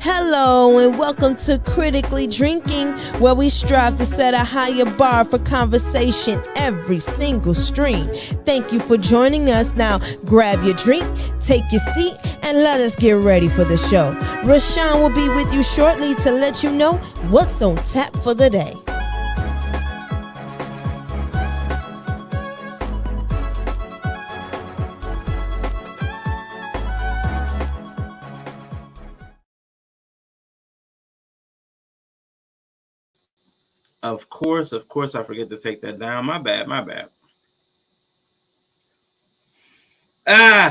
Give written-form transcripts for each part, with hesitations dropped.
Hello and welcome to Critically Drinking, where we strive to set a higher bar for conversation every single stream. Thank you for joining us. Now grab your drink, take your seat, and let us get ready for the show. Rashawn will be with you shortly to let you know what's on tap for the day. Of course, I forget to take that down. My bad.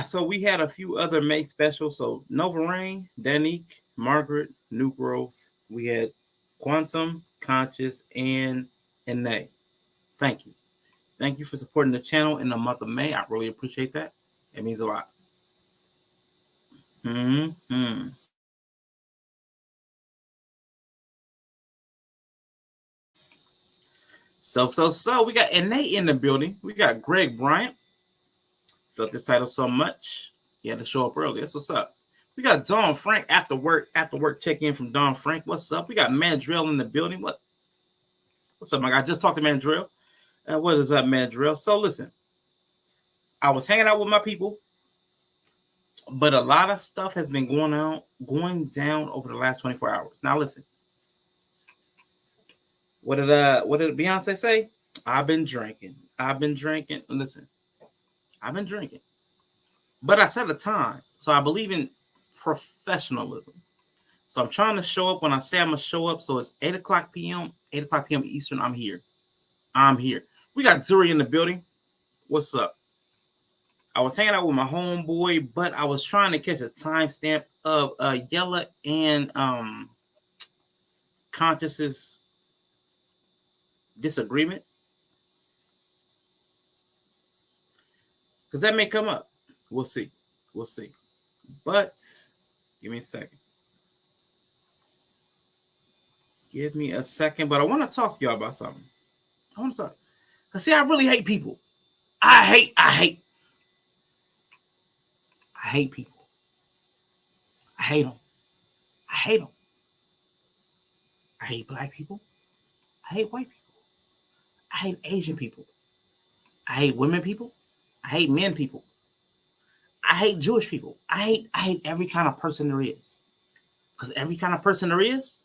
So we had a few other May specials. So Nova Rain, Danique, Margaret, New Growth. We had Quantum, Conscious, and Nay. Thank you. Thank you for supporting the channel in the month of May. I really appreciate that. It means a lot. So we got Nay in the building. We got Greg Bryant. Felt this title so much, he had to show up early. That's what's up. We got Don Frank after work check in from Don Frank. What's up? We got Mandrell in the building. What's up, my guy? I just talked to Mandrell. What is up, Mandrell? So listen, I was hanging out with my people, but a lot of stuff has been going down over the last 24 hours. Now listen, what did Beyonce say? I've been drinking. Listen, I've been drinking, but I set a time. So I believe in professionalism. So I'm trying to show up when I say I'm going to show up. So it's 8 o'clock p.m. Eastern. I'm here. We got Zuri in the building. What's up? I was hanging out with my homeboy, but I was trying to catch a timestamp of Yella and Conscious's disagreement. Because that may come up. We'll see. But give me a second. But I want to talk to y'all about something. Because see, I really hate people. I hate people. I hate them. I hate black people. I hate white people. I hate Asian people. I hate women people. I hate men people. I hate Jewish people. I hate every kind of person there is. Because every kind of person there is,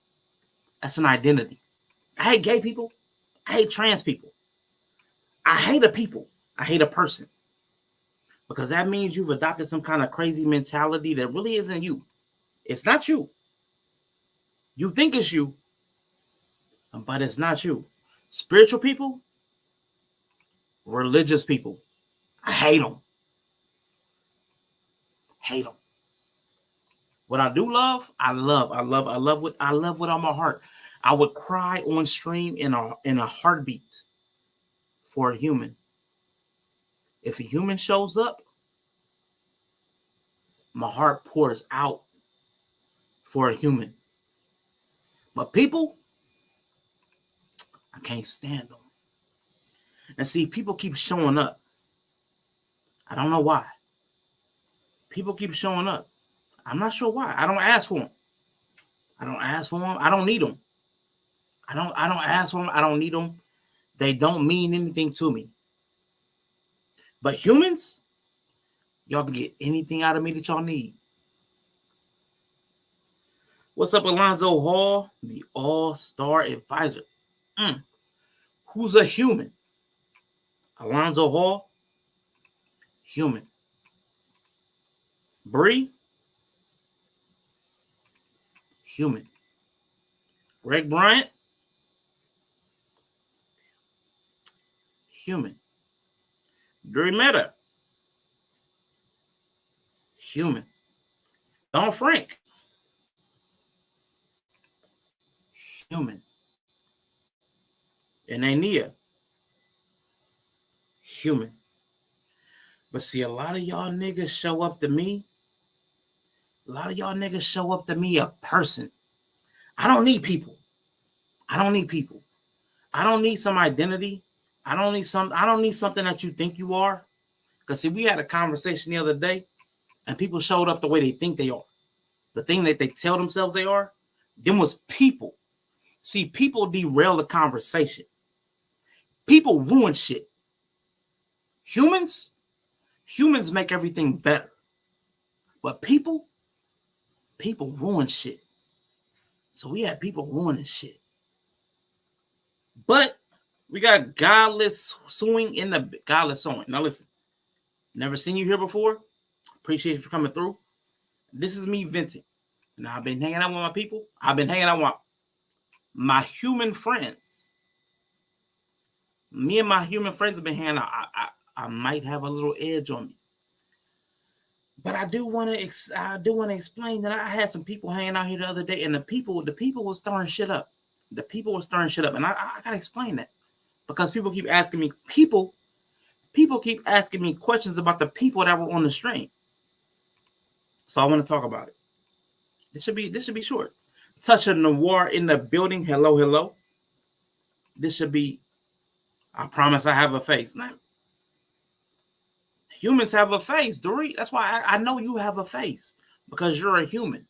that's an identity. I hate gay people. I hate trans people. I hate a people. I hate a person. Because that means you've adopted some kind of crazy mentality that really isn't you. It's not you. You think it's you, but it's not you. Spiritual people, religious people, I hate them. What I do love, I love with all my heart. I would cry on stream in a heartbeat for a human. If a human shows up, my heart pours out for a human. But people, I can't stand them. And see, people keep showing up. I don't know why. People keep showing up. I'm not sure why. I don't ask for them. I don't need them. I don't ask for them. I don't need them. They don't mean anything to me. But humans, y'all can get anything out of me that y'all need. What's up, Alonzo Hall, the all-star advisor? Who's a human? Alonzo Hall, human. Bree, human. Greg Bryant, human. Drew Meta, human. Don Frank, human. And Ania, human. But see, a lot of y'all niggas show up to me. A person. I don't need people. I don't need some identity. I don't need something that you think you are. Because see, we had a conversation the other day, and people showed up the way they think they are. the thing that they tell themselves they are, them was people. See, people derail the conversation. People ruin shit. Humans make everything better. But people ruin shit. So we had people ruining shit. But we got godless sewing in the godless sewing. Now listen, never seen you here before. Appreciate you for coming through. This is me venting. Now I've been hanging out with my people. I've been hanging out with my human friends. Me and my human friends have been hanging out. I might have a little edge on me. But I do want to explain that I had some people hanging out here the other day, and the people were stirring shit up. The people were stirring shit up, and I gotta explain that because people keep asking me. People keep asking me questions about the people that were on the stream. So I want to talk about it. This should be short. Touch of Noir in the building. Hello, hello. This should be. I promise I have a face. Now, humans have a face, Dory. That's why I know you have a face because you're a human.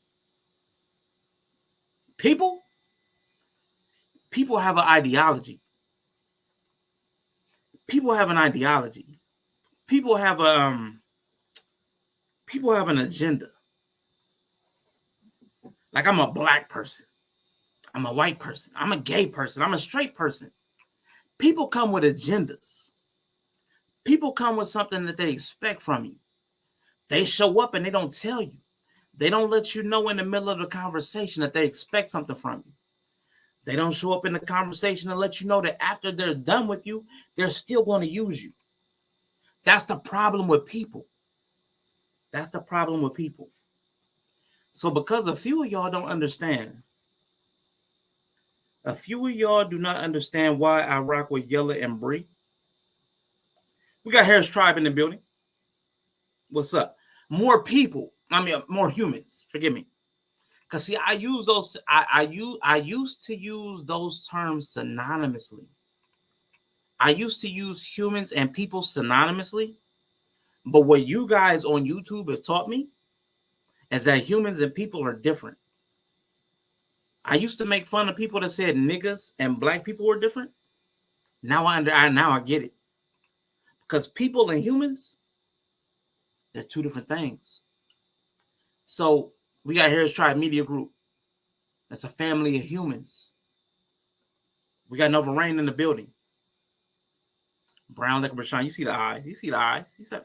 People have an ideology. People have an ideology. People have an agenda. Like I'm a black person. I'm a white person. I'm a gay person. I'm a straight person. People come with agendas. People come with something that they expect from you. They show up and they don't tell you. They don't let you know in the middle of the conversation that they expect something from you. They don't show up in the conversation and let you know that after they're done with you, they're still going to use you. That's the problem with people. That's the problem with people. So because a few of y'all don't understand, a few of y'all do not understand why I rock with Yella and Bree. We got Harris Tribe in the building. What's up? More people. More humans. Forgive me. Because see, I use those. I used to use those terms synonymously. I used to use humans and people synonymously. But what you guys on YouTube have taught me is that humans and people are different. I used to make fun of people that said niggas and black people were different. Now I get it. Because people and humans, they're two different things. So we got Harris Tribe Media Group. That's a family of humans. We got Nova Rain in the building. Brown Liquor Brashan. You see the eyes. You see the eyes. You see.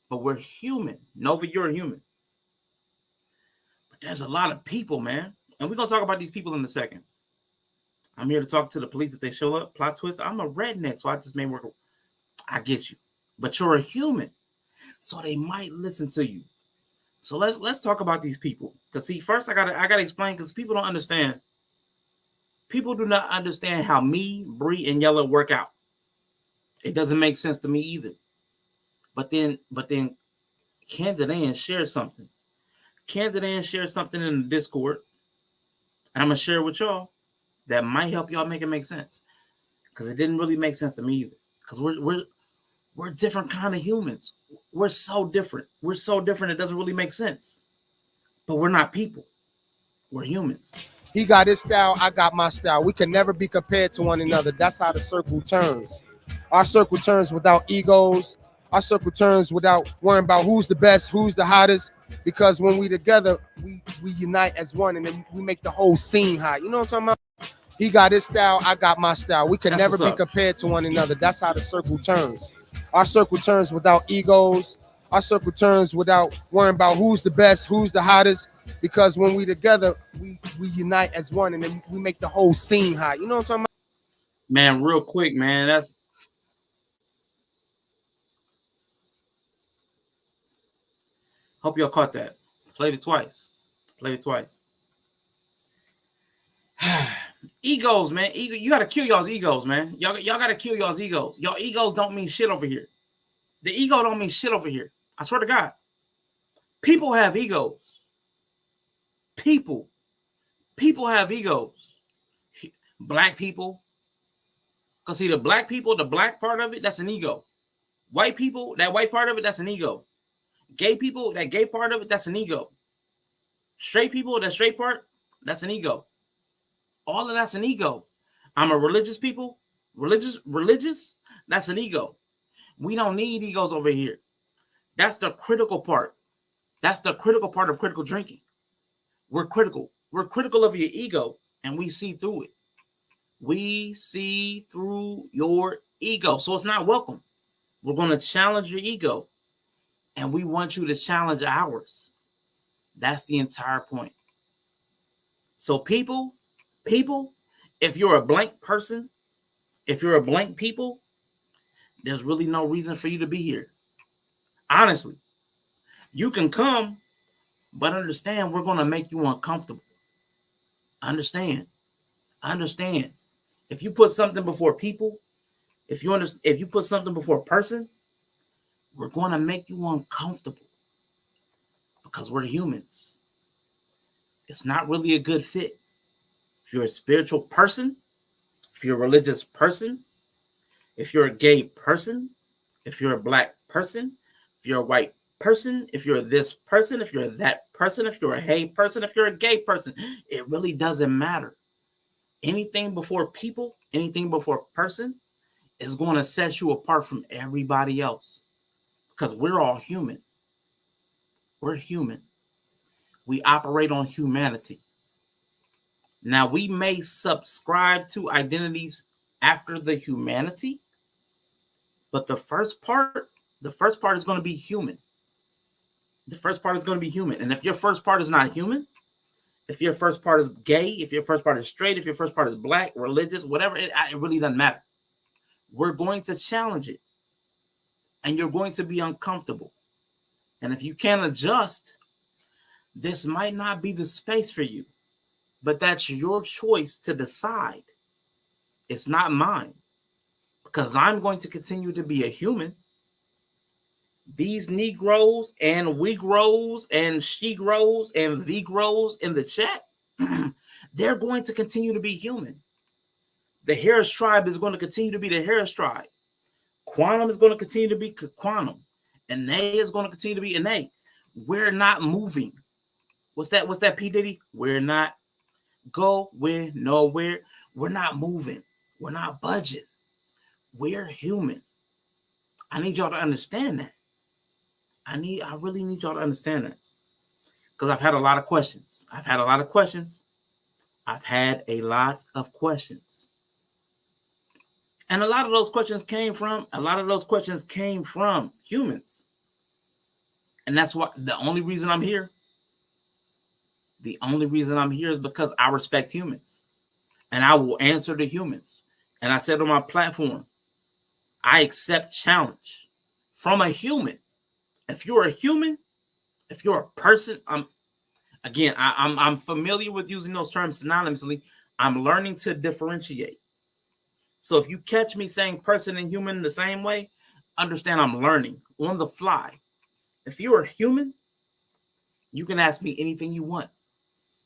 But we're human. Nova, you're a human. But there's a lot of people, man. And we're going to talk about these people in a second. I'm here to talk to the police if they show up. Plot twist. I'm a redneck, so I just may work. I get you. But you're a human. So they might listen to you. So let's talk about these people. Because see, first I gotta explain because people don't understand. People do not understand how me, Bree, and Yellow work out. It doesn't make sense to me either. But then Kansas Ann shared something. Kansas Ann shared something in the Discord. And I'm gonna share it with y'all that might help y'all make it make sense. Because it didn't really make sense to me either. Because we're different kind of humans. We're so different. We're so different. It doesn't really make sense. But we're not people. We're humans. He got his style. I got my style. We can never be compared to one another. That's how the circle turns. Our circle turns without egos. Our circle turns without worrying about who's the best, who's the hottest. Because when we together, we unite as one, and then we make the whole scene hot. You know what I'm talking about? He got his style. I got my style. We can never be compared to one another. That's how the circle turns. Our circle turns without egos. Our circle turns without worrying about who's the best, who's the hottest. Because when we together, we unite as one, and then we make the whole scene hot. You know what I'm talking about? Man, real quick, man. That's hope y'all caught that. Played it twice. Egos, man. You gotta kill y'all's egos, man. Y'all gotta kill y'all's egos. Y'all egos don't mean shit over here. The ego don't mean shit over here. I swear to God. People have egos. People have egos. Black people. Because see, the black people, the black part of it, that's an ego. White people, that white part of it, that's an ego. Gay people, that gay part of it, that's an ego. Straight people, that straight part, that's an ego. All of that's an ego. I'm a religious people, religious, that's an ego. We don't need egos over here. That's the critical part. That's the critical part of critical drinking. We're critical. We're critical of your ego, and we see through it. We see through your ego. So it's not welcome. We're going to challenge your ego, and we want you to challenge ours. That's the entire point. So people, if you're a blank person, if you're a blank people, there's really no reason for you to be here. Honestly, you can come, but understand we're going to make you uncomfortable. Understand. If you put something before people, if you put something before a person, we're going to make you uncomfortable because we're humans. It's not really a good fit. If you're a spiritual person, if you're a religious person, if you're a gay person, if you're a black person, if you're a white person, if you're this person, if you're that person, if you're a hey person, if you're a gay person, it really doesn't matter. Anything before people, anything before person is going to set you apart from everybody else because we're all human. We're human. We operate on humanity. Now, we may subscribe to identities after the humanity, but the first part is going to be human. The first part is going to be human. And if your first part is not human, if your first part is gay, if your first part is straight, if your first part is black, religious, whatever, it really doesn't matter. We're going to challenge it. And you're going to be uncomfortable. And if you can't adjust, this might not be the space for you. But that's your choice to decide. It's not mine. Because I'm going to continue to be a human. These Negroes and Wegroes and She-Grows and V-Grows in the chat, they're going to continue to be human. The Harris tribe is going to continue to be the Harris tribe. Quantum is going to continue to be Quantum. And A is going to continue to be an A. We're not moving. What's that, P. Diddy? We're not going nowhere. We're not moving. We're not budging. We're human. I need y'all to understand that. I really need y'all to understand that. Because I've had a lot of questions. I've had a lot of questions. And a lot of those questions came from humans. And that's why the only reason I'm here is because I respect humans. And I will answer to humans. And I said on my platform, I accept challenge from a human. If you're a human, if you're a person, I'm familiar with using those terms synonymously. I'm learning to differentiate. So if you catch me saying person and human the same way, understand I'm learning on the fly. If you're a human, you can ask me anything you want.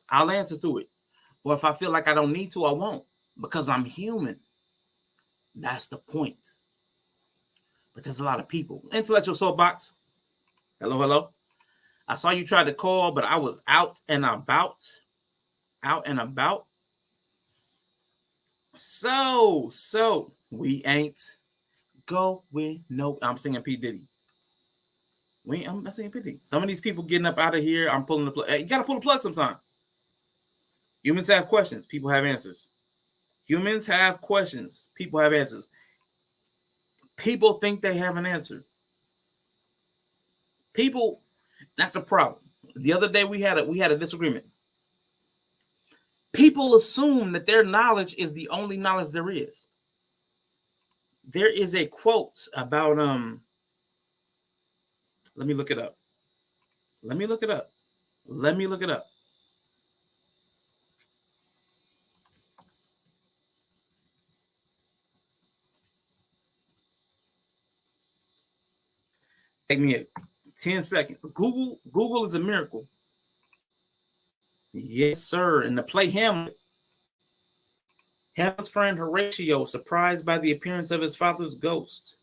I'll answer to it. Or if I feel like I don't need to, I won't. Because I'm human. That's the point. But there's a lot of people. Intellectual Soapbox. Hello. I saw you try to call, but I was out and about. So we ain't going no. I'm singing P. Diddy. I'm not singing P. Diddy. Some of these people getting up out of here. I'm pulling the plug. You gotta pull the plug sometime. Humans have questions. People have answers. Humans have questions. People have answers. People think they have an answer. People, that's the problem. The other day we had a disagreement. People assume that their knowledge is the only knowledge there is. There is a quote about let me look it up. Take me 10 seconds. Google is a miracle. Yes, sir. In the play Hamlet, Hamlet's friend Horatio, surprised by the appearance of his father's ghost.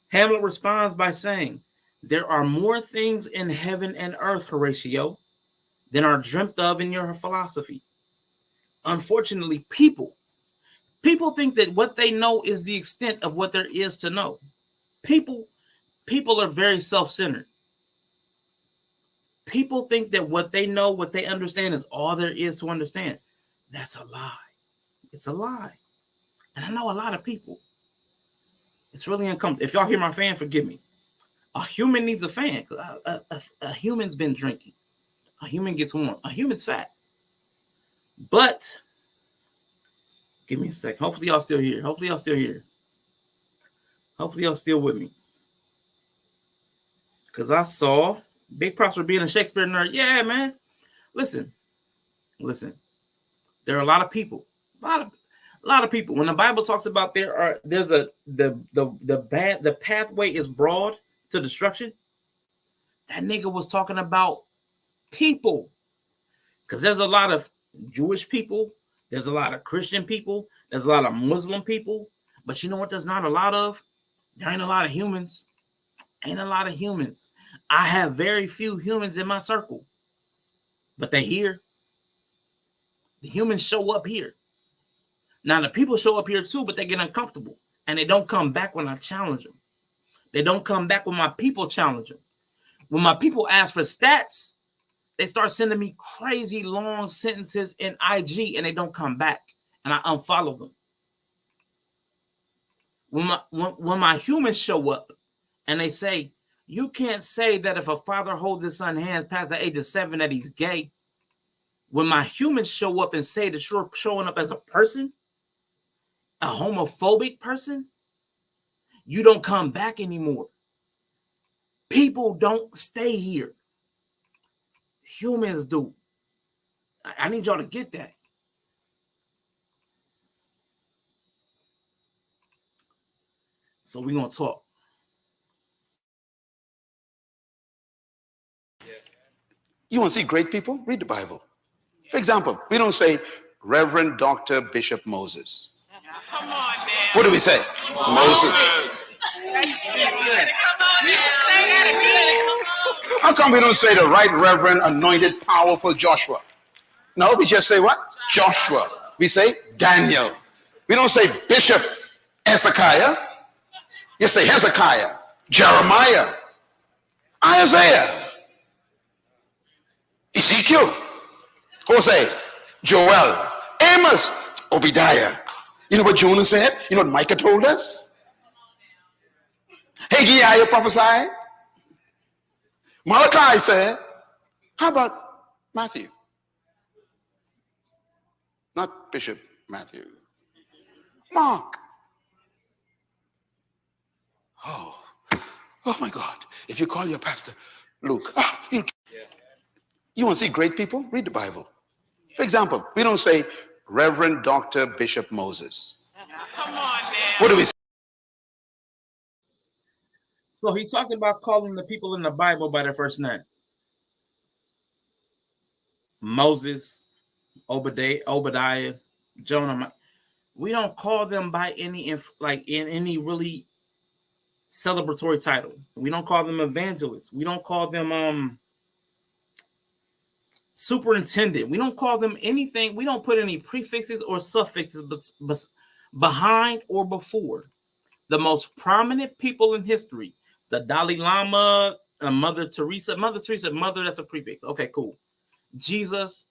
Hamlet responds by saying, "There are more things in heaven and earth, Horatio, than are dreamt of in your philosophy. Unfortunately, people think that what they know is the extent of what there is to know. People are very self-centered. People think that what they know, what they understand is all there is to understand. That's a lie. It's a lie. And I know a lot of people. It's really uncomfortable. If y'all hear my fan, forgive me. A human needs a fan. A human's been drinking. A human gets warm. A human's fat. But give me a sec. Hopefully y'all still here. Hopefully y'all still here. Hopefully y'all still with me. Because I saw big props for being a Shakespeare nerd. Yeah, man. Listen. There are a lot of people. A lot of people. When the Bible talks about the pathway is broad to destruction, that nigga was talking about people. Because there's a lot of Jewish people, there's a lot of Christian people, there's a lot of Muslim people, but you know what there's not a lot of? There ain't a lot of humans. Ain't a lot of humans. I have very few humans in my circle, but they here. The humans show up here. Now the people show up here too, but they get uncomfortable and they don't come back when I challenge them. They don't come back when my people challenge them. When my people ask for stats, they start sending me crazy long sentences in IG and they don't come back and I unfollow them. When my humans show up and they say, you can't say that if a father holds his son's hands past the age of 7 that he's gay. When my humans show up and say that you're showing up as a person, a homophobic person, you don't come back anymore. People don't stay here. Humans do. I need y'all to get that. So we're going to talk. You want to see great people? Read the Bible. For example, we don't say Reverend Dr. Bishop Moses. Come on, man. What do we say? Moses. How come we don't say the right Reverend, anointed, powerful Joshua? No, we just say what? Joshua. We say Daniel. We don't say Bishop Hezekiah. You say Hezekiah, Jeremiah, Isaiah, Ezekiel, Hosea, Joel, Amos, Obadiah. You know what Jonah said? You know what Micah told us? Haggai prophesied. Malachi said. How about Matthew? Not Bishop Matthew. Mark. Oh my God. If you call your pastor Luke, you want to see great people? Read the Bible. For example, we don't say Reverend Dr. Bishop Moses. Come on, man. What do we say? So he talked about calling the people in the Bible by their first name. Moses, Obadiah, Jonah. We don't call them by any in any really celebratory title. We don't call them evangelists. We don't call them superintendent. We don't call them anything. We don't put any prefixes or suffixes behind or before the most prominent people in history. The Dalai Lama, Mother Teresa, mother, that's a prefix. Okay, cool. Jesus,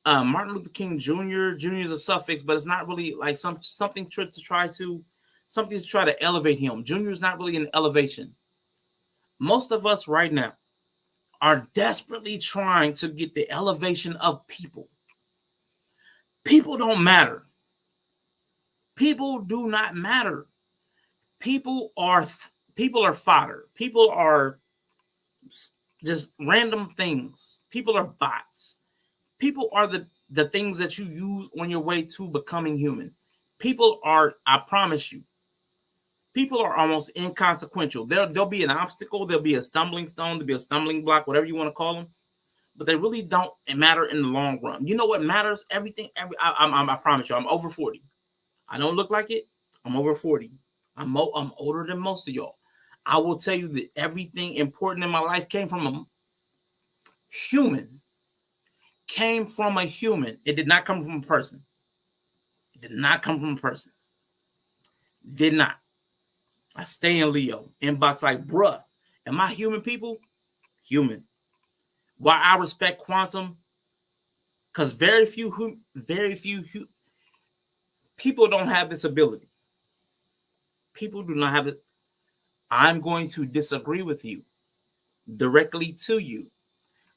Martin Luther King Jr. Jr. is a suffix, but it's not really like something to try to elevate him. Junior is not really an elevation. Most of us right now are desperately trying to get the elevation of people. People don't matter. People do not matter. People are fodder. People are just random things. People are bots. People are the things that you use on your way to becoming human. People are, I promise you, people are almost inconsequential. There'll be an obstacle, there'll be a stumbling stone, there'll be a stumbling block, whatever you want to call them, but they really don't matter in the long run. You know what matters? Everything. I promise you, I'm over 40. I don't look like it. I'm over 40. I'm older than most of y'all. I will tell you that everything important in my life came from a human. came from a human. It did not come from a person. It did not come from a person. Did not. I stay in Leo. Inbox like, bruh, am I human, people? Human. Why I respect quantum? Because very few people don't have this ability. People do not have it. I'm going to disagree with you directly to you.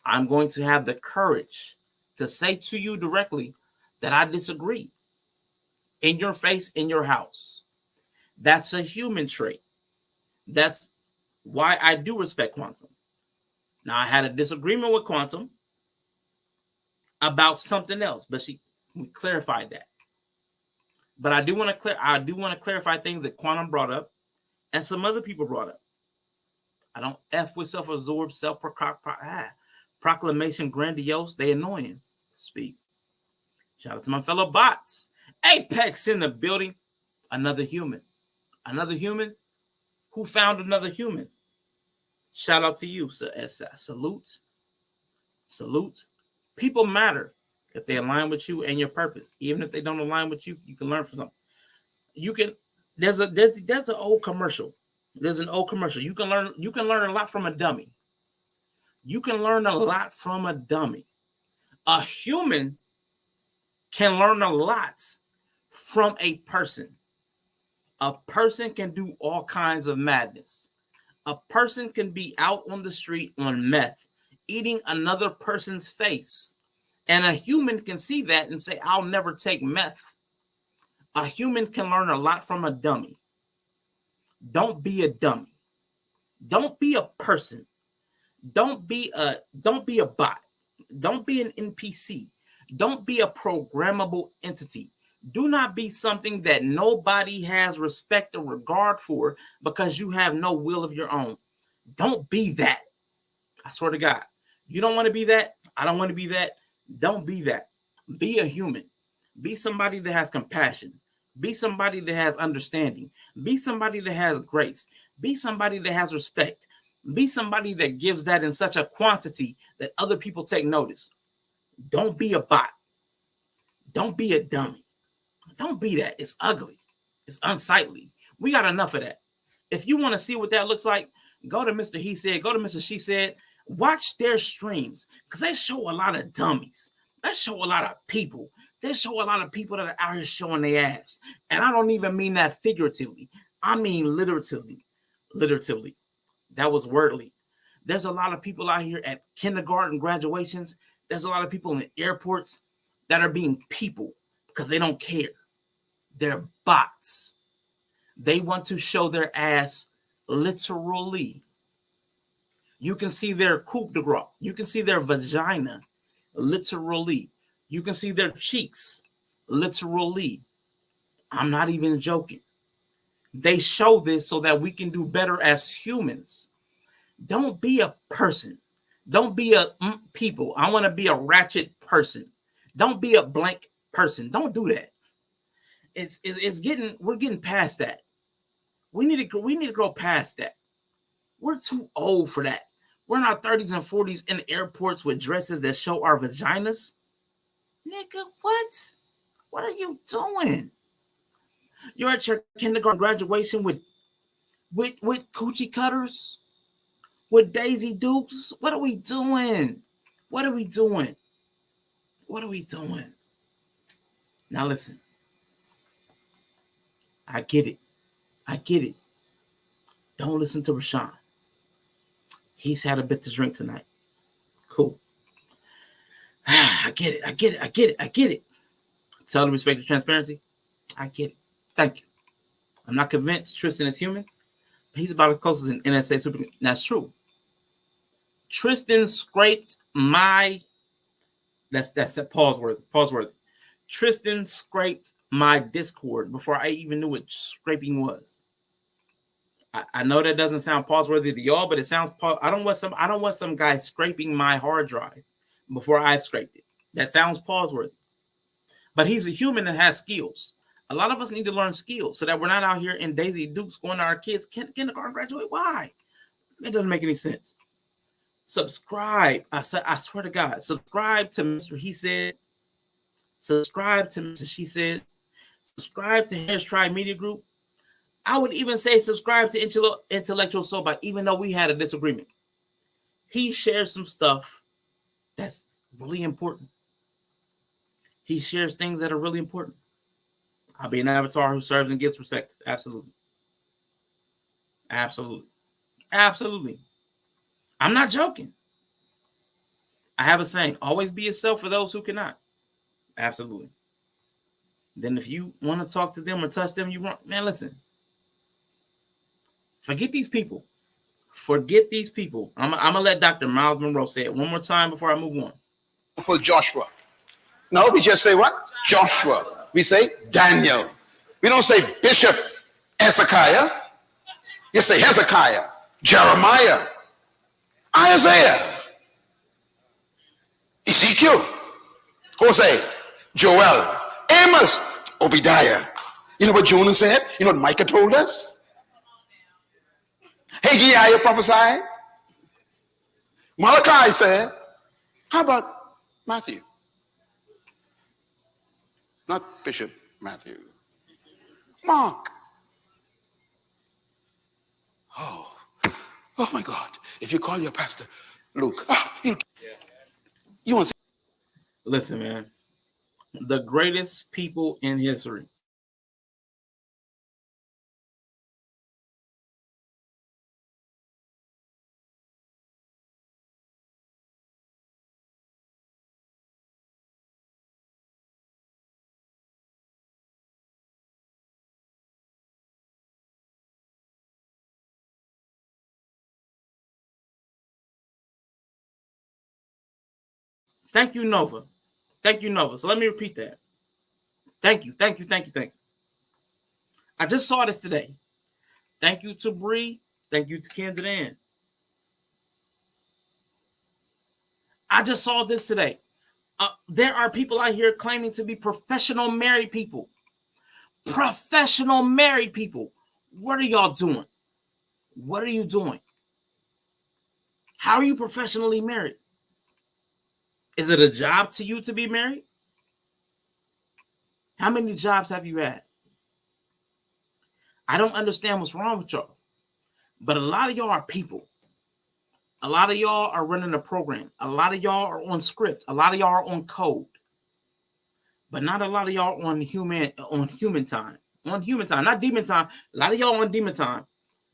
I'm going to have the courage to say to you directly that I disagree in your face, in your house. That's a human trait. That's why I do respect quantum. Now, I had a disagreement with quantum about something else, but we clarified that. But I do want to clarify things that quantum brought up and some other people brought up. I don't F with self-absorbed, proclamation grandiose. They annoying. Speak. Shout out to my fellow bots. Apex in the building. Another human. Another human. Who found another human? Shout out to you. Salute. Salute. People matter if they align with you and your purpose. Even if they don't align with you, you can learn from something. You can. There's an old commercial. There's an old commercial. You can learn a lot from a dummy. You can learn a lot from a dummy. A human can learn a lot from a person. A person can do all kinds of madness. A person can be out on the street on meth, eating another person's face. And a human can see that and say, I'll never take meth. A human can learn a lot from a dummy. Don't be a dummy. Don't be a person. Don't be a bot. Don't be an NPC. Don't be a programmable entity. Do not be something that nobody has respect or regard for because you have no will of your own. Don't be that. I swear to God. You don't want to be that. I don't want to be that. Don't be that. Be a human. Be somebody that has compassion. Be somebody that has understanding. Be somebody that has grace. Be somebody that has respect. Be somebody that gives that in such a quantity that other people take notice. Don't be a bot. Don't be a dummy. Don't be that. It's ugly. It's unsightly. We got enough of that. If you want to see what that looks like, go to Mr. He Said, go to Mr. She Said. Watch their streams because they show a lot of dummies. They show a lot of people. They show a lot of people that are out here showing their ass. And I don't even mean that figuratively. I mean literally. Literally. That was wordly. There's a lot of people out here at kindergarten graduations. There's a lot of people in airports that are being people because they don't care. They're bots. They want to show their ass literally. You can see their coup de grace. You can see their vagina literally. You can see their cheeks literally. I'm not even joking. They show this so that we can do better as humans. Don't be a person. Don't be a people. I want to be a ratchet person. Don't be a blank person. Don't do that. We're getting past that. We need to grow past that. We're too old for that. We're in our 30s and 40s in airports with dresses that show our vaginas. Nigga, what? What are you doing? You're at your kindergarten graduation with coochie cutters, with Daisy Dukes. What are we doing? What are we doing? What are we doing? Now listen. I get it. I get it. Don't listen to Rashawn. He's had a bit to drink tonight. Cool. I get it. I get it. I get it. I get it. Tell the respect and transparency. I get it. Thank you. I'm not convinced Tristan is human, but he's about as close as an NSA super. That's true. Tristan scraped my. That's pause worthy. Pause worthy. Tristan scraped my Discord before I even knew what scraping was. I know that doesn't sound pause worthy to y'all, but it sounds. I don't want some guy scraping my hard drive before I've scraped it. That sounds pause worthy. But he's a human that has skills. A lot of us need to learn skills so that we're not out here in Daisy Dukes going to our kids' kindergarten graduate. Why? It doesn't make any sense. Subscribe. I swear to God, subscribe to Mr. He Said. Subscribe to Mr. She Said. Subscribe to Harris Tribe Media Group. I would even say subscribe to Intellectual Soul Bite, even though we had a disagreement. He shares some stuff that's really important. He shares things that are really important. I'll be an avatar who serves and gets respected. Absolutely. Absolutely. Absolutely. I'm not joking. I have a saying, always be yourself for those who cannot. Absolutely. Then if you want to talk to them or touch them, you want, man, listen. Forget these people. Forget these people. I'm going to let Dr. Miles Monroe say it one more time before I move on. For Joshua. No, we just say what? Joshua. We say Daniel. We don't say Bishop Hezekiah. You say Hezekiah, Jeremiah, Isaiah, Ezekiel, Hosea, Joel, Amos, Obadiah. You know what Jonah said? You know what Micah told us? Haggai prophesied. Malachi said. How about Matthew? Not Bishop Matthew. Mark. Oh my God. If you call your pastor Luke, you want to see? Listen, man. The greatest people in history. Thank you, Nova. Thank you, Nova. So let me repeat that. Thank you. Thank you. Thank you. Thank you. I just saw this today. Thank you to Bree. Thank you to Kendra Ann. I just saw this today. There are people out here claiming to be professional married people. Professional married people. What are y'all doing? What are you doing? How are you professionally married? Is it a job to you to be married? How many jobs have you had? I don't understand what's wrong with y'all. But a lot of y'all are people. A lot of y'all are running a program. A lot of y'all are on script. A lot of y'all are on code. But not a lot of y'all on human time. On human time, not demon time. A lot of y'all on demon time.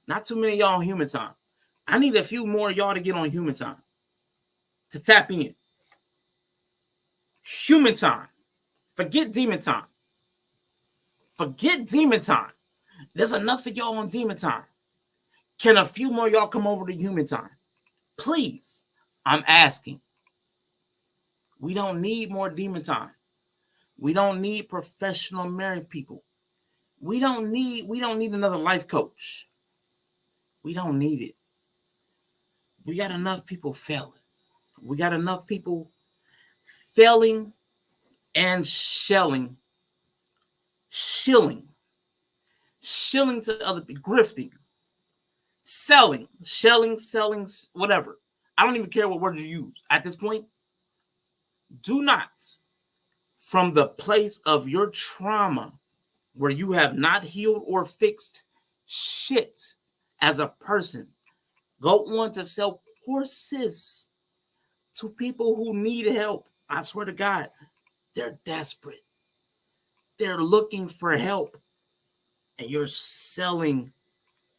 Not too many of y'all on human time. I need a few more of y'all to get on human time. To tap in. Human time. Forget demon time. Forget demon time. There's enough of y'all on demon time. Can a few more y'all come over to human time? Please. I'm asking. We don't need more demon time. We don't need professional married people. We don't need another life coach. We don't need it. We got enough people failing. We got enough people failing and shilling to other people, grifting, selling, whatever. I don't even care what word you use. At this point, do not, from the place of your trauma, where you have not healed or fixed shit as a person, go on to sell courses to people who need help. I swear to God, they're desperate. They're looking for help. And you're selling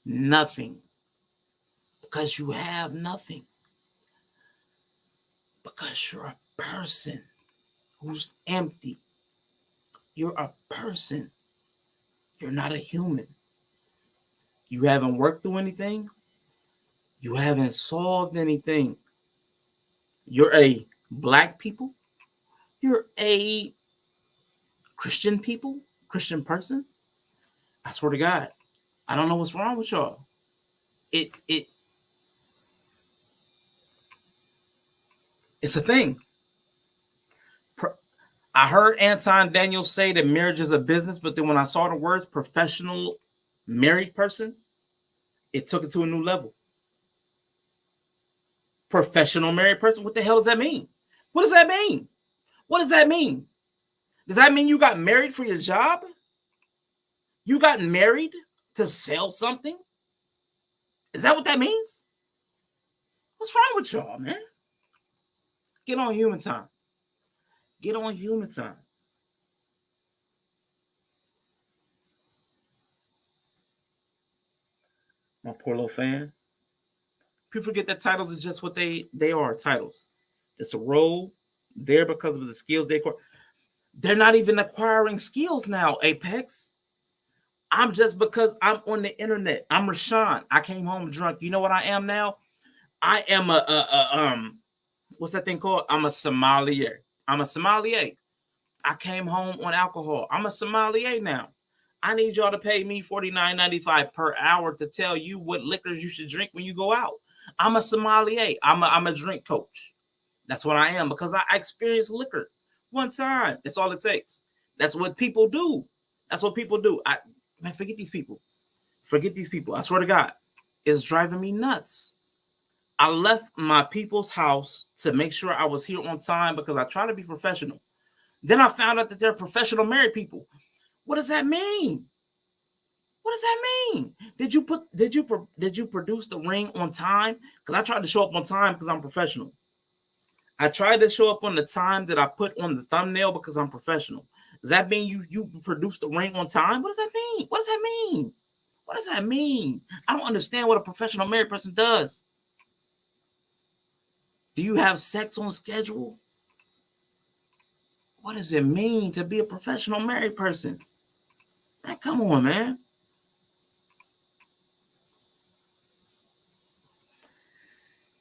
nothing because you have nothing. Because you're a person who's empty. You're a person. You're not a human. You haven't worked through anything. You haven't solved anything. You're a black people. You're a Christian person. I swear to God, I don't know what's wrong with y'all. It's a thing. I heard Anton Daniels say that marriage is a business, but then when I saw the words professional married person, it took it to a new level. Professional married person. What the hell does that mean? What does that mean? What does that mean? Does that mean you got married for your job? You got married to sell something? Is that what that means? What's wrong with y'all, man? Get on human time. Get on human time. My poor little fan. People forget that titles are just what they are, titles. It's a role there because of the skills they acquire. They're not even acquiring skills now, Apex. I'm just because I'm on the internet. I'm Rashawn. I came home drunk. You know what I am now? I am what's that thing called? I'm a sommelier. I'm a sommelier. I came home on alcohol. I'm a sommelier now. I need y'all to pay me $49.95 per hour to tell you what liquors you should drink when you go out. I'm a sommelier. I'm a drink coach. That's what I am because I experienced liquor one time. That's all it takes. That's what people do. That's what people do. Man, forget these people. Forget these people. I swear to God, it's driving me nuts. I left my people's house to make sure I was here on time because I try to be professional. Then I found out that they're professional married people. What does that mean? What does that mean? Did you produce the ring on time? Because I tried to show up on time because I'm professional. I tried to show up on the time that I put on the thumbnail because I'm professional. Does that mean you produced the ring on time? What does that mean? What does that mean? What does that mean? I don't understand what a professional married person does. Do you have sex on schedule? What does it mean to be a professional married person? Man, come on, man.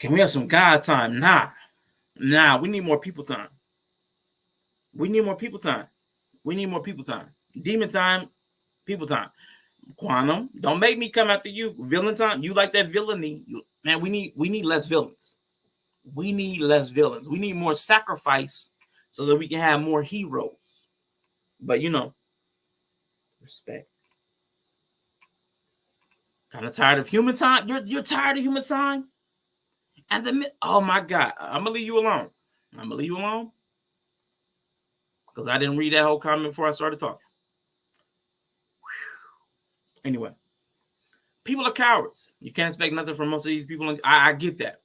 Can we have some God time? Nah, we need more people time. We need more people time. We need more people time. Demon time, people time. Quantum, don't make me come after you. Villain time, you like that villainy. Man, we need less villains. We need less villains. We need more sacrifice so that we can have more heroes. But respect. Kind of tired of human time. You're tired of human time? And oh my God, I'm gonna leave you alone. I'm gonna leave you alone because I didn't read that whole comment before I started talking. Whew. Anyway, people are cowards. You can't expect nothing from most of these people. I get that.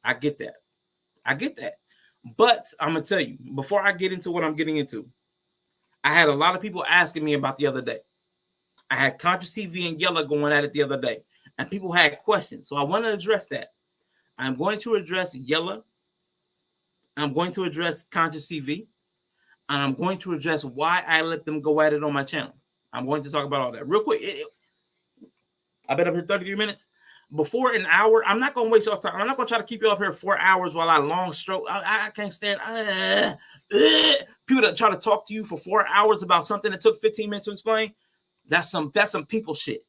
I get that. I get that. But I'm gonna tell you, before I get into what I'm getting into, I had a lot of people asking me about the other day. I had Conscious TV and Yella going at it the other day, and people had questions. So I want to address that. I'm going to address Yella. I'm going to address Conscious TV. And I'm going to address why I let them go at it on my channel. I'm going to talk about all that real quick. I've been up here 33 minutes. Before an hour, I'm not going to waste y'all's time. I'm not going to try to keep you up here 4 hours while I long stroke. I can't stand people that try to talk to you for 4 hours about something that took 15 minutes to explain. That's some people shit.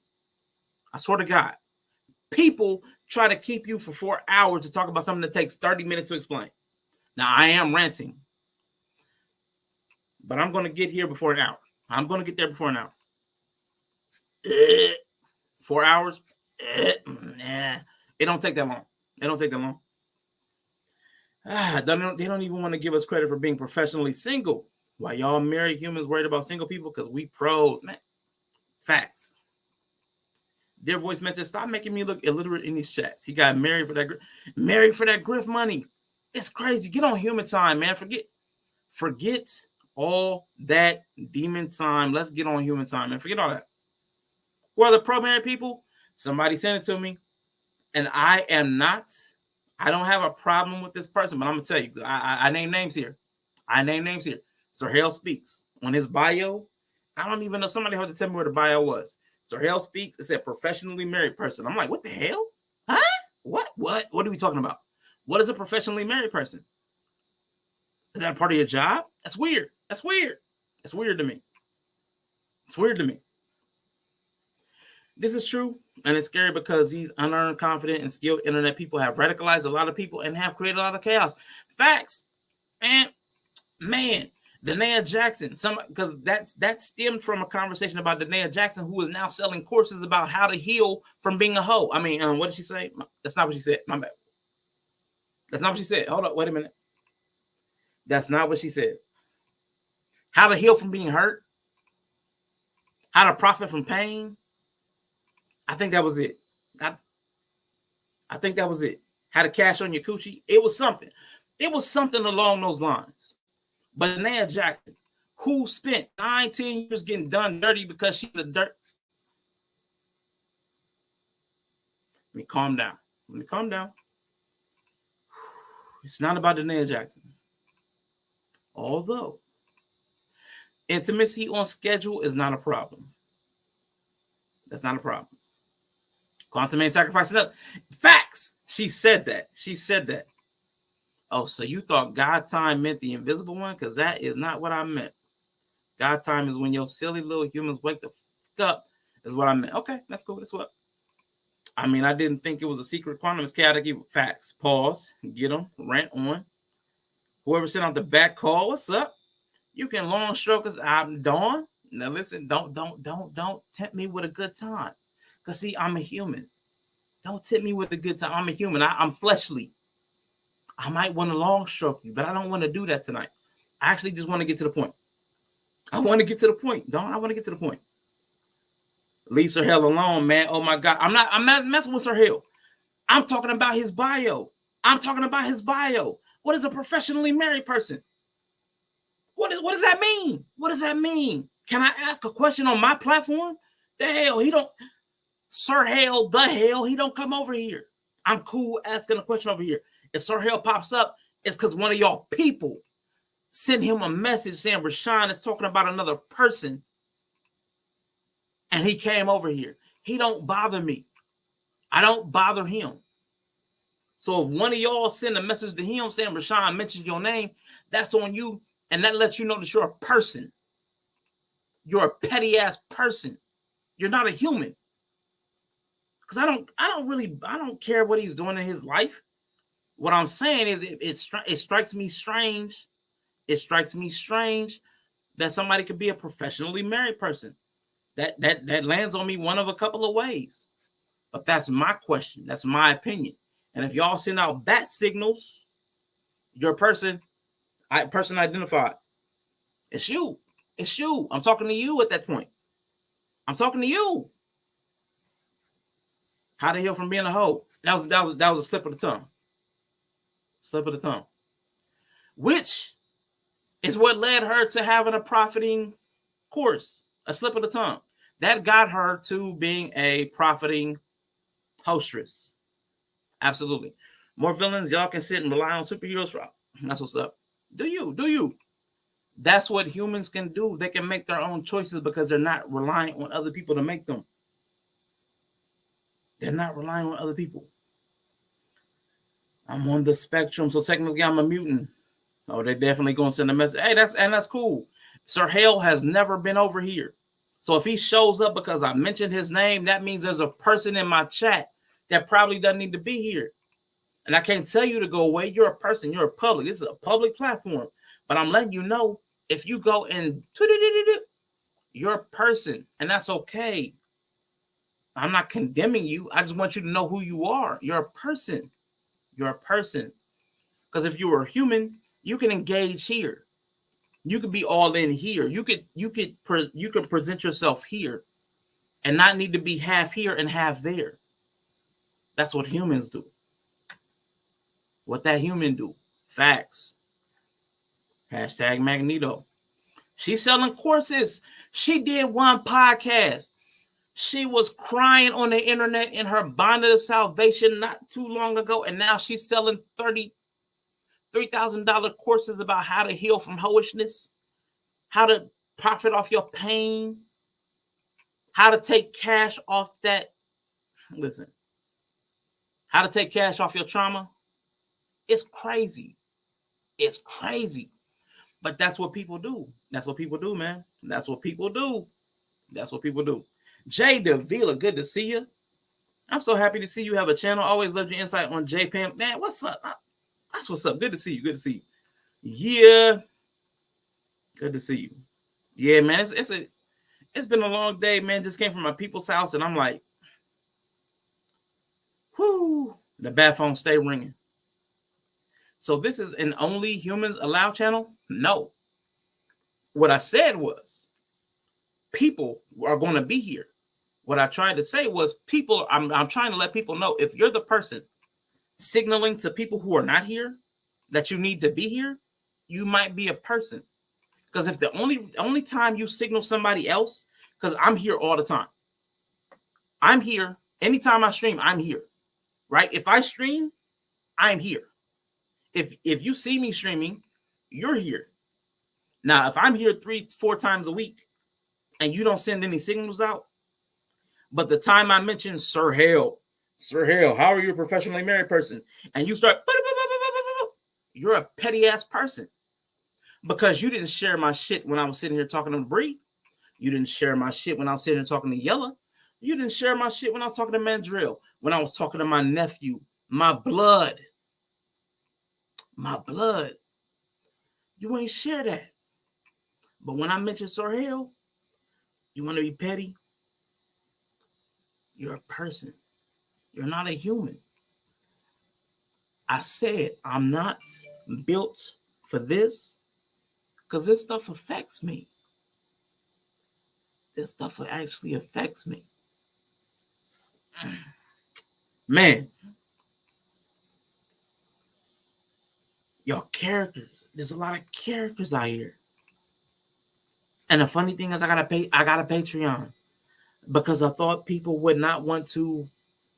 I swear to God. People try to keep you for 4 hours to talk about something that takes 30 minutes to explain. Now, I am ranting. But I'm going to get here before an hour. I'm going to get there before an hour. 4 hours? Nah. It don't take that long. It don't take that long. They don't even want to give us credit for being professionally single. Why y'all married humans worried about single people? Because we pros, man. Facts. Dear voice mentor, stop making me look illiterate in these chats. He got married for that grift money. It's crazy. Get on human time, man. Forget all that demon time. Let's get on human time, man. Forget all that. Who are the pro-married people? Somebody sent it to me. And I don't have a problem with this person, but I'm going to tell you, I name names here. Sir Hale Speaks. On his bio, I don't even know. Somebody had to tell me where the bio was. Sir Hale Speaks. It said professionally married person. I'm like, what the hell? Huh? What are we talking about? What is a professionally married person? Is that a part of your job? That's weird. That's weird. It's weird to me. It's weird to me. This is true, and it's scary because these unearned, confident, and skilled internet people have radicalized a lot of people and have created a lot of chaos. Facts. And man, Danae Jackson, because that stemmed from a conversation about Danae Jackson, who is now selling courses about how to heal from being a hoe. I mean, what did she say? That's not what she said. My bad. That's not what she said. Hold up, wait a minute. That's not what she said. How to heal from being hurt. How to profit from pain. I think that was it. I think that was it. How to cash on your coochie. It was something. It was something along those lines. But Nia Jackson, who spent 19 years getting done dirty because she's a dirt. Let me calm down. Let me calm down. It's not about the Nia Jackson. Although intimacy on schedule is not a problem. That's not a problem. Quantum ain't sacrificing up. Facts. She said that. She said that. Oh, so you thought God time meant the invisible one? Because that is not what I meant. God time is when your silly little humans wake the fuck up, is what I meant. Okay, that's cool. That's what. I mean, I didn't think it was a secret quantum. It's chaotic evil. Facts. Pause. Get them. Rant on. Whoever sent out the back call, what's up? You can long stroke us out, Dawn. Now listen, don't tempt me with a good time. Because see, I'm a human. Don't tempt me with a good time. I'm a human. I'm fleshly. I might want to long stroke you, but I don't want to do that tonight. I actually just want to get to the point. I want to get to the point, Dawn. I want to get to the point. Leave Sir Hell alone, man. Oh my God. I'm not messing with Sir Hell. I'm talking about his bio. I'm talking about his bio. What is a professionally married person? What does that mean? What does that mean? Can I ask a question on my platform? The hell, he don't. Sir Hell, the hell, he don't come over here. I'm cool asking a question over here. If Sir Hell pops up, it's because one of y'all people sent him a message saying Rashawn is talking about another person. And he came over here. He don't bother me. I don't bother him. So if one of y'all send a message to him saying Rashawn mentioned your name, that's on you. And that lets you know that you're a person. You're a petty ass person. You're not a human. Because I don't care what he's doing in his life. What I'm saying is it strikes me strange. It strikes me strange that somebody could be a professionally married person. That lands on me one of a couple of ways. But that's my question. That's my opinion. And if y'all send out bat signals, your person identified. It's you. It's you. I'm talking to you at that point. I'm talking to you. How to heal from being a hoe. That was a slip of the tongue. Slip of the tongue. Which is what led her to having a profiting course. A slip of the tongue. That got her to being a profiting hostess. Absolutely. More villains, y'all can sit and rely on superheroes for. That's what's up. Do you? That's what humans can do. They can make their own choices because they're not relying on other people to make them. They're not relying on other people. I'm on the spectrum, so technically I'm a mutant. Oh, they're definitely going to send a message. Hey, that's cool. Sir Hale has never been over here. So if he shows up because I mentioned his name, that means there's a person in my chat that probably doesn't need to be here. And I can't tell you to go away. You're a person. You're a public. This is a public platform. But I'm letting you know, if you go and you're a person, and that's okay. I'm not condemning you. I just want you to know who you are. You're a person. You're a person. Because if you were a human, you can engage here. You could be all in here. You can present yourself here and not need to be half here and half there. That's what humans do. What that human do. Facts. Hashtag Magneto. She's selling courses. She did one podcast. She was crying on the internet in her bonded of salvation not too long ago. And now she's selling $33,000 courses about how to heal from hoishness, how to profit off your pain, how to take cash off that. Listen, how to take cash off your trauma. It's crazy. It's crazy. But that's what people do. That's what people do, man. That's what people do. That's what people do. Jay Davila, good to see you. I'm so happy to see you have a channel. Always loved your insight on JPAM. Man, what's up? That's what's up. Good to see you. Good to see you. Yeah. Good to see you. Yeah, man. It's been a long day, man. Just came from my people's house, and I'm like, whoo, the bad phone stay ringing. So this is an only humans allow channel? No. What I said was people are going to be here. What I tried to say was people, I'm trying to let people know, if you're the person signaling to people who are not here that you need to be here, you might be a person. Because if the only time you signal somebody else, because I'm here all the time. I'm here. Anytime I stream, I'm here. Right? If I stream, I'm here. If you see me streaming, you're here. Now, if I'm here 3-4 times a week and you don't send any signals out, but the time I mention Sir Hale, how are you a professionally married person? And you start, you're a petty ass person because you didn't share my shit when I was sitting here talking to Bree. You didn't share my shit when I was sitting here talking to Yella. You didn't share my shit when I was talking to Mandrill, when I was talking to my nephew, my blood. You ain't share that. But when I mention Sir Hale, you want to be petty? You're a person. You're not a human. I said I'm not built for this because this stuff affects me. This stuff actually affects me. Man. Y'all characters. There's a lot of characters out here. And the funny thing is I got a Patreon because I thought people would not want to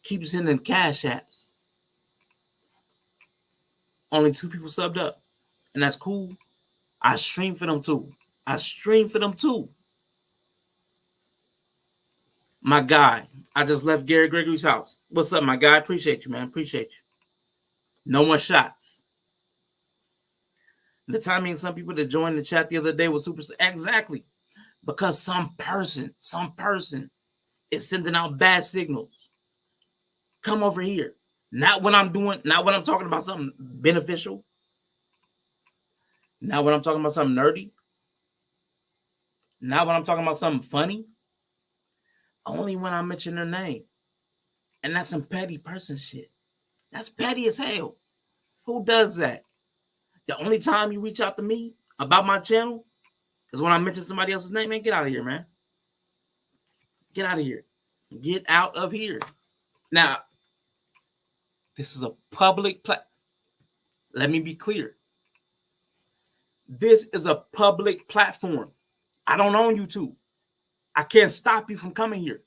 keep sending cash apps. Only 2 people subbed up. And that's cool. I stream for them too. My guy. I just left Gary Gregory's house. What's up, my guy? Appreciate you, man. Appreciate you. No more shots. The timing, some people that joined the chat the other day was super. Exactly. Because some person is sending out bad signals. Come over here. Not when I'm talking about something beneficial. Not when I'm talking about something nerdy. Not when I'm talking about something funny. Only when I mention their name. And that's some petty person shit. That's petty as hell. Who does that? The only time you reach out to me about my channel is when I mention somebody else's name. Man, get out of here, man. Get out of here. Get out of here. Now, this is a public platform. Let me be clear. This is a public platform. I don't own YouTube. I can't stop you from coming here.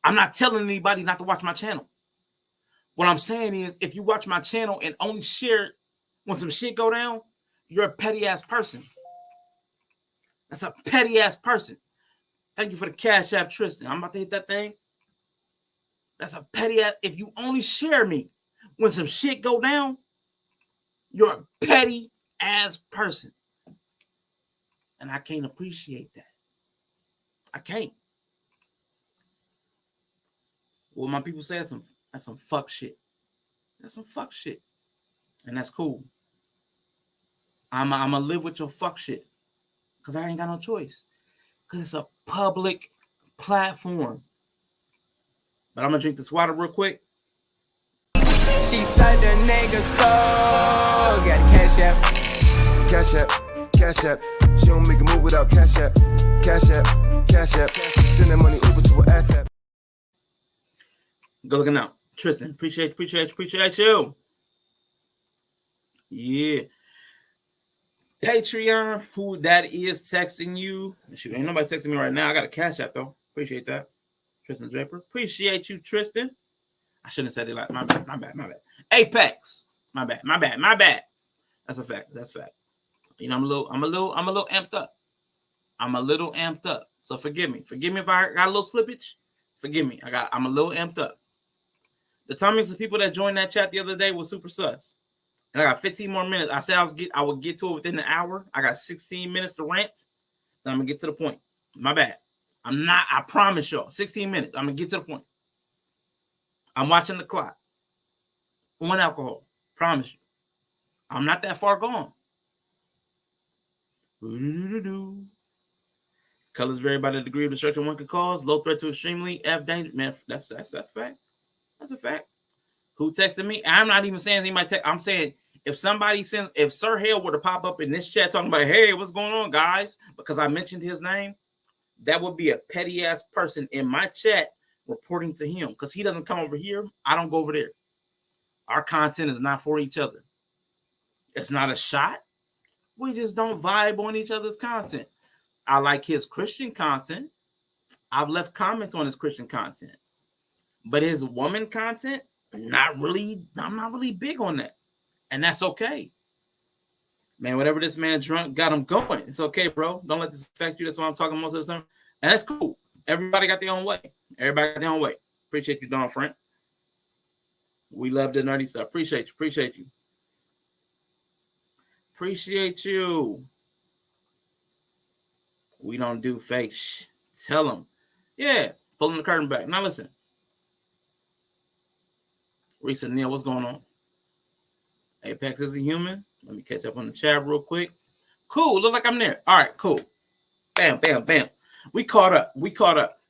I'm not telling anybody not to watch my channel. What I'm saying is, if you watch my channel and only share it when some shit go down, you're a petty ass person. That's a petty ass person. Thank you for the cash app, Tristan. I'm about to hit that thing. That's a petty ass. If you only share me when some shit go down, you're a petty ass person. And I can't appreciate that. I can't. What my people say, that's some fuck shit. That's some fuck shit. And that's cool. I'm going to live with your fuck shit. Because I ain't got no choice. Because it's a public platform. But I'm going to drink this water real quick. She said the nigga so got cash app. Cash app, cash app. She don't make a move without cash app. Cash app, cash app. Send that money over to her ass app. Good looking out. Tristan, appreciate you. Yeah. Patreon, who that is texting you. Shoot, ain't nobody texting me right now. I got a cash app though. Appreciate that. Tristan Draper. Appreciate you, Tristan. I shouldn't have said it like my bad. Apex. My bad. That's a fact. That's fact. You know, I'm a little amped up. So forgive me. Forgive me if I got a little slippage. Forgive me. I'm a little amped up. The timings of people that joined that chat the other day was super sus. And I got 15 more minutes. I said I would get to it within an hour. I got 16 minutes to rant. Then I'm gonna get to the point. My bad. I promise y'all, 16 minutes. I'm gonna get to the point. I'm watching the clock. On alcohol. Promise you. I'm not that far gone. Colors vary by the degree of destruction one could cause. Low threat to extremely F danger. Man, that's fact. That's a fact. Who texted me? I'm not even saying anybody text. I'm saying If somebody sends, if Sir Hale were to pop up in this chat talking about, hey, what's going on, guys? Because I mentioned his name, that would be a petty ass person in my chat reporting to him because he doesn't come over here. I don't go over there. Our content is not for each other. It's not a shot. We just don't vibe on each other's content. I like his Christian content. I've left comments on his Christian content, but his woman content, not really. I'm not really big on that, and that's okay. Man, whatever this man drunk got him going. It's okay, bro. Don't let this affect you. That's why I'm talking most of the time, and that's cool. Everybody got their own way. Everybody got their own way. Appreciate you, Don Frank. We love the nerdy stuff. Appreciate you. Appreciate you. Appreciate you. We don't do fake shh. Tell them. Yeah, pulling the curtain back. Now listen. Risa Neal, what's going on? Apex is a human. Let me catch up on the chat real quick. Cool. Look like I'm there. All right, cool. Bam, bam, bam. We caught up. We caught up.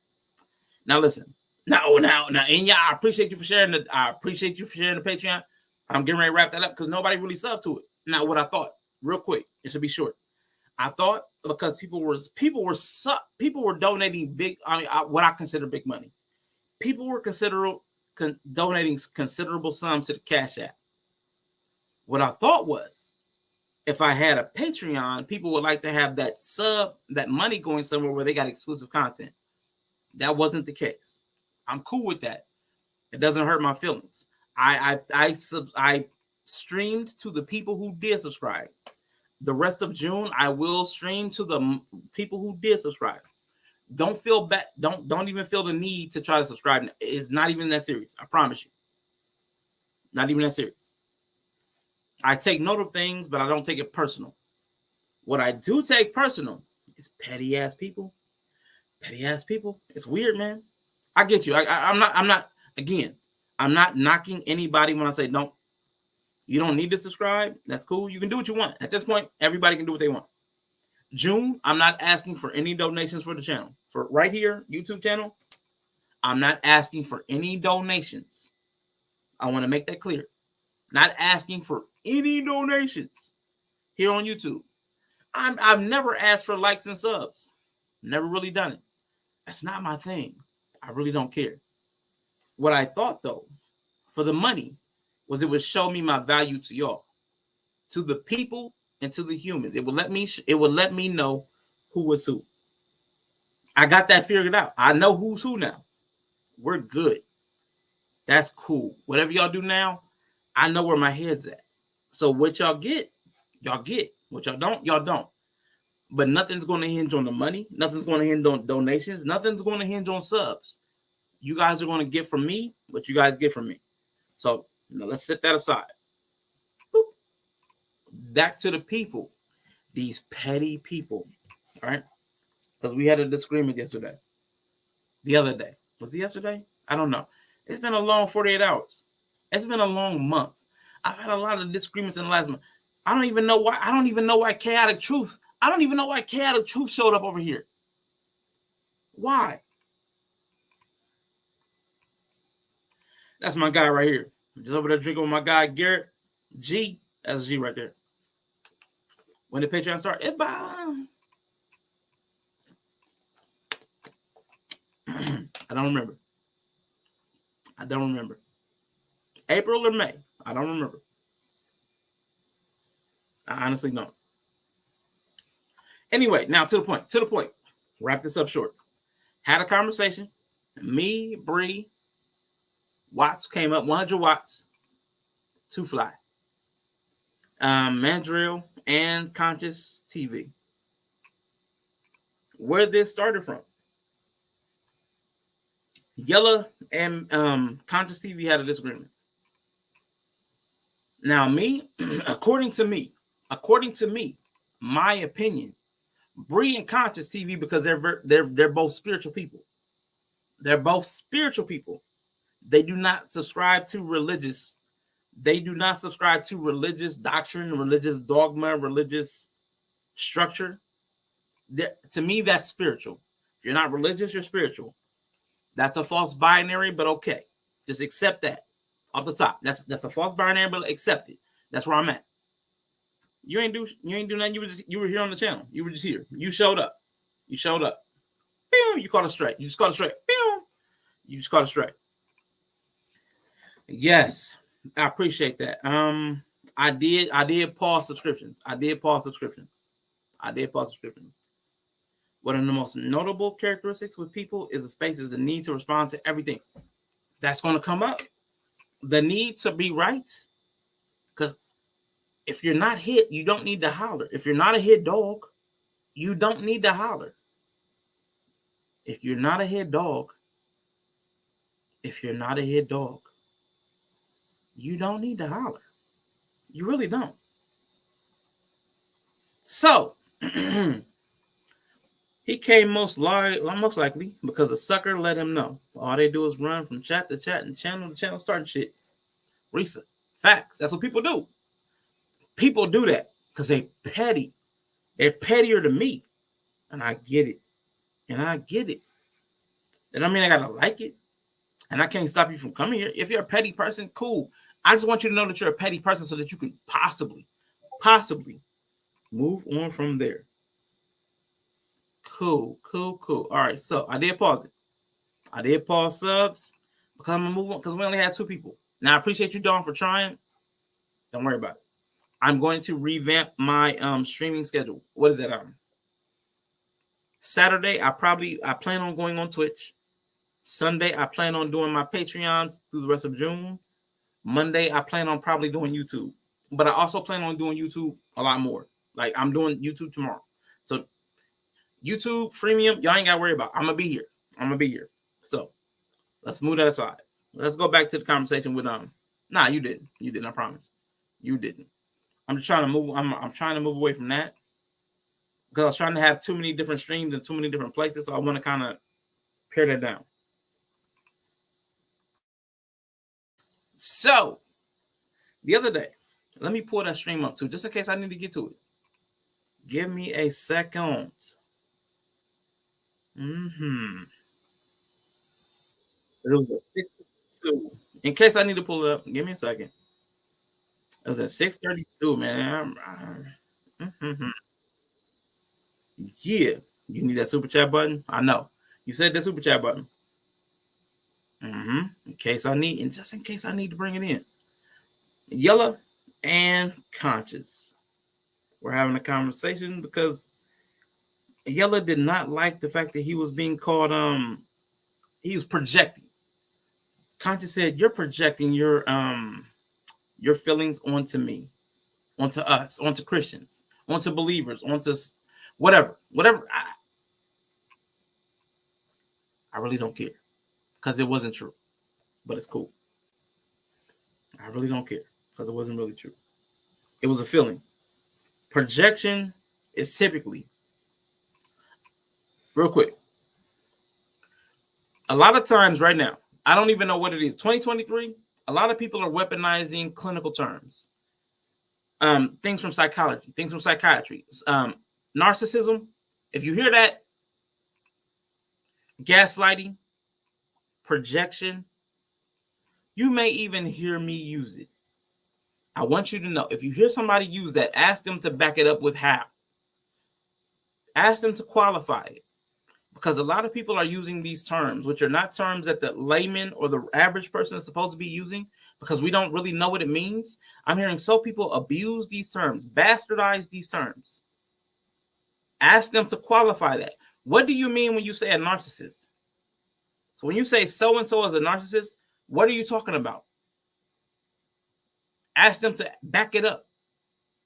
Now listen. Now, and yeah, I appreciate you for sharing the. I appreciate you for sharing the Patreon. I'm getting ready to wrap that up because nobody really subbed to it. Now, what I thought, real quick, it should be short. I thought because people were donating big. I mean, what I consider big money. People were donating considerable sums to the Cash App. What I thought was, if I had a Patreon, people would like to have that money going somewhere where they got exclusive content. That wasn't the case. I'm cool with that. It doesn't hurt my feelings. I streamed to the people who did subscribe. The rest of June, I will stream to the people who did subscribe. Don't feel bad. Don't even feel the need to try to subscribe. It's not even that serious. I promise you. Not even that serious. I take note of things, but I don't take it personal. What I do take personal is petty ass people. Petty ass people. It's weird, man. I get you. I'm not knocking anybody when I say don't. You don't need to subscribe. That's cool. You can do what you want. At this point, everybody can do what they want. June, I'm not asking for any donations for the channel. For right here, YouTube channel, I'm not asking for any donations. I want to make that clear. Not asking for any donations here on YouTube. I've never asked for likes and subs. Never really done it. That's not my thing. I really don't care. What I thought, though, for the money, was it would show me my value to y'all, to the people and to the humans. It would let me know who was who. I got that figured out. I know who's who now. We're good. That's cool. Whatever y'all do now, I know where my head's at. So what y'all get, y'all get. What y'all don't. But nothing's going to hinge on the money. Nothing's going to hinge on donations. Nothing's going to hinge on subs. You guys are going to get from me what you guys get from me. So let's set that aside. Boop. Back to the people. These petty people. All right? Because we had a disagreement yesterday. The other day. Was it yesterday? I don't know. It's been a long 48 hours. It's been a long month. I've had a lot of disagreements in the last month. I don't even know why Chaotic Truth showed up over here. Why? That's my guy right here. Just over there drinking with my guy Garrett G. That's a G right there. When did Patreon start? I don't remember. April or May? I don't remember. I honestly don't. Anyway, now to the point. Wrap this up short. Had a conversation. Me, Bree, Watts came up, 100 watts, to fly. Mandrill and Conscious TV. Where this started from? Yella and Conscious TV had a disagreement. Now, according to me, my opinion, Bree and Conscious TV, because they're both spiritual people. They're both spiritual people. They do not subscribe to religious. They do not subscribe to religious doctrine, religious dogma, religious structure. To me, that's spiritual. If you're not religious, you're spiritual. That's a false binary, but okay. Just accept that off the top. That's a false binary, but accept it. That's where I'm at. You ain't do nothing. You were here on the channel. You were just here. You showed up. You showed up. Boom, you caught a strike. You just caught a strike. Boom, you just caught a strike. Yes, I appreciate that. I did pause subscriptions. One of the most notable characteristics with people is the space is the need to respond to everything. That's going to come up. The need to be right. Because if you're not hit, you don't need to holler. If you're not a hit dog, you don't need to holler. If you're not a hit dog, you don't need to holler. You really don't. So, he came most likely because a sucker let him know. All they do is run from chat to chat and channel to channel, starting shit. Recent facts. That's what people do. People do that because they petty. They're pettier than me. And I get it. And I mean I gotta like it. And I can't stop you from coming here. If you're a petty person, cool. I just want you to know that you're a petty person so that you can possibly move on from there. Cool. All right, so I did pause it. I did pause subs because I'm gonna move on because we only had 2 people. Now I appreciate you, Dawn, for trying. Don't worry about it. I'm going to revamp my streaming schedule. What is that? Saturday, I plan on going on Twitch. Sunday, I plan on doing my Patreon through the rest of June. Monday, I plan on probably doing YouTube. But I also plan on doing YouTube a lot more. Like, I'm doing YouTube tomorrow. So, YouTube, freemium, y'all ain't got to worry about. I'm going to be here. So, let's move that aside. Let's go back to the conversation with, nah, you didn't. I promise. You didn't. I'm just trying to move. I'm trying to move away from that. Because I was trying to have too many different streams in too many different places. So, I want to kind of pare that down. So, the other day, let me pull that stream up too, just in case I need to get to it. Give me a second. It was at 6:32. In case I need to pull it up, give me a second. It was at 6:32, man. Yeah, you need that super chat button. I know you said that super chat button. Just in case I need to bring it in. Yella and Conscious. We're having a conversation because Yella did not like the fact that he was being called he was projecting. Conscious said, "You're projecting your feelings onto me, onto us, onto Christians, onto believers, onto whatever. I really don't care because it wasn't true, but it's cool. I really don't care because it wasn't really true. It was a feeling. Projection is typically, real quick, a lot of times right now, I don't even know what it is. 2023, a lot of people are weaponizing clinical terms. Things from psychology, things from psychiatry. Narcissism, if you hear that, gaslighting, projection, you may even hear me use it. I want you to know, if you hear somebody use that, ask them to back it up with how. Ask them to qualify it. Because a lot of people are using these terms, which are not terms that the layman or the average person is supposed to be using, because we don't really know what it means. I'm hearing people abuse these terms, bastardize these terms. Ask them to qualify that. What do you mean when you say a narcissist? So when you say so-and-so is a narcissist, what are you talking about? Ask them to back it up.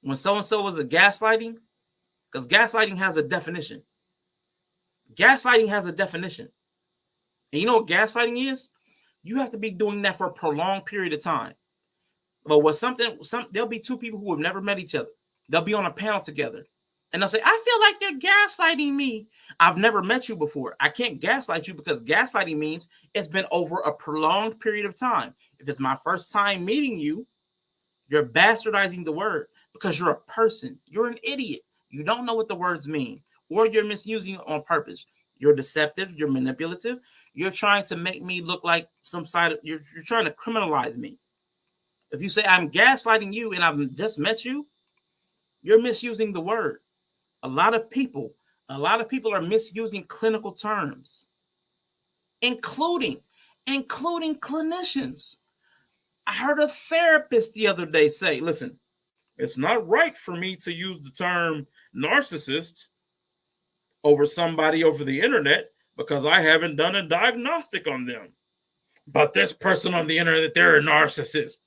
When so-and-so was a gaslighting, because gaslighting has a definition. Gaslighting has a definition. And you know what gaslighting is? You have to be doing that for a prolonged period of time. But there'll be 2 people who have never met each other. They'll be on a panel together. And they'll say, I feel like they're gaslighting me. I've never met you before. I can't gaslight you because gaslighting means it's been over a prolonged period of time. If it's my first time meeting you, you're bastardizing the word because you're a person. You're an idiot. You don't know what the words mean, or you're misusing it on purpose. You're deceptive. You're manipulative. You're trying to make me look like you're trying to criminalize me. If you say I'm gaslighting you and I've just met you, you're misusing the word. A lot of people are misusing clinical terms, including clinicians. I heard a therapist the other day say, listen, it's not right for me to use the term narcissist over somebody over the internet because I haven't done a diagnostic on them. But this person on the internet, they're a narcissist.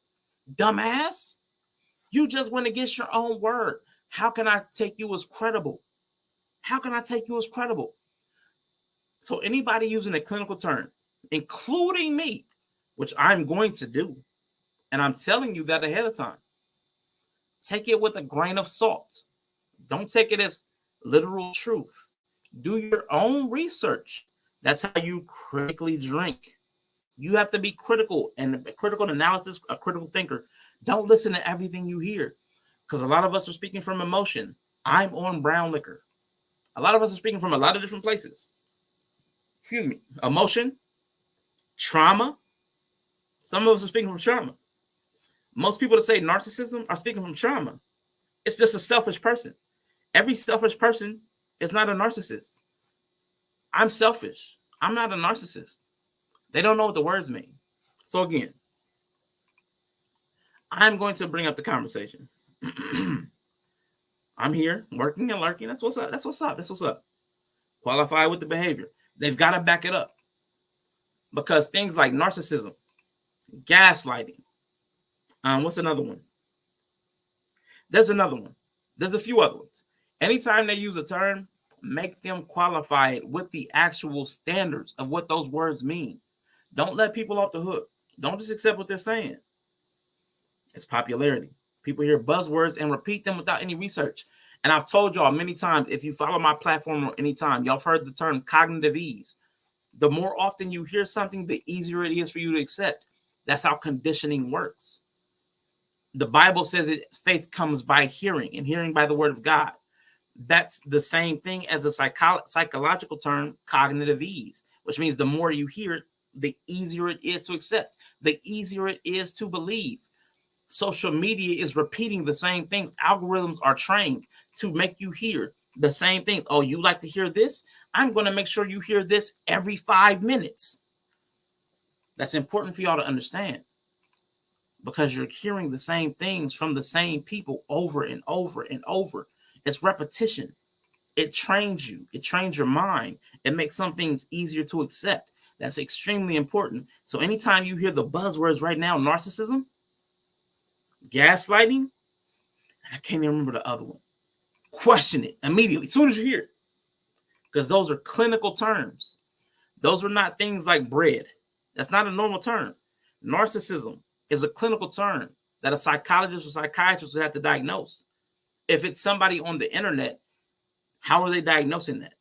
Dumbass. You just went against your own word. How can I take you as credible? How can I take you as credible? So anybody using a clinical term, including me, which I'm going to do, and I'm telling you that ahead of time, take it with a grain of salt. Don't take it as literal truth. Do your own research. That's how you critically drink. You have to be critical and a critical analysis, a critical thinker. Don't listen to everything you hear, because a lot of us are speaking from emotion. I'm on brown liquor. A lot of us are speaking from a lot of different places. Excuse me. Emotion, trauma. Some of us are speaking from trauma. Most people that say narcissism are speaking from trauma. It's just a selfish person. Every selfish person is not a narcissist. I'm selfish. I'm not a narcissist. They don't know what the words mean. So again, I'm going to bring up the conversation. I'm here working and lurking. That's what's up. That's what's up. That's what's up. Qualify with the behavior. They've got to back it up. Because things like narcissism, gaslighting. What's another one? There's another one. There's a few other ones. Anytime they use a term, make them qualify it with the actual standards of what those words mean. Don't let people off the hook. Don't just accept what they're saying. It's popularity. People hear buzzwords and repeat them without any research. And I've told y'all many times, if you follow my platform or any time, y'all have heard the term cognitive ease. The more often you hear something, the easier it is for you to accept. That's how conditioning works. The Bible says that faith comes by hearing, and hearing by the word of God. That's the same thing as a psychological term, cognitive ease, which means the more you hear it, the easier it is to accept, the easier it is to believe. Social media is repeating the same things. Algorithms are trained to make you hear the same thing. Oh, you like to hear this? I'm going to make sure you hear this every 5 minutes. That's important for y'all to understand, because you're hearing the same things from the same people over and over and over. It's repetition. It trains you. It trains your mind. It makes some things easier to accept. That's extremely important. So anytime you hear the buzzwords right now, narcissism, gaslighting, I can't even remember the other one. Question it immediately, as soon as you hear it, because those are clinical terms. Those are not things like bread. That's not a normal term. Narcissism is a clinical term that a psychologist or psychiatrist would have to diagnose. If it's somebody on the internet, how are they diagnosing that?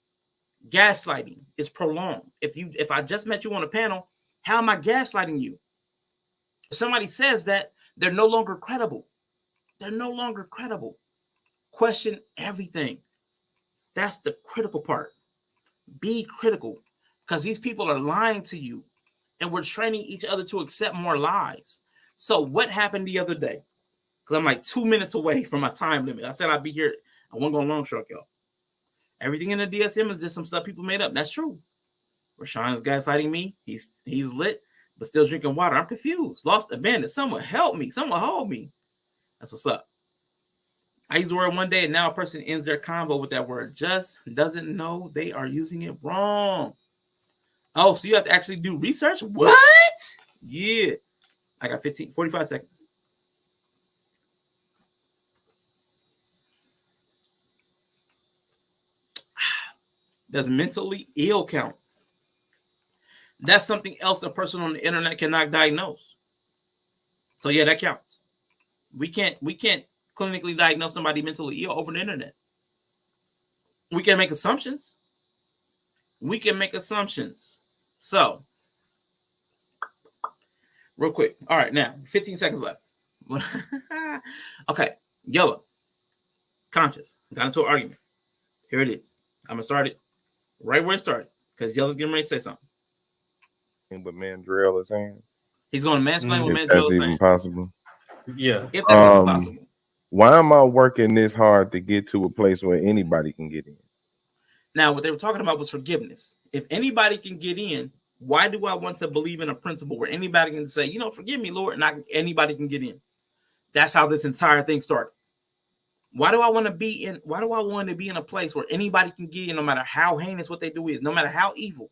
Gaslighting is prolonged. If I just met you on a panel, how am I gaslighting you? If somebody says that, they're no longer credible. They're no longer credible. Question everything. That's the critical part. Be critical, because these people are lying to you, and we're training each other to accept more lies. So what happened the other day? Because I'm like 2 minutes away from my time limit. I said I'd be here. I won't go long stroke, y'all. Everything in the DSM is just some stuff people made up. That's true. Rashawn's gaslighting me. He's lit, but still drinking water. I'm confused, lost, abandoned. Someone help me. Someone hold me. That's what's up. I use the word one day, and now a person ends their convo with that word. Just doesn't know they are using it wrong. Oh, so you have to actually do research? What? Yeah. I got 45 seconds. Does mentally ill count? That's something else a person on the internet cannot diagnose. So yeah, that counts. We can't clinically diagnose somebody mentally ill over the internet. We can make assumptions. So, real quick. All right, now 15 seconds left. Okay, yellow. Conscious. Got into an argument. Here it is. I'm gonna start it right where it started, because yellow's getting ready to say something. But Mandrell is saying He's going to mansplain what if Mandrell that's is even saying. possible. Yeah, if that's even possible. Why am I working this hard to get to a place where anybody can get in? Now, what they were talking about was forgiveness. If anybody can get in, why do I want to believe in a principle where anybody can say, you know, forgive me, Lord, and anybody can get in? That's how this entire thing started. Why do I want to be in? Why do I want to be in a place where anybody can get in, no matter how heinous what they do is, no matter how evil?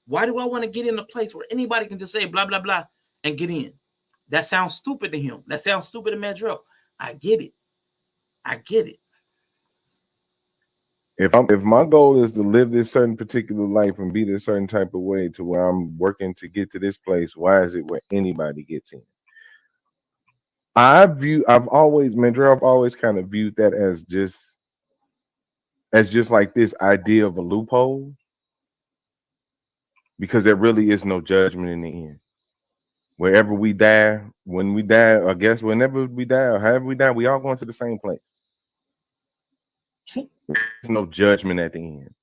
Why do I want to get in a place where anybody can just say blah blah blah and get in? That sounds stupid to him. That sounds stupid to Madrell. I get it. I get it. If my goal is to live this certain particular life and be this certain type of way to where I'm working to get to this place, why is it where anybody gets in? I've always kind of viewed that as just like this idea of a loophole, because there really is no judgment in the end. Wherever we die, when we die, I guess whenever we die or however we die, we all going to the same place. There's no judgment at the end.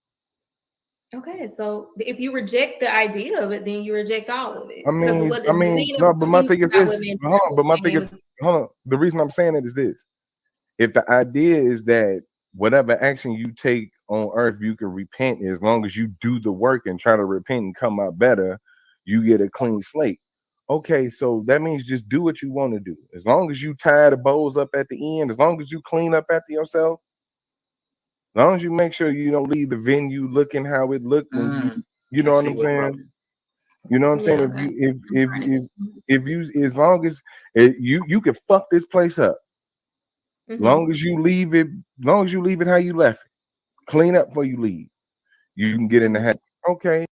Okay, so if you reject the idea of it, then you reject all of it. I mean, no, but my thing is this. Hold on. The reason I'm saying it is this: if the idea is that whatever action you take on earth, you can repent, as long as you do the work and try to repent and come out better, you get a clean slate. Okay, so that means just do what you want to do. As long as you tie the bows up at the end, as long as you clean up after yourself, as long as you make sure you don't leave the venue looking how it looked when you know what I'm saying. You know what I'm saying? Okay. If you as long as you can fuck this place up. Long as you leave it how you left it. Clean up before you leave. You can get in the habit. Okay.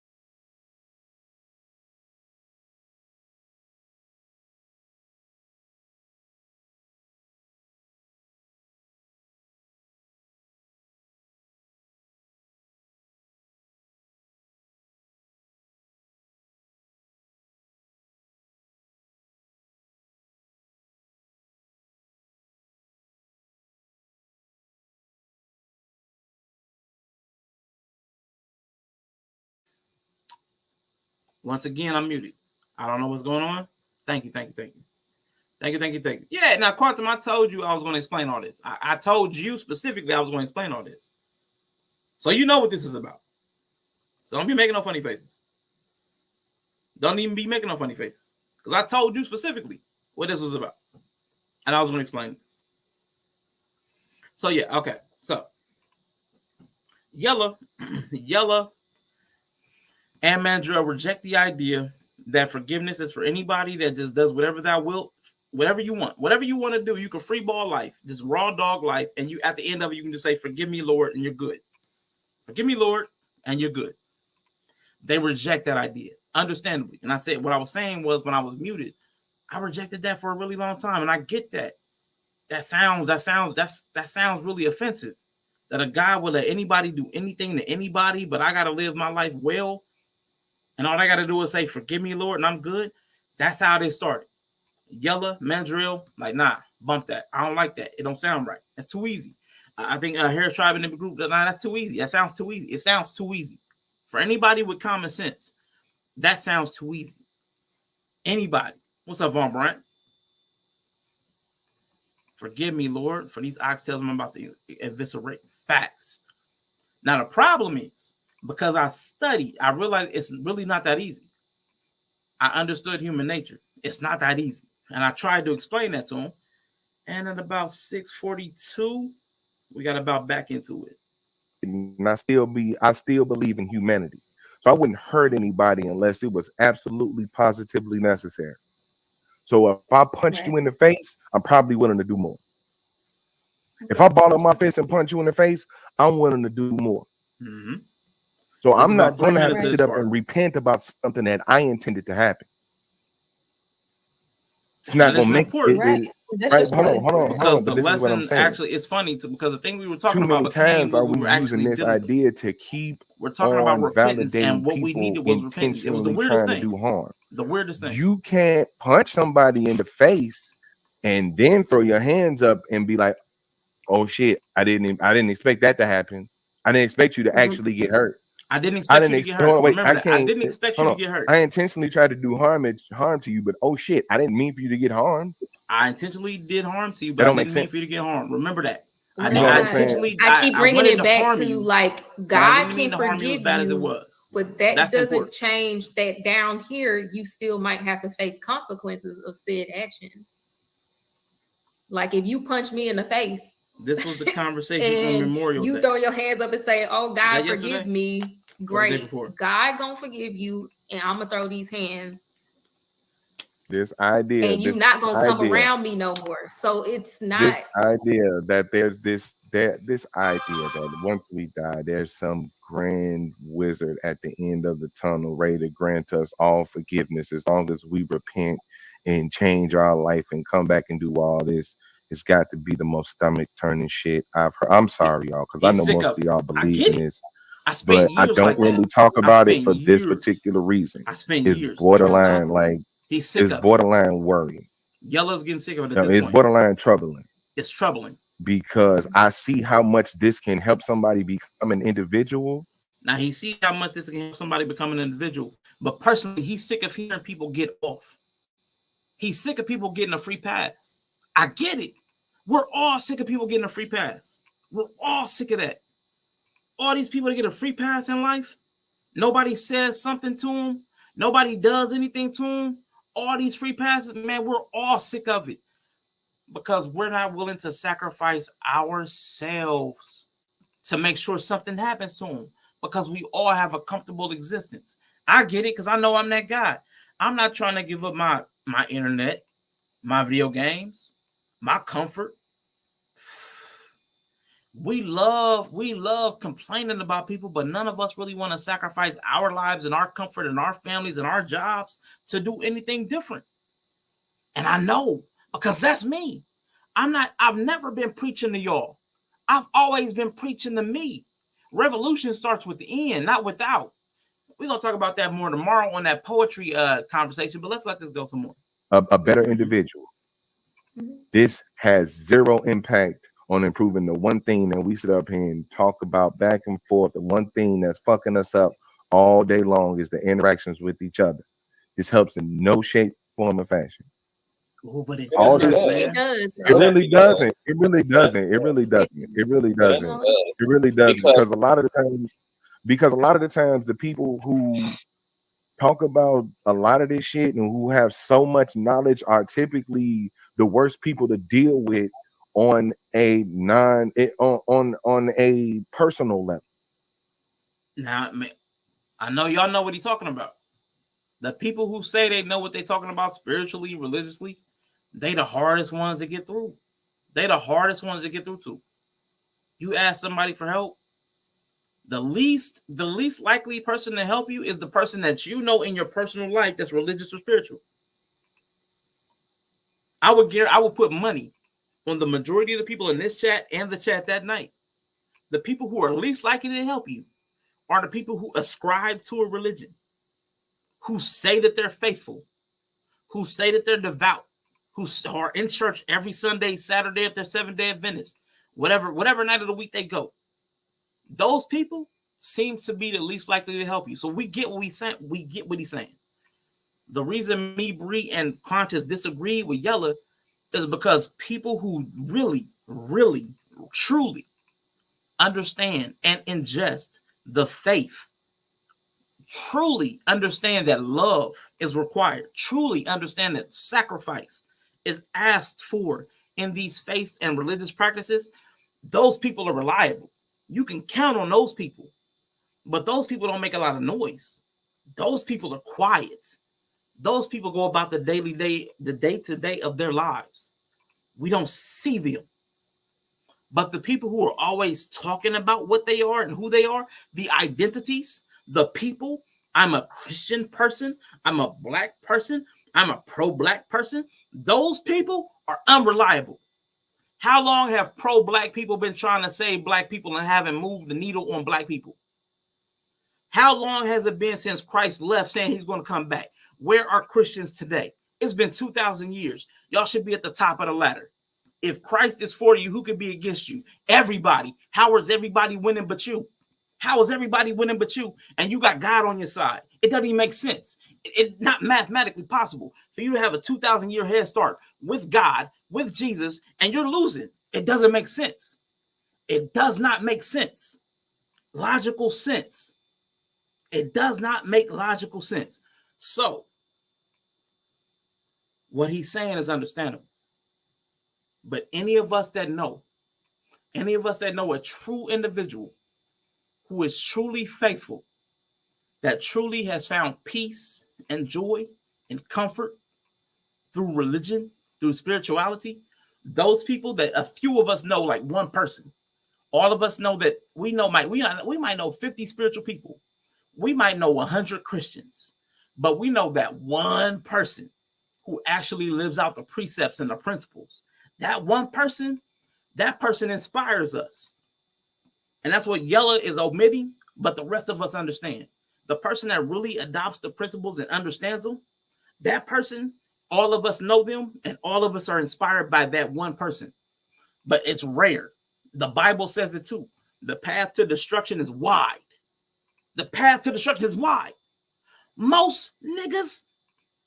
Once again, I'm muted. I don't know what's going on. Thank you. Yeah, now Quantum, I told you I was going to explain all this. I told you specifically I was going to explain all this. So you know what this is about. So don't be making no funny faces. Don't even be making no funny faces. Because I told you specifically what this was about. And I was going to explain this. So yeah, okay. So Yella and Mandrell reject the idea that forgiveness is for anybody that just does whatever thou wilt, whatever you want to do. You can free ball life, just raw dog life, and you at the end of it, you can just say, "Forgive me, Lord," and you're good. Forgive me, Lord, and you're good. They reject that idea, understandably. And I said what I was saying was when I was muted, I rejected that for a really long time, and I get that. That sounds really offensive. That a guy will let anybody do anything to anybody, but I gotta live my life well. And all I got to do is say, "Forgive me, Lord," and I'm good. That's how they started. Yella, Mandrill, like, nah, bump that. I don't like that. It don't sound right. That's too easy. I think Harris Tribe in the group, nah, that's too easy. That sounds too easy. It sounds too easy. For anybody with common sense, that sounds too easy. Anybody. What's up, Von Bryant? Forgive me, Lord, for these oxtails I'm about to eviscerate. Facts. Now, the problem is, because I studied, I realized it's really not that easy. I understood human nature. It's not that easy. And I tried to explain that to him. And at about 6:42, we got about back into it. And I still believe in humanity. So I wouldn't hurt anybody unless it was absolutely positively necessary. So if I punched you in the face, I'm probably willing to do more. If I ball up my fist and punch you in the face, I'm willing to do more. So I'm not going to have to sit up and repent about something that I intended to happen. It's not going to make it. Right? Hold on. Because the lesson actually is funny because the thing we were talking about times are we using this idea to keep we're talking about repentance, and what we needed was repentance. It was the weirdest thing. To do harm. The weirdest thing. You can't punch somebody in the face and then throw your hands up and be like, "Oh shit, I didn't expect that to happen. I didn't expect you to actually get hurt. I didn't expect you to get hurt. Wait, I didn't expect you to get hurt. I intentionally tried to do harm to you, but oh shit, I didn't mean for you to get harmed." I intentionally did harm to you, That but I don't make didn't mean sense. for you to get harmed. Remember that. Well, You know what I'm that's saying? intentionally. I keep bringing wanted it back harm to you, like but I God didn't mean can to harm you as forgive bad as it you, was. but that That's doesn't important. change that down here you still might have to face consequences of said action. Like if you punch me in the face This was the conversation on and Memorial you Day. throw your hands up and say, "Oh that God, yesterday? forgive me," Or the day great. before? God gonna forgive you, and I'm gonna throw these hands, This idea, and you this not gonna come idea, around me no more. So it's this not. idea that there's this idea that once we die, there's some grand wizard at the end of the tunnel ready to grant us all forgiveness as long as we repent and change our life and come back and do all this. It's got to be the most stomach turning shit I've heard. I'm sorry, y'all, because I He's know sick most of of it. y'all I believe get in it. this, I but spent I years don't like really that. talk I about it spent for this years. particular reason. I spent It's years. borderline, like He's sick it's of it. borderline worrying. Yellow's getting sick of it at No, this it's point. borderline troubling It's troubling. because I see how much this can help somebody become an individual. Now he sees how much this can help somebody become an individual. But personally, he's sick of hearing people get off. He's sick of people getting a free pass. I get it. We're all sick of people getting a free pass. We're all sick of that. All these people that get a free pass in life, nobody says something to them. Nobody does anything to them. All these free passes, man, we're all sick of it because we're not willing to sacrifice ourselves to make sure something happens to them because we all have a comfortable existence. I get it because I know I'm that guy. I'm not trying to give up my internet, my video games, my comfort. We love complaining about people, but none of us really want to sacrifice our lives and our comfort and our families and our jobs to do anything different. And I know because that's me. I've never been preaching to y'all. I've always been preaching to me. Revolution starts with the end, not without. We're gonna talk about that more tomorrow on that poetry conversation, but let's let this go some more. A better individual. This has zero impact on improving the one thing that we sit up here and talk about back and forth. The one thing that's fucking us up all day long is the interactions with each other. This helps in no shape, form, or fashion. Oh, but it All does, this, It does. it really doesn't. It really doesn't. It really doesn't. It really doesn't. It really doesn't. Because a lot of the times, the people who talk about a lot of this shit and who have so much knowledge are typically the worst people to deal with on a on a personal level. Now, I know y'all know what he's talking about. The people who say they know what they're talking about spiritually, religiously, they the hardest ones to get through. They the hardest ones to get through to. You ask somebody for help, the least likely person to help you is the person that you know in your personal life that's religious or spiritual. I would put money on the majority of the people in this chat and the chat that night. The people who are least likely to help you are the people who ascribe to a religion, who say that they're faithful, who say that they're devout, who are in church every Sunday, Saturday if they're Seventh-day Adventists, whatever night of the week they go. Those people seem to be the least likely to help you. So we get what he's saying. We get what he's saying. The reason me, Bree, and Conscious disagree with Yella is because people who really, really, truly understand and ingest the faith, truly understand that love is required, truly understand that sacrifice is asked for in these faiths and religious practices, those people are reliable. You can count on those people, but those people don't make a lot of noise. Those people are quiet. Those people go about the day-to-day of their lives. We don't see them. But the people who are always talking about what they are and who they are, the identities, the people, I'm a Christian person, I'm a black person, I'm a pro-black person, those people are unreliable. How long have pro-black people been trying to save black people and haven't moved the needle on black people? How long has it been since Christ left saying he's going to come back? Where are Christians today? It's been 2,000 years. Y'all should be at the top of the ladder. If Christ is for you, who could be against you? Everybody. How is everybody winning but you? How is everybody winning but you? And you got God on your side. It doesn't even make sense. It's not mathematically possible for you to have a 2,000-year head start with God, with Jesus, and you're losing. It doesn't make sense. It does not make sense. Logical sense. It does not make logical sense. So, what he's saying is understandable. But any of us that know a true individual who is truly faithful, that truly has found peace and joy and comfort through religion, through spirituality, those people that a few of us know, like one person, all of us know that we might know 50 spiritual people. We might know 100 Christians, but we know that one person who actually lives out the precepts and the principles. That one person, that person inspires us. And that's what Yella is omitting, but the rest of us understand. The person that really adopts the principles and understands them, that person, all of us know them, and all of us are inspired by that one person. But it's rare. The Bible says it too. The path to destruction is wide. The path to destruction is wide. Most niggas,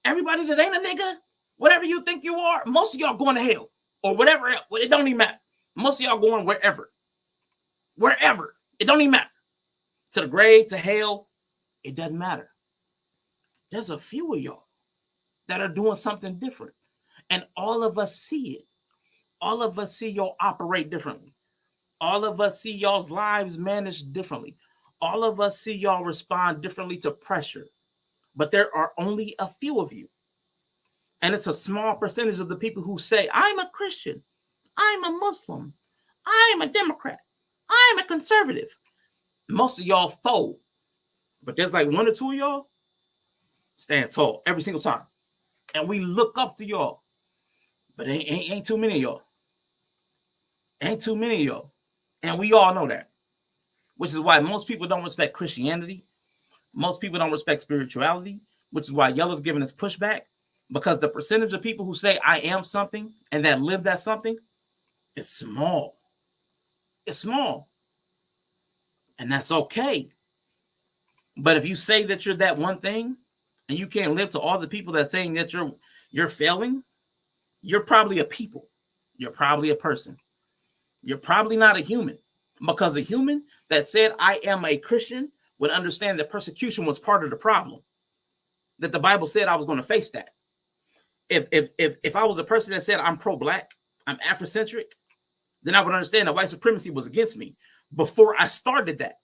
everybody that ain't a nigga, whatever you think you are, most of y'all going to hell or whatever else. It don't even matter. Most of y'all going wherever. Wherever. It don't even matter. To the grave, to hell, it doesn't matter. There's a few of y'all that are doing something different. And all of us see it. All of us see y'all operate differently. All of us see y'all's lives managed differently. All of us see y'all respond differently to pressure. But there are only a few of you. And it's a small percentage of the people who say, I'm a Christian, I'm a Muslim, I'm a Democrat, I'm a conservative. Most of y'all fold. But there's like one or two of y'all stand tall every single time. And we look up to y'all. But ain't too many of y'all. Ain't too many of y'all. And we all know that. Which is why most people don't respect Christianity. Most people don't respect spirituality. Which is why Yella's giving us pushback. Because the percentage of people who say I am something and that live that something is small. It's small. And that's okay. But if you say that you're that one thing and you can't live to all the people that saying that you're failing, you're probably a people. You're probably a person. You're probably not a human. Because a human that said I am a Christian would understand that persecution was part of the problem. That the Bible said I was going to face that. If I was a person that said I'm pro-black, I'm Afrocentric, then I would understand that white supremacy was against me before I started that.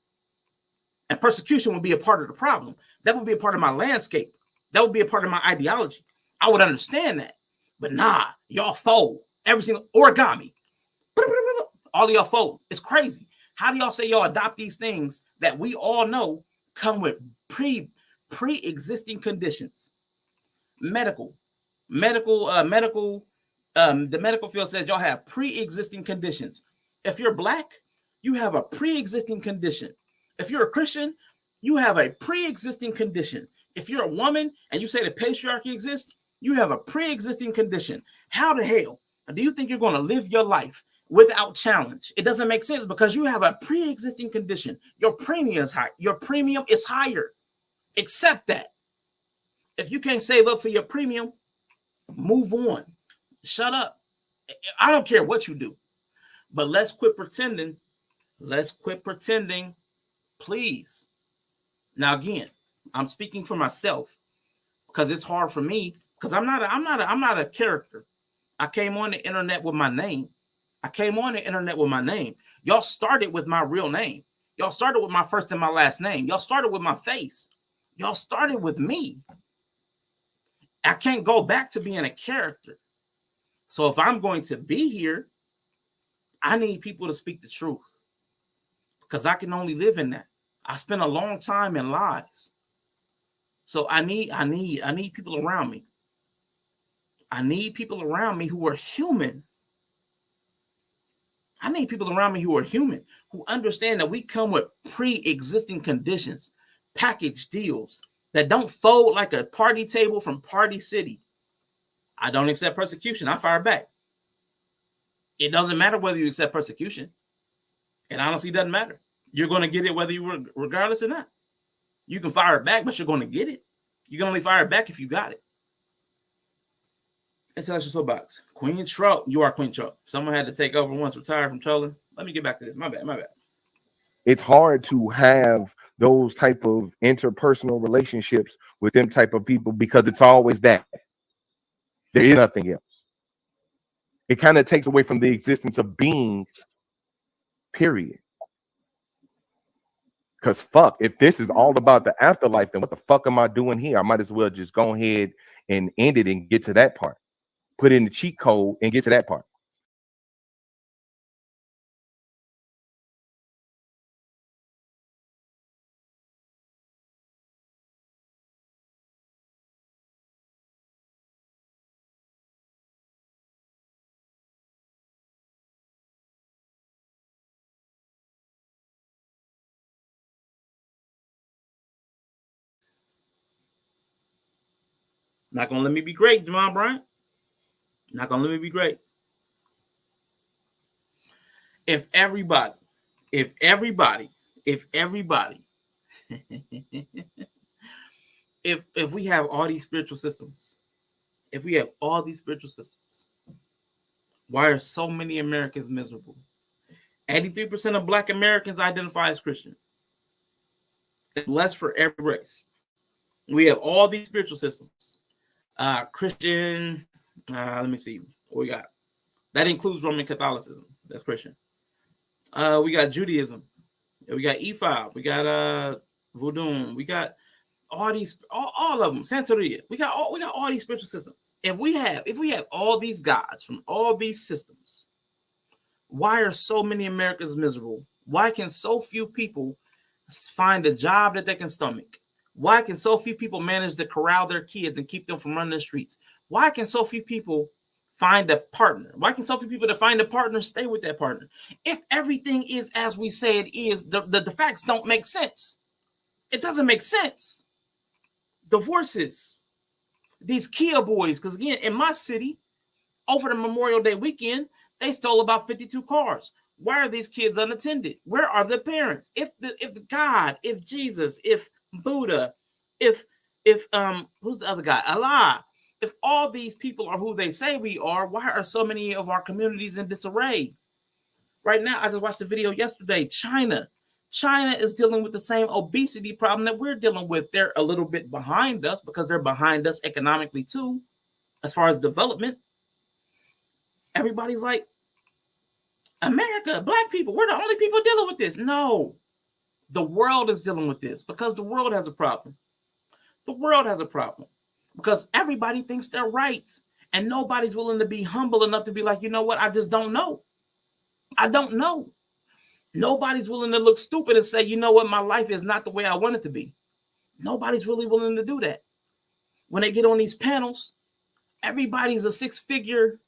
And persecution would be a part of the problem. That would be a part of my landscape. That would be a part of my ideology. I would understand that. But nah, y'all fold. Every single origami. All of y'all fold. It's crazy. How do y'all say y'all adopt these things that we all know come with pre-existing conditions? The medical field says y'all have pre-existing conditions. If you're black, you have a pre-existing condition. If you're a Christian, you have a pre-existing condition. If you're a woman and you say the patriarchy exists, you have a pre-existing condition. How the hell do you think you're going to live your life without challenge? It doesn't make sense because you have a pre-existing condition. Your premium is high. Your premium is higher. Accept that. If you can't save up for your premium, move on. Shut up. I don't care what you do. But let's quit pretending. Let's quit pretending, please. Now again, I'm speaking for myself because it's hard for me because I'm not a character. I came on the internet with my name. Y'all started with my real name. Y'all started with my first and my last name. Y'all started with my face. Y'all started with me. I can't go back to being a character. So if I'm going to be here, I need people to speak the truth because I can only live in that. I spent a long time in lies. So I need people around me. I need people around me who are human. I need people around me who are human, who understand that we come with pre-existing conditions, package deals that don't fold like a party table from Party City. I don't accept persecution. I fire back. It doesn't matter whether you accept persecution. It honestly doesn't matter. You're going to get it whether you regardless or not. You can fire it back, but you're going to get it. You can only fire it back if you got it. Intellectual soapbox. Queen Trout. You are Queen Trout. Someone had to take over once, retired from trolling. Let me get back to this. My bad. It's hard to have those type of interpersonal relationships with them type of people because it's always that. There is nothing else. It kind of takes away from the existence of being, period. Because fuck, if this is all about the afterlife, then what the fuck am I doing here? I might as well just go ahead and end it and get to that part. Put in the cheat code and get to that part. Not gonna let me be great, Jamal Bryant. Not gonna let me be great. If everybody, if we have all these spiritual systems, why are so many Americans miserable? 83% of Black Americans identify as Christian. It's less for every race. We have all these spiritual systems. Christian, let me see what we got. That includes Roman Catholicism. That's Christian. We got Judaism. We got E5. We got Voodoo. We got all these, all of them. Santeria. We got all these spiritual systems. If we have all these gods from all these systems, why are so many Americans miserable? Why can so few people find a job that they can stomach? Why can so few people manage to corral their kids and keep them from running the streets? Why can so few people find a partner? Why can so few people that find a partner stay with that partner? If everything is as we say it is, the facts don't make sense. It doesn't make sense. Divorces, these Kia boys, because again, in my city, over the Memorial Day weekend, they stole about 52 cars. Why are these kids unattended? Where are the parents? If God, if Jesus, if Buddha, if who's the other guy? Allah. If all these people are who they say we are, why are so many of our communities in disarray? Right now, I just watched a video yesterday. China is dealing with the same obesity problem that we're dealing with. They're a little bit behind us because they're behind us economically too, as far as development. Everybody's like, America, Black people, we're the only people dealing with this. No, the world is dealing with this because the world has a problem. The world has a problem because everybody thinks they're right and nobody's willing to be humble enough to be like, you know what? I just don't know. I don't know. Nobody's willing to look stupid and say, you know what? My life is not the way I want it to be. Nobody's really willing to do that. When they get on these panels, everybody's a six-figure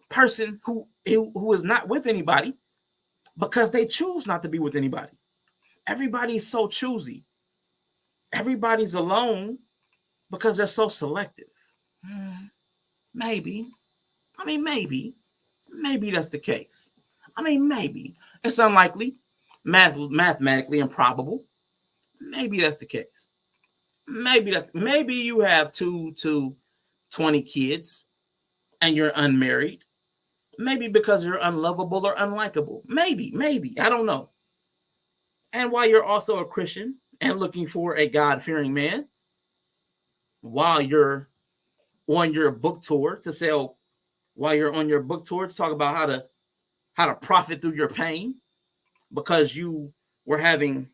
person who is not with anybody because they choose not to be with anybody. Everybody's so choosy. Everybody's alone because they're so selective. Maybe. I mean, maybe that's the case. I mean, maybe. It's unlikely, mathematically improbable. Maybe that's the case. Maybe you have 2 to 20 kids and you're unmarried. Maybe because you're unlovable or unlikable. Maybe. I don't know. And while you're also a Christian and looking for a God-fearing man, while you're on your book tour to sell, while you're on your book tour to talk about how to profit through your pain, because you were having,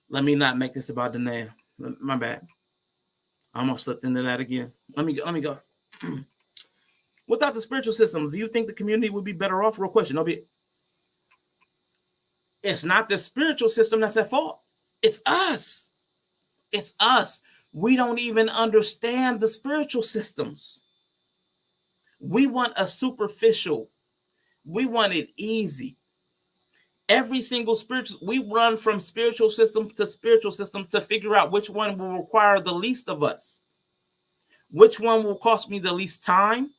let me not make this about the name. My bad. I almost slipped into that again. Let me go. Without the spiritual systems, do you think the community would be better off? Real question. It's not the spiritual system that's at fault. It's us. It's us. We don't even understand the spiritual systems. We want a superficial. We want it easy. Every single we run from spiritual system to figure out which one will require the least of us. Which one will cost me the least time,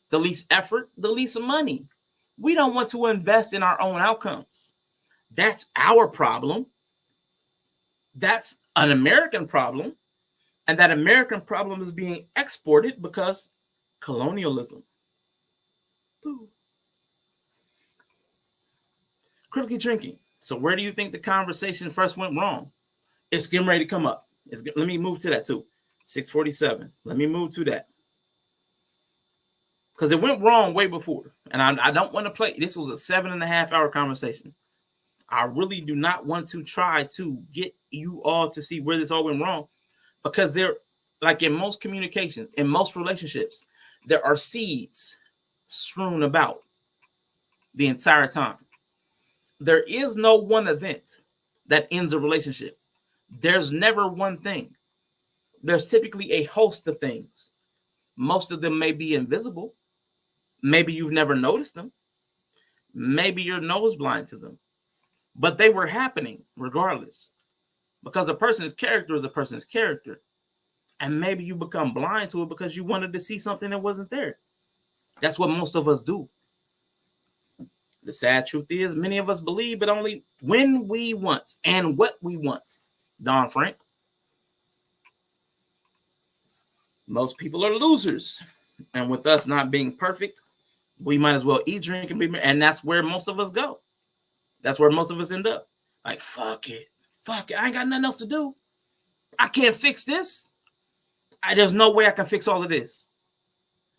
the least effort, the least money. We don't want to invest in our own outcomes. That's our problem. That's an American problem. And that American problem is being exported because colonialism. Boo. Critically drinking. So where do you think the conversation first went wrong? It's getting ready to come up. Let me move to that too. 647. Let me move to that. Because it went wrong way before. And I don't want to play. This was a 7.5 hour conversation. I really do not want to try to get you all to see where this all went wrong. Because there, like in most communications, in most relationships, there are seeds strewn about the entire time. There is no one event that ends a relationship. There's never one thing. There's typically a host of things. Most of them may be invisible. Maybe you've never noticed them. Maybe you're nose blind to them. But they were happening regardless. Because a person's character is a person's character. And maybe you become blind to it because you wanted to see something that wasn't there. That's what most of us do. The sad truth is many of us believe, but only when we want and what we want. Don Frank. Most people are losers. And with us not being perfect, we might as well eat, drink, and be merry. And that's where most of us go. That's where most of us end up. Like, fuck it. Fuck it. I ain't got nothing else to do. I can't fix this. There's no way I can fix all of this.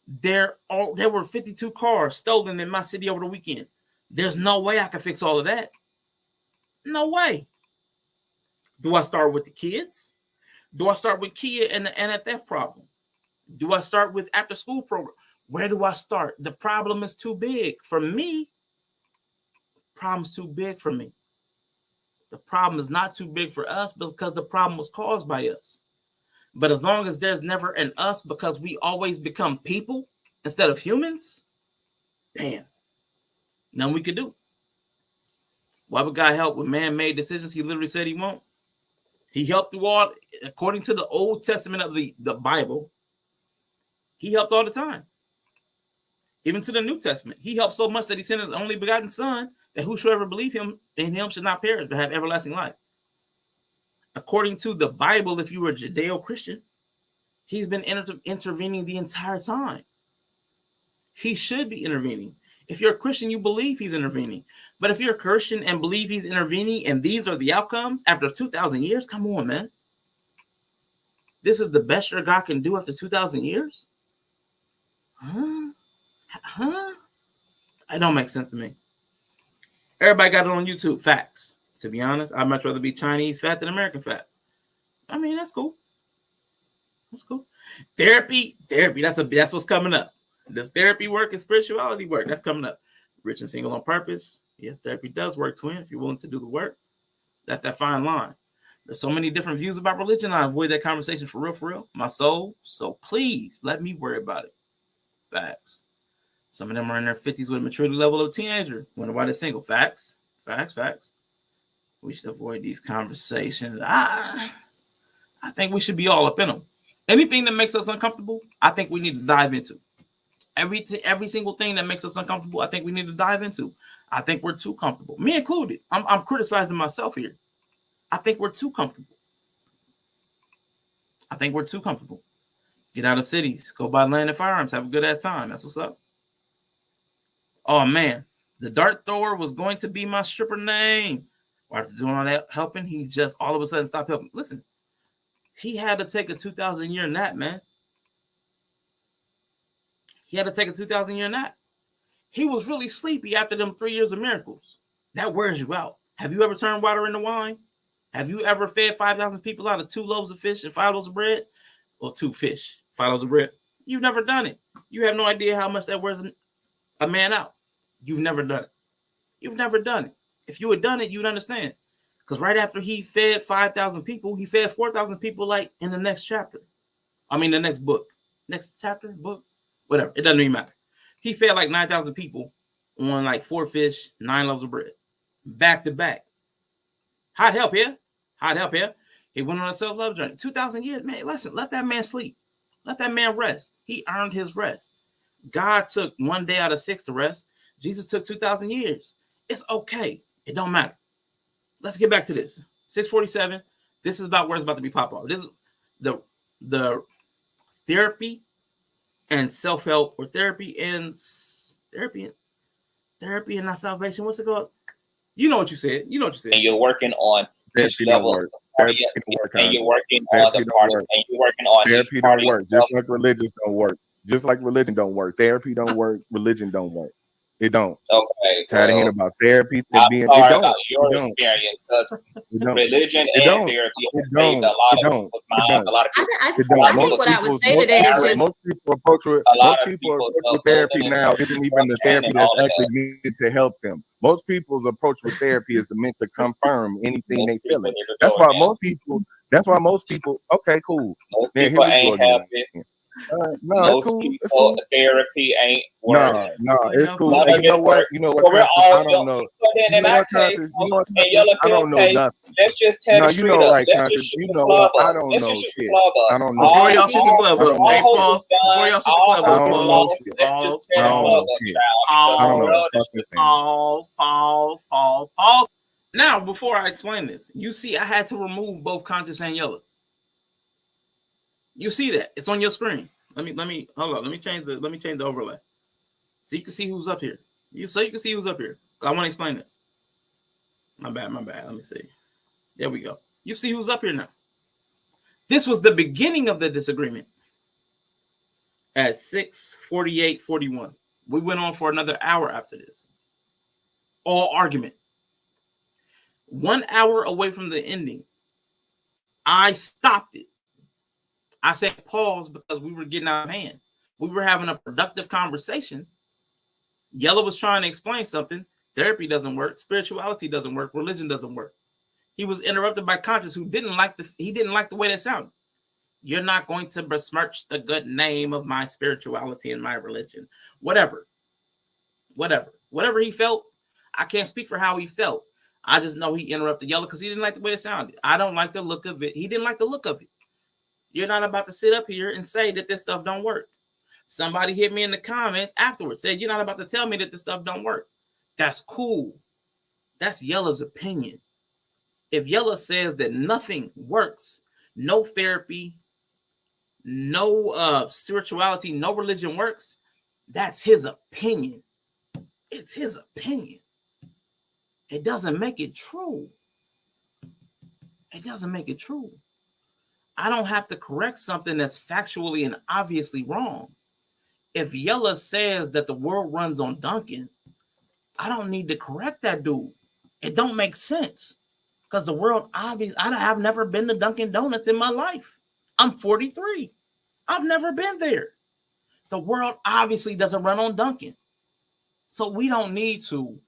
There were 52 cars stolen in my city over the weekend. There's no way I can fix all of that. No way. Do I start with the kids? Do I start with Kia and a theft problem? Do I start with after school program? Where do I start? The problem is too big for me. The problem's too big for me. The problem is not too big for us because the problem was caused by us. But as long as there's never an us because we always become people instead of humans, damn, nothing we could do. Why would God help with man-made decisions? He literally said he won't. He helped through all, according to the Old Testament of the Bible, he helped all the time. Even to the New Testament, he helped so much that he sent his only begotten son that whosoever believe him in him should not perish but have everlasting life. According to the Bible, if you were a Judeo-Christian, he's been intervening the entire time. He should be intervening. If you're a Christian, you believe he's intervening. But if you're a Christian and believe he's intervening and these are the outcomes after 2,000 years, come on, man. This is the best your God can do after 2,000 years? Huh? It don't make sense to me. Everybody got it on YouTube. Facts. To be honest, I'd much rather be Chinese fat than American fat. I mean, that's cool. That's cool. Therapy. That's what's coming up. Does therapy work and spirituality work? That's coming up. Rich and single on purpose. Yes, therapy does work, twin. If you're willing to do the work, that's that fine line. There's so many different views about religion. I avoid that conversation for real. My soul. So please let me worry about it. Facts. Some of them are in their 50s with a maturity level of a teenager. Wonder why they're single. Facts. We should avoid these conversations. I think we should be all up in them. Anything that makes us uncomfortable, I think we need to dive into. Every single thing that makes us uncomfortable, I think we need to dive into. I think we're too comfortable. Me included. I'm criticizing myself here. I think we're too comfortable. Get out of cities. Go buy land and firearms. Have a good ass time. That's what's up. Oh, man. The dart thrower was going to be my stripper name. After doing all that helping, he just all of a sudden stopped helping. Listen, he had to take a 2,000-year nap, man. He was really sleepy after them 3 years of miracles. That wears you out. Have you ever turned water into wine? Have you ever fed 5,000 people out of 2 loaves of fish and 5 loaves of bread? Or 2 fish, 5 loaves of bread? You've never done it. You have no idea how much that wears a man out. You've never done it. If you had done it, you'd understand. Because right after he fed 5,000 people, he fed 4,000 people like in the next chapter. The next book. Next chapter, book, whatever. It doesn't even matter. He fed like 9,000 people on like 4 fish, 9 loaves of bread. Back to back. Hot help here. He went on a self-love journey. 2,000 years. Man, listen, let that man sleep. Let that man rest. He earned his rest. God took 1 day out of 6 to rest. Jesus took 2,000 years. It's okay. It don't matter. Let's get back to this. 647. This is about where it's about to be pop off. This is the therapy and self-help, or therapy and not salvation. What's it called? You know what you said. You know what you said. And you're working on this Therapy don't level work. of party, Therapy don't work. and you're working on Therapy the don't party, work. and you're working on Therapy don't work. Just like religion don't work. Just like religion don't work. Therapy don't work. Religion don't work. It don't. Okay. Tired of hearing about therapy. I'm Being, sorry it don't. about your It don't. experience, because It don't. religion It and don't. therapy It have saved don't. a lot It of don't. people's It minds. don't. A lot of I, people. I, It I don't. think Most what I would people, say to that is just most people approach with A lot most of people people approach with therapy now isn't even the therapy that's actually meant to help them. Most people's approach with therapy is meant to confirm anything they feel it. That's why most people. That's why most people. Okay, cool. Most Man, people here we go ain't again. happy. No, Most it's cool. It's people, cool. therapy ain't working. No, it's cool. None Hey, of you know it what? works. You know So what? we're Conscious? all I don't know. So then, You in know that what, case, Conscious? You know what? in Conscious? Yellow I don't know case, nothing. let's just tear No, the you street know, up. right, Let's Conscious? just shoot You the know club what? I up. don't Let's know just shoot the shit. club up. I don't know. Before y'all shoot the club up, All hey, hope pause. is done. Before y'all shoot the All club I up, hope is don't know lost. shit. Let's just I tear the don't club know up, shit. child. I don't know Because a fucking thing. Pause. Now, before I explain this, you see, I had to remove both Conscious and Yellow. You see that? It's on your screen. Let me hold on. Let me change the overlay, so you can see who's up here. You can see who's up here. I want to explain this. My bad. Let me see. There we go. You see who's up here now. This was the beginning of the disagreement. At 6:48:41, we went on for another hour after this. All argument. 1 hour away from the ending, I stopped it. I said pause because we were getting out of hand. We were having a productive conversation. Yellow was trying to explain something. Therapy doesn't work. Spirituality doesn't work. Religion doesn't work. He was interrupted by Conscious, who didn't like the way that sounded. You're not going to besmirch the good name of my spirituality and my religion. Whatever he felt. I can't speak for how he felt. I just know he interrupted Yellow because he didn't like the way it sounded. I don't like the look of it. He didn't like the look of it. You're not about to sit up here and say that this stuff don't work. Somebody hit me in the comments afterwards, said, you're not about to tell me that this stuff don't work. That's cool. That's Yellow's opinion. If Yellow says that nothing works, no therapy, no spirituality, no religion works, that's his opinion. It's his opinion. It doesn't make it true. It doesn't make it true. I don't have to correct something that's factually and obviously wrong. If Yella says that the world runs on Dunkin', I don't need to correct that dude. It don't make sense. Because the world, obviously, I have never been to Dunkin' Donuts in my life. I'm 43. I've never been there. The world obviously doesn't run on Dunkin'. So we don't need to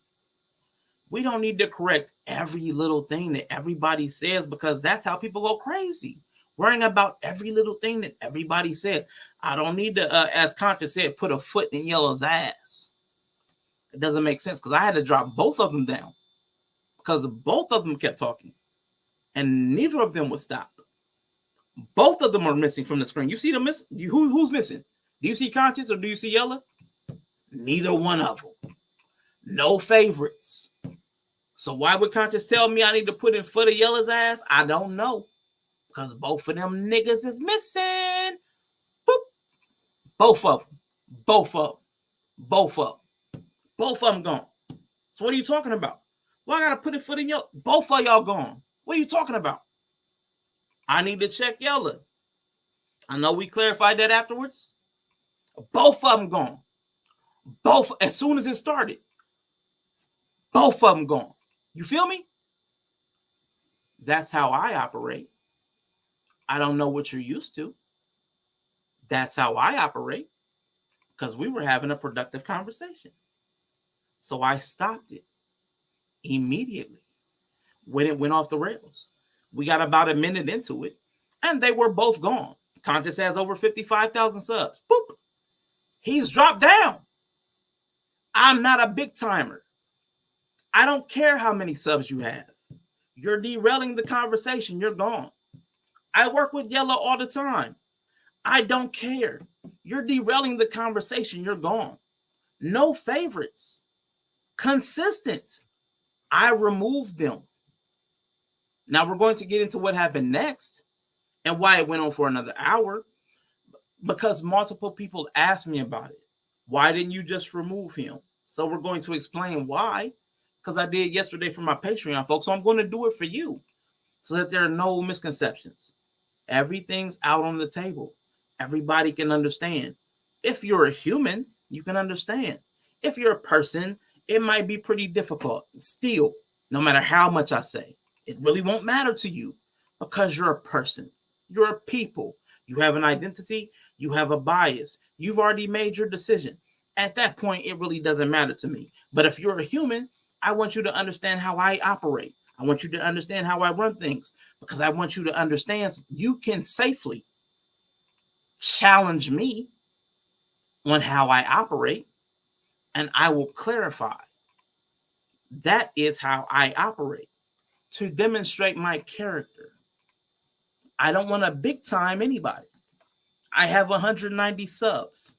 correct every little thing that everybody says, because that's how people go crazy. Worrying about every little thing that everybody says. I don't need to, as Conscious said, put a foot in Yellow's ass. It doesn't make sense, because I had to drop both of them down because both of them kept talking and neither of them would stop. Both of them are missing from the screen. You see them missing? Who's missing? Do you see Conscious or do you see Yellow? Neither one of them. No favorites. So why would Conscious tell me I need to put in foot of Yellow's ass? I don't know. Because both of them niggas is missing. Boop. Both of them. Both of them gone. So what are you talking about? Well, I got to put a foot in Yellow. Both of y'all gone. What are you talking about? I need to check Yellow. I know we clarified that afterwards. Both of them gone. Both, as soon as it started. Both of them gone. You feel me? That's how I operate. I don't know what you're used to. That's how I operate, because we were having a productive conversation. So I stopped it immediately when it went off the rails. We got about a minute into it, and they were both gone. Conscious has over 55,000 subs. Boop. He's dropped down. I'm not a big timer. I don't care how many subs you have. You're derailing the conversation. You're gone. I work with Yellow all the time. I don't care. You're derailing the conversation. You're gone. No favorites. Consistent. I removed them. Now we're going to get into what happened next and why it went on for another hour, because multiple people asked me about it. Why didn't you just remove him? So we're going to explain why, because I did yesterday for my Patreon folks. So I'm going to do it for you so that there are no misconceptions. Everything's out on the table. Everybody can understand. If you're a human, you can understand. If you're a person, it might be pretty difficult. Still, no matter how much I say, it really won't matter to you because you're a person. You're a people. You have an identity. You have a bias. You've already made your decision. At that point, it really doesn't matter to me. But if you're a human, I want you to understand how I operate. I want you to understand how I run things, because I want you to understand you can safely challenge me on how I operate, and I will clarify. That is how I operate, to demonstrate my character. I don't want to big time anybody. I have 190 subs.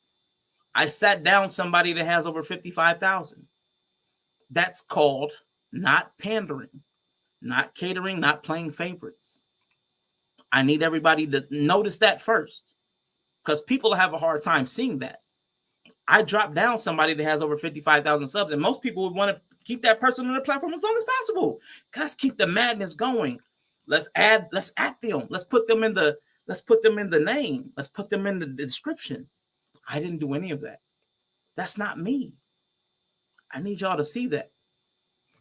I sat down somebody that has over 55,000. That's called not pandering, not catering, not playing favorites. I need everybody to notice that first, because people have a hard time seeing that. I dropped down somebody that has over 55,000 subs, and most people would want to keep that person on their platform as long as possible. Let's keep the madness going. Let's add them. Let's put them in the name. Let's put them in the description. I didn't do any of that. That's not me. I need y'all to see that,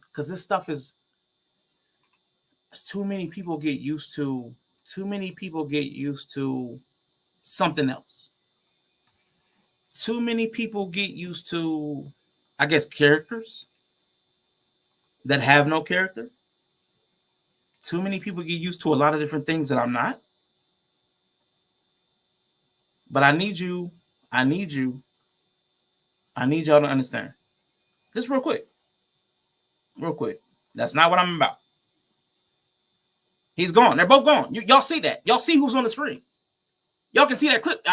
because this stuff is too many people get used to. Too many people get used to something else. Too many people get used to, I guess, characters that have no character. Too many people get used to a lot of different things that I'm not. But I need y'all to understand. Just real quick. That's not what I'm about. He's gone. They're both gone. Y'all see that. Y'all see who's on the screen. Y'all can see that clip.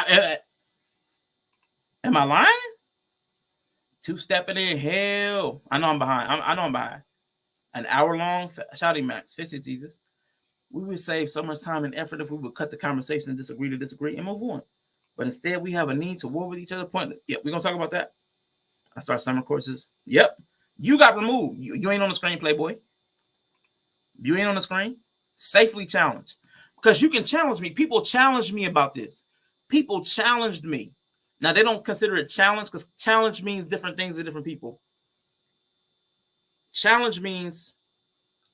Am I lying? Two-stepping in hell. I know I'm behind. I know I'm behind. An hour-long shouting match. Fix it, Jesus. We would save so much time and effort if we would cut the conversation and disagree to disagree and move on. But instead, we have a need to war with each other. Yeah, we're going to talk about that. I start summer courses. Yep. You got removed. You ain't on the screen, Playboy. You ain't on the screen. Safely challenged. Because you can challenge me. People challenged me about this. People challenged me. Now, they don't consider it challenge, because challenge means different things to different people. Challenge means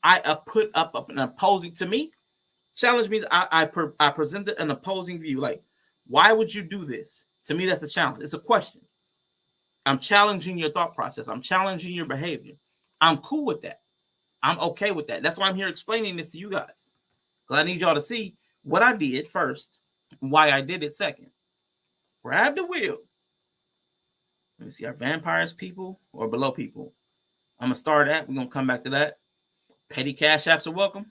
I put up an opposing, to me, challenge means I presented an opposing view. Like, why would you do this? To me, that's a challenge. It's a question. I'm challenging your thought process. I'm challenging your behavior. I'm cool with that. I'm okay with that. That's why I'm here explaining this to you guys. Because I need y'all to see what I did first, and why I did it second. Grab the wheel. Let me see, are vampires people or below people? I'm going to start at. We're going to come back to that. Petty cash apps are welcome.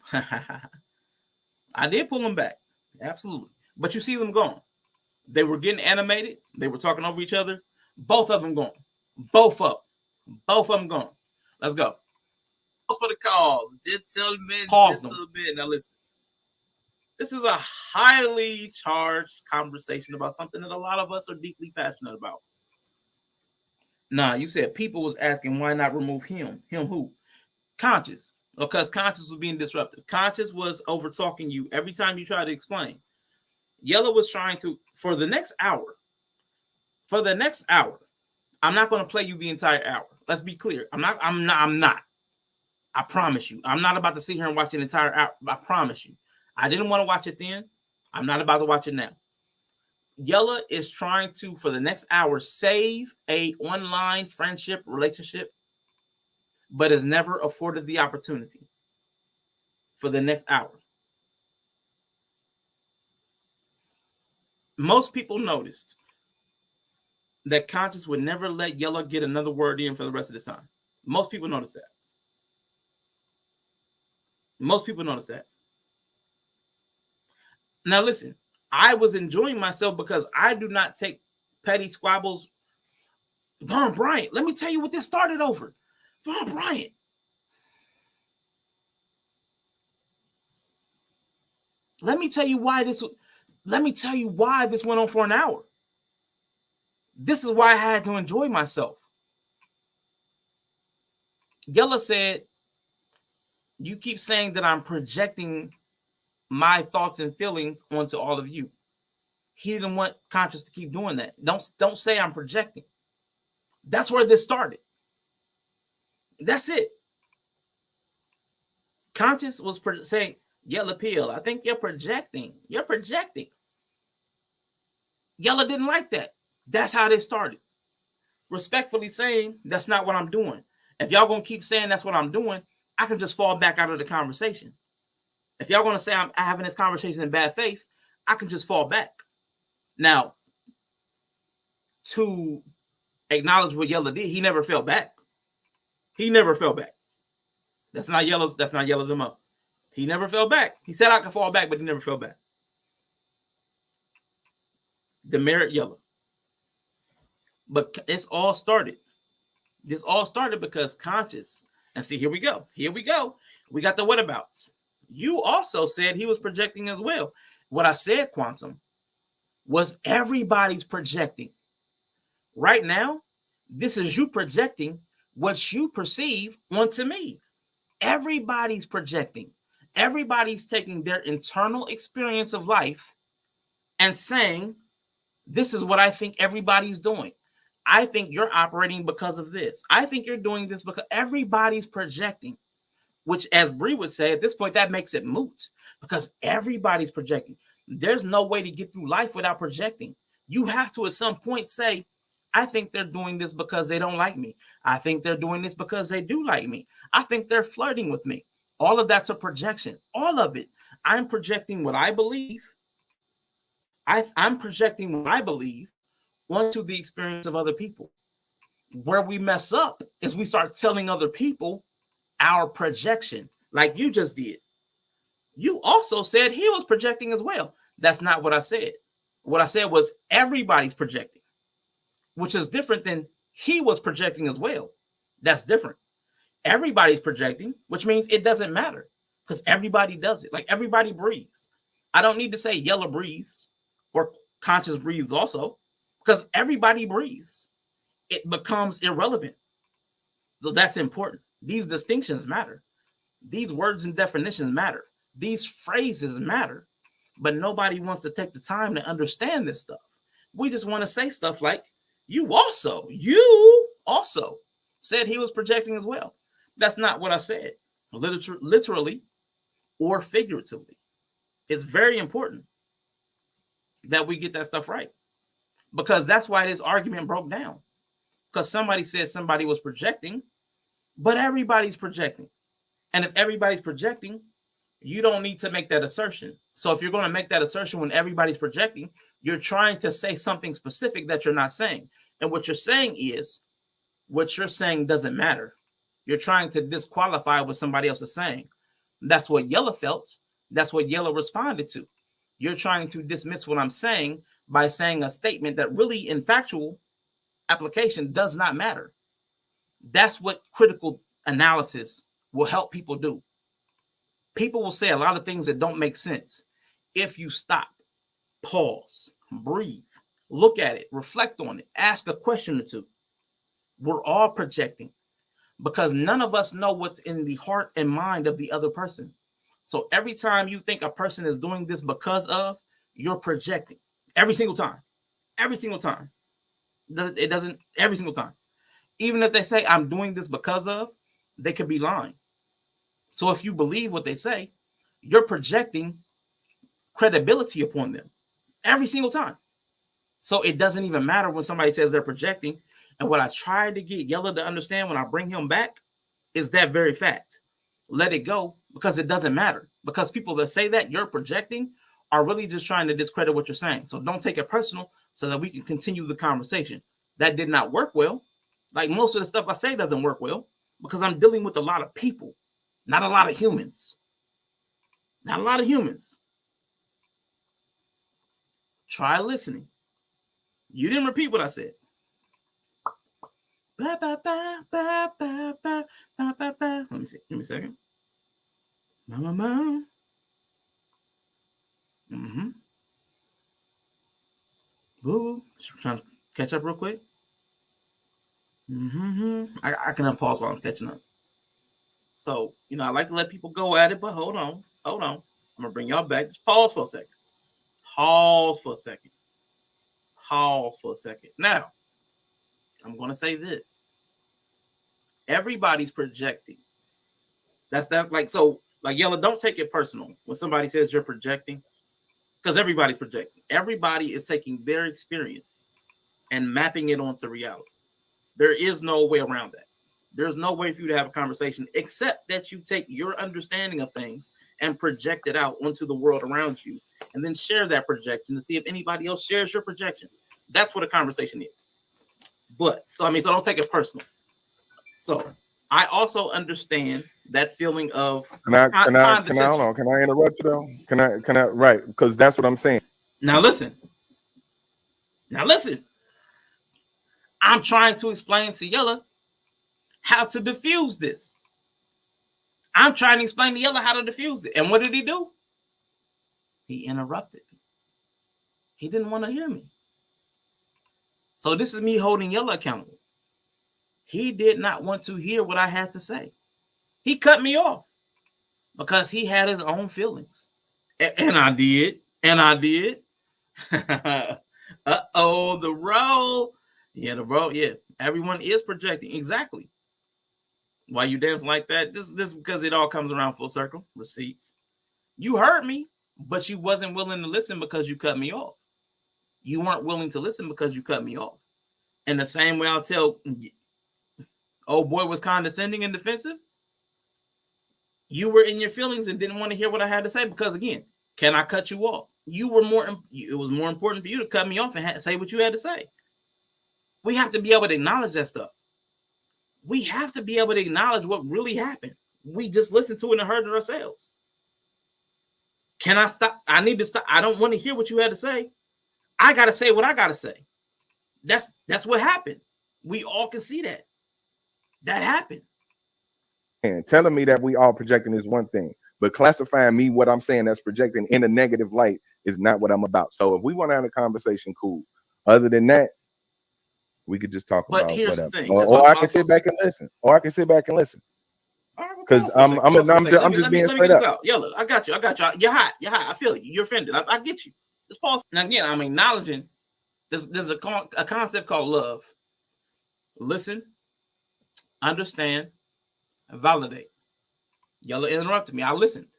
I did pull them back. Absolutely. But you see them gone. They were getting animated. They were talking over each other. Both of them gone. Both of them gone. Let's go. For the cause. Gentlemen. Now listen. This is a highly charged conversation about something that a lot of us are deeply passionate about. Nah, you said people was asking why not remove him. Him who? Conscious. Because Conscious was being disruptive. Conscious was over talking you every time you try to explain. Yellow was trying to, for the next hour, I'm not going to play you the entire hour. Let's be clear. I'm not. I promise you. I'm not about to sit here and watch an entire hour. I promise you. I didn't want to watch it then. I'm not about to watch it now. Yella is trying to, for the next hour, save a online friendship relationship, but has never afforded the opportunity for the next hour. Most people noticed that Conscious would never let Yella get another word in for the rest of the time. Most people noticed that. Now listen, I was enjoying myself because I do not take petty squabbles. Von Bryant, let me tell you what this started over. Von Bryant. Let me tell you why this went on for an hour. This is why I had to enjoy myself. Yella said, you keep saying that I'm projecting my thoughts and feelings onto all of you. He didn't want Conscious to keep doing that. Don't say I'm projecting. That's where this started. That's it. Conscious was saying, Yella Peel, I think you're projecting. You're projecting. Yella didn't like that. That's how this started. Respectfully saying, that's not what I'm doing. If y'all gonna keep saying that's what I'm doing, I can just fall back out of the conversation. If y'all gonna say I'm having this conversation in bad faith, I can just fall back. Now, to acknowledge what Yella did, he never fell back. He never fell back. That's not Yella's MO. He never fell back. He said I can fall back, but he never fell back. Demerit Yella. But it's all started. This all started because Conscious, and see, here we go. Here we go. We got the whatabouts. You also said he was projecting as well. What I said, Quantum, was everybody's projecting. Right now, this is you projecting what you perceive onto me. Everybody's projecting. Everybody's taking their internal experience of life and saying, this is what I think everybody's doing. I think you're operating because of this. I think you're doing this because everybody's projecting, which, as Bree would say, at this point, that makes it moot because everybody's projecting. There's no way to get through life without projecting. You have to, at some point, say, I think they're doing this because they don't like me. I think they're doing this because they do like me. I think they're flirting with me. All of that's a projection. All of it. I'm projecting what I believe. I'm projecting what I believe onto the experience of other people. Where we mess up is we start telling other people our projection, like you just did. You also said he was projecting as well. That's not what I said. What I said was everybody's projecting, which is different than he was projecting as well. That's different. Everybody's projecting, which means it doesn't matter because everybody does it. Like everybody breathes. I don't need to say Yella breathes or Conscious breathes also because everybody breathes. It becomes irrelevant. So that's important. These distinctions matter. These words and definitions matter. These phrases matter. But nobody wants to take the time to understand this stuff. We just want to say stuff like, you also said he was projecting as well. That's not what I said, literally or figuratively. It's very important that we get that stuff right because that's why this argument broke down. Because somebody said somebody was projecting, but everybody's projecting. And if everybody's projecting, you don't need to make that assertion. So if you're going to make that assertion when everybody's projecting, you're trying to say something specific that you're not saying. And what you're saying is, what you're saying doesn't matter. You're trying to disqualify what somebody else is saying. That's what Yella felt. That's what Yella responded to. You're trying to dismiss what I'm saying by saying a statement that really, in factual application, does not matter. That's what critical analysis will help people do. People will say a lot of things that don't make sense if you stop, pause, breathe, look at it, reflect on it, ask a question or two. We're all projecting because none of us know what's in the heart and mind of the other person. So every time you think a person is doing this because of, you're projecting. Every single time. Every single time. It doesn't, every single time. Even if they say, I'm doing this because of, they could be lying. So if you believe what they say, you're projecting credibility upon them every single time. So it doesn't even matter when somebody says they're projecting. And what I try to get Yella to understand when I bring him back is that very fact. Let it go because it doesn't matter. Because people that say that you're projecting are really just trying to discredit what you're saying. So don't take it personal so that we can continue the conversation. That did not work well. Like most of the stuff I say doesn't work well because I'm dealing with a lot of people, not a lot of humans. Not a lot of humans. Try listening. You didn't repeat what I said. Let me see. Give me a second. Mm-hmm. Boo. Trying to catch up real quick. Mm-hmm. I can unpause while I'm catching up. So, I like to let people go at it, but hold on. I'm gonna bring y'all back. Just pause for a second. Now, I'm gonna say this. Everybody's projecting. That's like so. Like Yella, don't take it personal when somebody says you're projecting, because everybody's projecting. Everybody is taking their experience and mapping it onto reality. There is no way around that. There's no way for you to have a conversation except that you take your understanding of things and project it out onto the world around you, and then share that projection to see if anybody else shares your projection. That's what a conversation is. But so don't take it personal. So I also understand that feeling of can I hold on? Can I interrupt you though? Can I right? Because that's what I'm saying. Now listen. I'm trying to explain to Yella how to diffuse this. I'm trying to explain to Yella how to diffuse it. And what did he do? He interrupted me. He didn't want to hear me. So this is me holding Yella accountable. He did not want to hear what I had to say. He cut me off because he had his own feelings. And I did. Uh-oh, the roll. Yeah, the roll. Yeah, everyone is projecting. Exactly. Why you dancing like that? Just because it all comes around full circle. Receipts. You heard me, but you wasn't willing to listen because you cut me off. You weren't willing to listen because you cut me off. And the same way I'll tell, old boy was condescending and defensive. You were in your feelings and didn't want to hear what I had to say because, again, can I cut you off? It was more important for you to cut me off and say what you had to say. We have to be able to acknowledge that stuff. We have to be able to acknowledge what really happened. We just listened to it and heard it ourselves. Can I stop? I need to stop. I don't want to hear what you had to say. I got to say what I got to say. That's what happened. We all can see that. That happened. And telling me that we all projecting is one thing, but classifying me what I'm saying that's projecting in a negative light is not what I'm about. So if we want to have a conversation, cool. Other than that, we could just talk about whatever. Or I can sit back and listen. Because I'm just being straight up. Yo, I got you. You're hot. I feel it. You're offended. I get you. Just pause. Now again, I'm acknowledging there's a concept called love. Listen, understand, and validate. Yella interrupted me. I listened.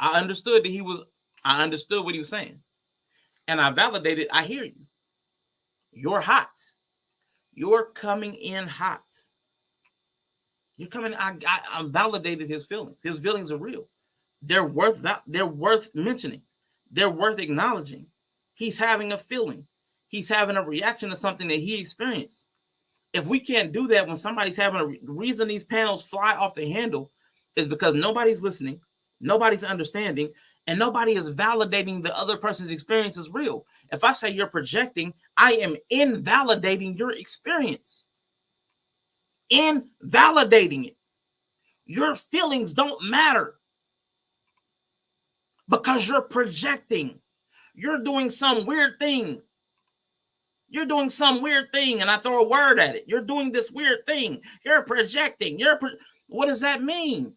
I understood what he was saying. And I validated, I hear you. You're hot. You're coming in hot. You're coming. I validated his feelings. His feelings are real. They're worth mentioning. They're worth acknowledging. He's having a feeling. He's having a reaction to something that he experienced. If we can't do that when somebody's having the reason these panels fly off the handle is because nobody's listening, nobody's understanding, and nobody is validating the other person's experience as real. If I say you're projecting, I am invalidating your experience. Invalidating it. Your feelings don't matter because you're projecting. You're doing some weird thing. And I throw a word at it. You're doing this weird thing. You're projecting. What does that mean?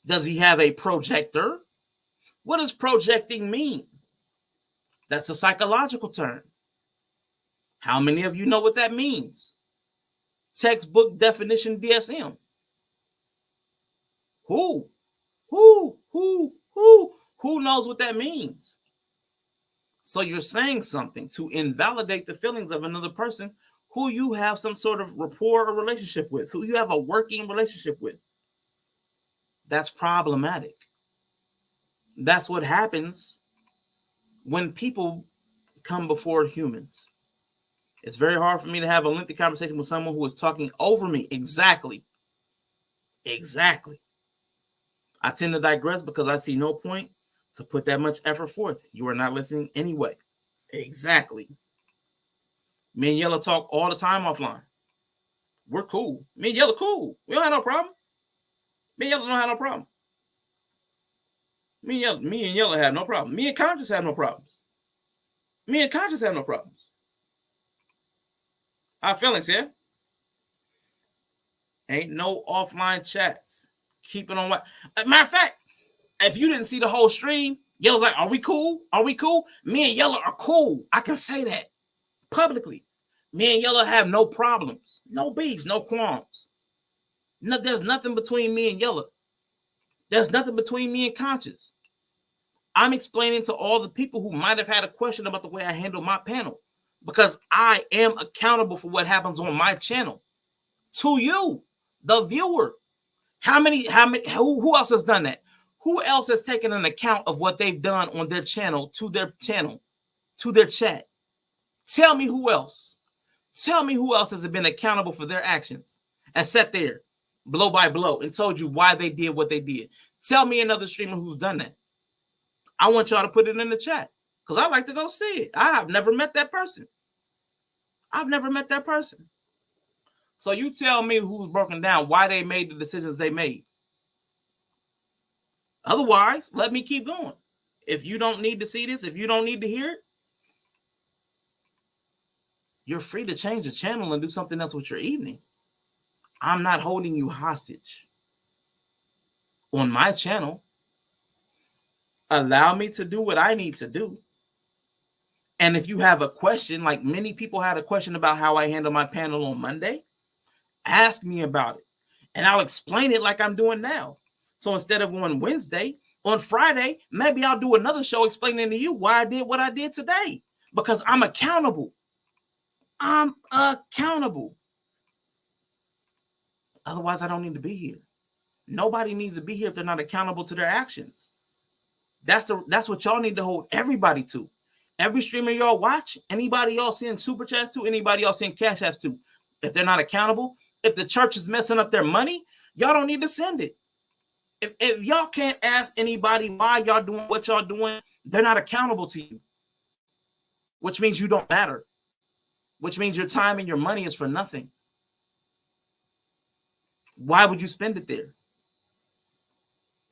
Does he have a projector? What does projecting mean? That's a psychological term. How many of you know what that means? Textbook definition DSM. Who knows what that means? So you're saying something to invalidate the feelings of another person who you have some sort of rapport or relationship with, who you have a working relationship with. That's problematic. That's what happens when people come before humans. It's very hard for me to have a lengthy conversation with someone who is talking over me. Exactly. I tend to digress because I see no point to put that much effort forth. You are not listening anyway. Exactly. Me and Yella talk all the time offline. We're cool. Me and Yella cool. We don't have no problem. Me and Yella don't have no problem. Me and Yellow have no problem. Me and Conscious have no problems. Me and Conscious have no problems. How feelings here? Ain't no offline chats. Keep it on what. Matter of fact, if you didn't see the whole stream, Yellow's like, "Are we cool? Are we cool?" Me and Yellow are cool. I can say that publicly. Me and Yellow have no problems, no beefs, no qualms. No, there's nothing between me and Yellow. There's nothing between me and Conscious. I'm explaining to all the people who might have had a question about the way I handle my panel, because I am accountable for what happens on my channel to you, the viewer. Who else has done that? Who else has taken an account of what they've done on their channel, to their chat? Tell me who else. Tell me who else has been accountable for their actions and sat there blow by blow and told you why they did what they did. Tell me another streamer who's done that. I want y'all to put it in the chat because I like to go see it. I have never met that person. I've never met that person. So you tell me who's broken down why they made the decisions they made. Otherwise, let me keep going. If you don't need to see this, if you don't need to hear it, you're free to change the channel and do something else with your evening. I'm not holding you hostage. On my channel, allow me to do what I need to do. And if you have a question, like many people had a question about how I handle my panel on Monday, ask me about it. And I'll explain it like I'm doing now. So instead of on Wednesday, on Friday, maybe I'll do another show explaining to you why I did what I did today. Because I'm accountable. I'm accountable. Otherwise, I don't need to be here. Nobody needs to be here if they're not accountable to their actions. That's what y'all need to hold everybody to. Every streamer y'all watch, anybody y'all send super chats to, anybody y'all send cash apps to, if they're not accountable, if the church is messing up their money, y'all don't need to send it. If y'all can't ask anybody why y'all doing what y'all doing, they're not accountable to you. Which means you don't matter. Which means your time and your money is for nothing. Why would you spend it there?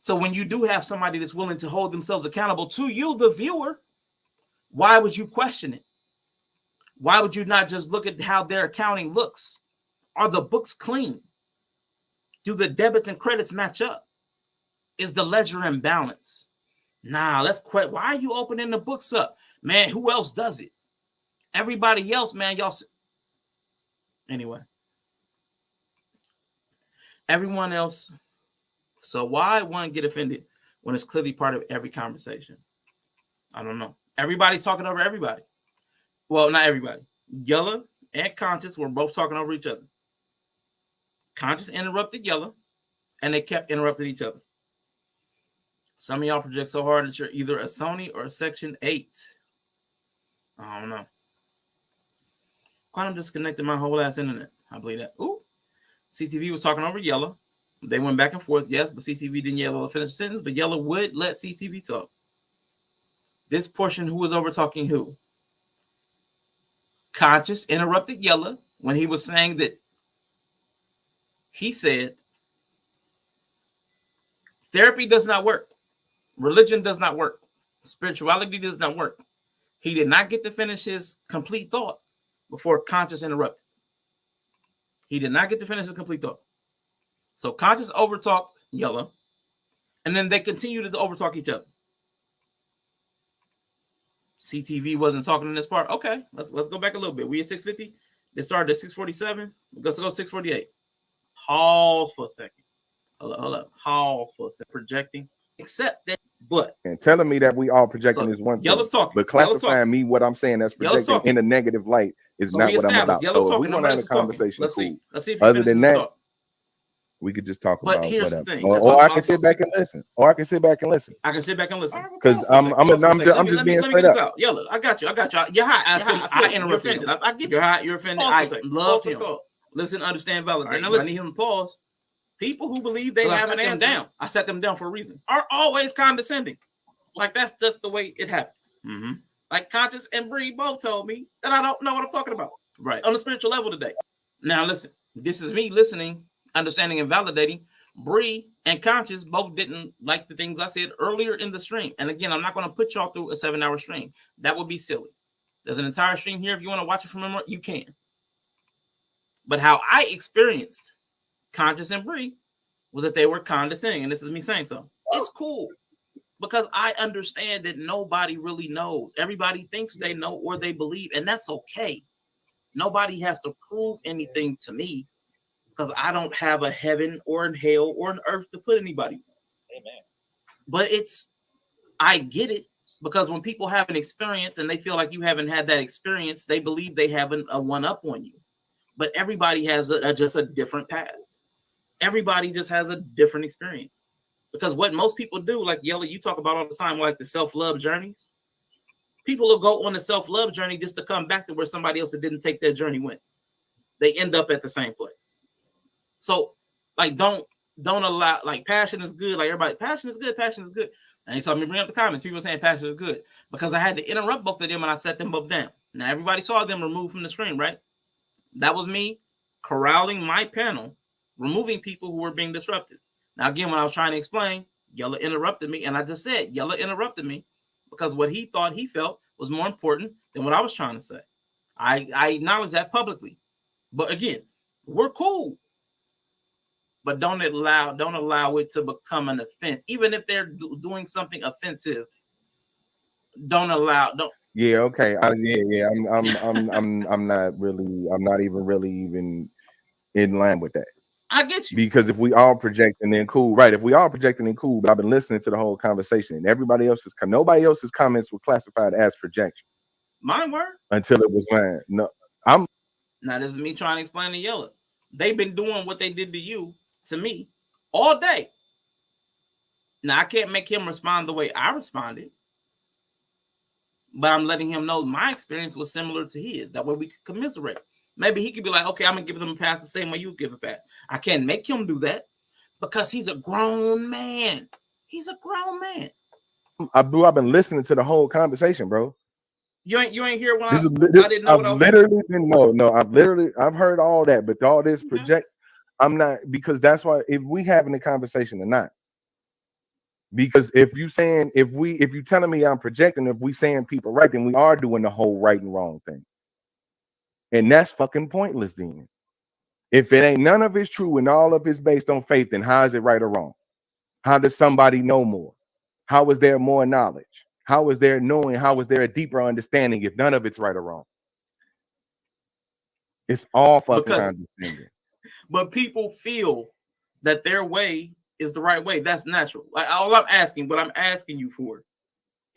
So when you do have somebody that's willing to hold themselves accountable to you, the viewer, why would you question it? Why would you not just look at how their accounting looks? Are the books clean? Do the debits and credits match up? Is the ledger in balance? Nah, let's quit. Why are you opening the books up? Man, who else does it? Everybody else, man, y'all. Anyway. Everyone else. So why one get offended when it's clearly part of every conversation? I don't know. Everybody's talking over everybody. Well, not everybody. Yella and Conscious were both talking over each other. Conscious interrupted Yella, and they kept interrupting each other. Some of y'all project so hard that you're either a Sony or a Section 8. I don't know. Quantum disconnected my whole ass internet. I believe that. Ooh. CTV was talking over Yella. They went back and forth, yes, but CTV didn't Yella finish the sentence, but Yella would let CTV talk. This portion, who was over talking who? Conscious interrupted Yella when he was saying that he said therapy does not work. Religion does not work. Spirituality does not work. He did not get to finish his complete thought before Conscious interrupted. He did not get to finish his complete thought. So Conscious overtalked Yella, and then they continued to overtalk each other. CTV wasn't talking in this part. Okay, let's go back a little bit. We at 650. They started at 647. Let's go 648. Pause for a second. Hold up. Pause for a second. Projecting. Except that, but and telling me that we all projecting is one thing, but classifying me what I'm saying that's projecting in a negative light is not what I'm about. So if we want to have a conversation, let's cool. See if other than that, we could just talk about whatever. Or I can sit back and listen. I can sit back and listen. Because I'm just being straight up. Yellow, I got you. You're hot. I interrupted. I get you. You're hot. You're offended. I love him. Listen, understand, validate. I need him to pause. People who believe they have an answer, I set them down for a reason, are always condescending. Like, that's just the way it happens. Mm-hmm. Like Conscious and Bree both told me that I don't know what I'm talking about. Right. On a spiritual level today. Now, listen, this is me listening, understanding, and validating. Bree and Conscious both didn't like the things I said earlier in the stream. And again, I'm not going to put y'all through a 7-hour stream. That would be silly. There's an entire stream here. If you want to watch it from memory, you can. But how I experienced Conscious and Bree was that they were condescending. And this is me saying so. It's cool. Because I understand that nobody really knows. Everybody thinks they know or they believe. And that's okay. Nobody has to prove anything to me. Because I don't have a heaven or a hell or an earth to put anybody in. Amen. But I get it, because when people have an experience and they feel like you haven't had that experience, they believe they have a one-up on you. But everybody has just a different path. Everybody just has a different experience. Because what most people do, like Yella, you talk about all the time, like the self-love journeys. People will go on the self-love journey just to come back to where somebody else that didn't take their journey went. They end up at the same place. So, like, don't allow, like, passion is good. Like, everybody, passion is good, passion is good. And you saw me bring up the comments. People saying passion is good. Because I had to interrupt both of them and I set them both down. Now, everybody saw them removed from the screen, right? That was me corralling my panel, removing people who were being disrupted. Now, again, when I was trying to explain, Yella interrupted me. And I just said, Yella interrupted me because what he thought he felt was more important than what I was trying to say. I acknowledge that publicly. But again, we're cool. But don't allow it to become an offense, even if they're doing something offensive. Don't. Yeah, okay. I'm not even in line with that. I get you. Because if we all projecting, then cool, right? If we all projecting, then cool. But I've been listening to the whole conversation, and nobody else's comments were classified as projection. Mine were until it was mine. No, now. This is me trying to explain to Yella. They've been doing what they did to you, to me, all day. Now I can't make him respond the way I responded, but I'm letting him know my experience was similar to his. That way we could commiserate. Maybe he could be like, okay, I'm gonna give them a pass the same way you give a pass. I can't make him do that because he's a grown man. He's a grown man. I've been listening to the whole conversation, bro. You ain't hear when I didn't know what I was saying. I've heard all that, but all this project, I'm not, because that's why, if we having a conversation or not. Because if you telling me I'm projecting, if we saying people right, then we are doing the whole right and wrong thing. And that's fucking pointless then. If it ain't none of it's true and all of it's based on faith, then how is it right or wrong? How does somebody know more? How is there more knowledge? How is there knowing? How is there a deeper understanding if none of it's right or wrong? It's all fucking condescending. But people feel that their way is the right way. That's natural. Like what I'm asking you for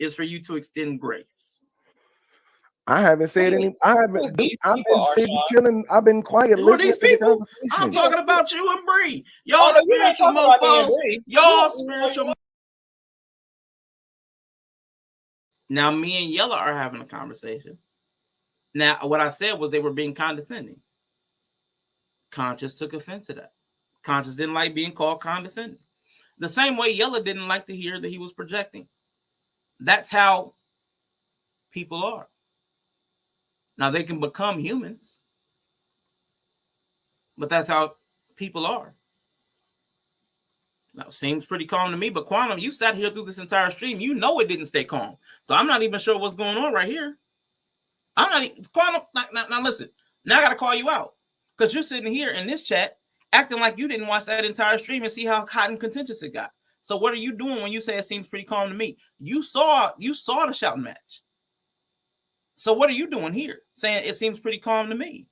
is for you to extend grace. I haven't said any. I've been sitting, chilling. I've been quiet. Who are these people? I'm talking about you and Bree. Y'all spiritual mofos. Y'all spiritual. Now me and Yella are having a conversation. Now what I said was they were being condescending. Conscious took offense to that. Conscious didn't like being called condescending. The same way Yella didn't like to hear that he was projecting. That's how people are. Now they can become humans, but that's how people are. Now, seems pretty calm to me, but Quantum, you sat here through this entire stream. You know it didn't stay calm. So I'm not even sure what's going on right here. I'm not even, Quantum, now listen. Now I got to call you out because you're sitting here in this chat acting like you didn't watch that entire stream and see how hot and contentious it got. So what are you doing when you say it seems pretty calm to me? You saw the shouting match. So what are you doing here saying it seems pretty calm to me?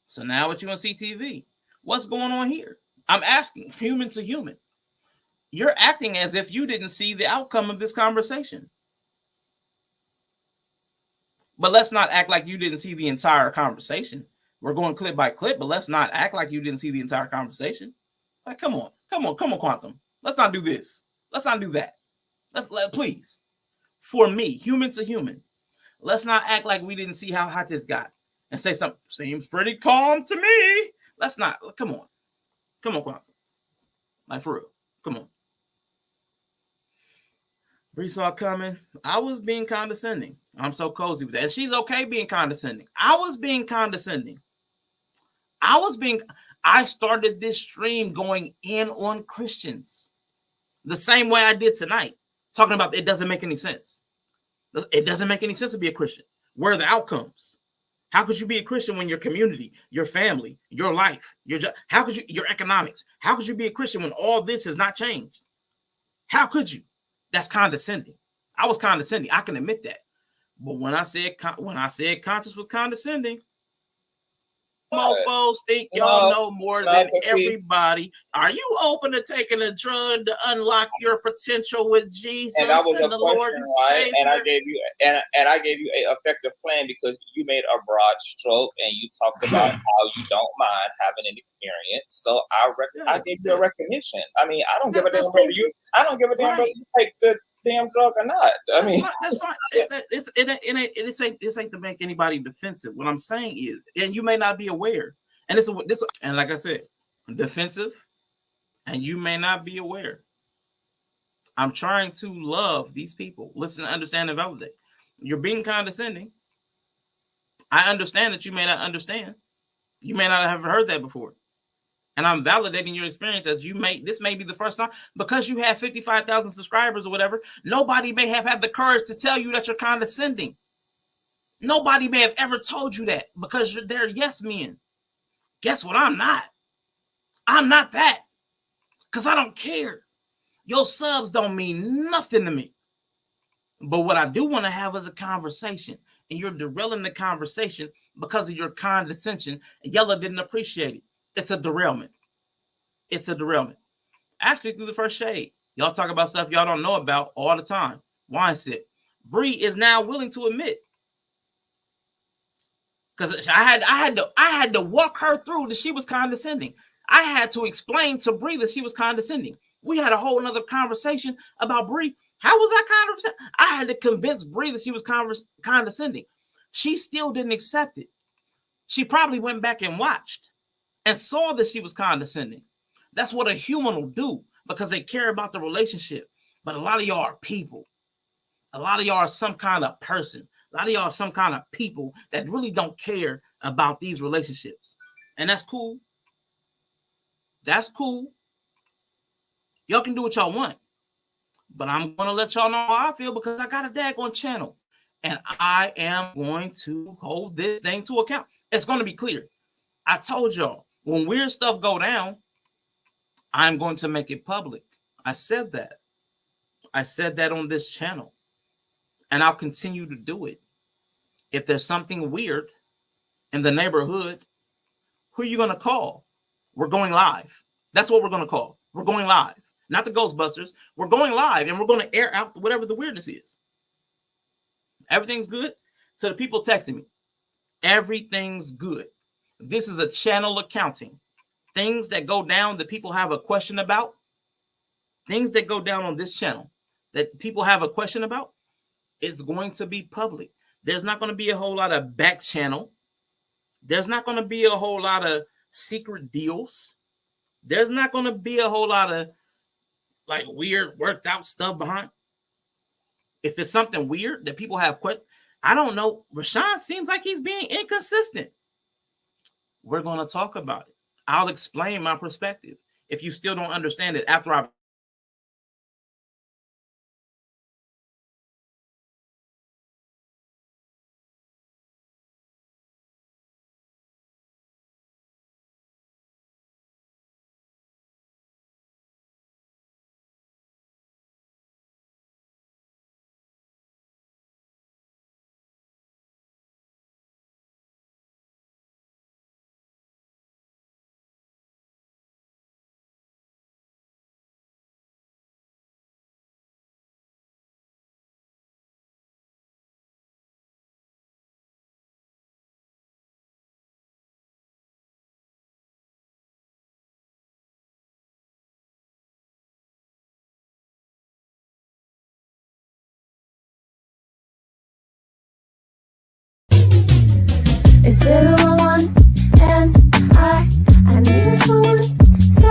So now what you on CTV? What's going on here? I'm asking, human to human. You're acting as if you didn't see the outcome of this conversation. But let's not act like you didn't see the entire conversation. We're going clip by clip, but let's not act like you didn't see the entire conversation. Like, come on, Quantum. Let's not do this. Let's not do that. Please. For me, human to human. Let's not act like we didn't see how hot this got and say something seems pretty calm to me. Let's not. Come on, Quantum. Like, for real. Come on. Bree saw it coming. I was being condescending. I'm so cozy with that. And she's okay being condescending. I was being condescending. I started this stream going in on Christians the same way I did tonight, talking about it doesn't make any sense. It doesn't make any sense to be a Christian. Where are the outcomes? How could you be a Christian when your community, your family, your life, how could you, your economics, how could you be a Christian when all this has not changed? How could you? That's condescending. I was condescending. I can admit that. But when I said conscious was condescending, mofos think y'all know more than everybody. Are you open to taking a drug to unlock your potential with Jesus and that was and a the question, Lord and right? Savior? And I gave you an effective plan because you made a broad stroke and you talked about how you don't mind having an experience. So I gave you a recognition. I mean, I don't give a damn whether you take the damn drug or not. That's fine. This ain't to make anybody defensive. What I'm saying is, and you may not be aware, and and like I said, defensive, and you may not be aware. I'm trying to love these people, listen, understand, and validate. You're being condescending. I understand that you may not understand. You may not have heard that before. And I'm validating your experience as this may be the first time because you have 55,000 subscribers or whatever. Nobody may have had the courage to tell you that you're condescending. Nobody may have ever told you that because they're yes men. Guess what? I'm not. I'm not that because I don't care. Your subs don't mean nothing to me. But what I do want to have is a conversation, and you're derailing the conversation because of your condescension. Yella didn't appreciate it. It's a derailment. It's a derailment. Actually, through the first shade, y'all talk about stuff y'all don't know about all the time. Wine sip. Bree is now willing to admit, because I had to walk her through that she was condescending. I had to explain to Bree that she was condescending. We had a whole nother conversation about Bree. How was I condescending? I had to convince Bree that she was condescending. She still didn't accept it. She probably went back and watched and saw that she was condescending. That's what a human will do because they care about the relationship. But a lot of y'all are people. A lot of y'all are some kind of person. A lot of y'all are some kind of people that really don't care about these relationships. And that's cool. That's cool. Y'all can do what y'all want. But I'm going to let y'all know how I feel because I got a daggone channel. And I am going to hold this thing to account. It's going to be clear. I told y'all, when weird stuff go down, I'm going to make it public. I said that. I said that on this channel. And I'll continue to do it. If there's something weird in the neighborhood, who are you going to call? We're going live. That's what we're going to call. We're going live. Not the Ghostbusters. We're going live and we're going to air out whatever the weirdness is. Everything's good. So the people texting me, everything's good. This is a channel accounting. Things that go down that people have a question about, things that go down on this channel that people have a question about, is going to be public. There's not going to be a whole lot of back channel. There's not going to be a whole lot of secret deals. There's not going to be a whole lot of like weird worked out stuff behind. If it's something weird that people have questions, I don't know. Rashawn seems like he's being inconsistent. We're going to talk about it. I'll explain my perspective. If you still don't understand it after I've It's been a long and I need someone so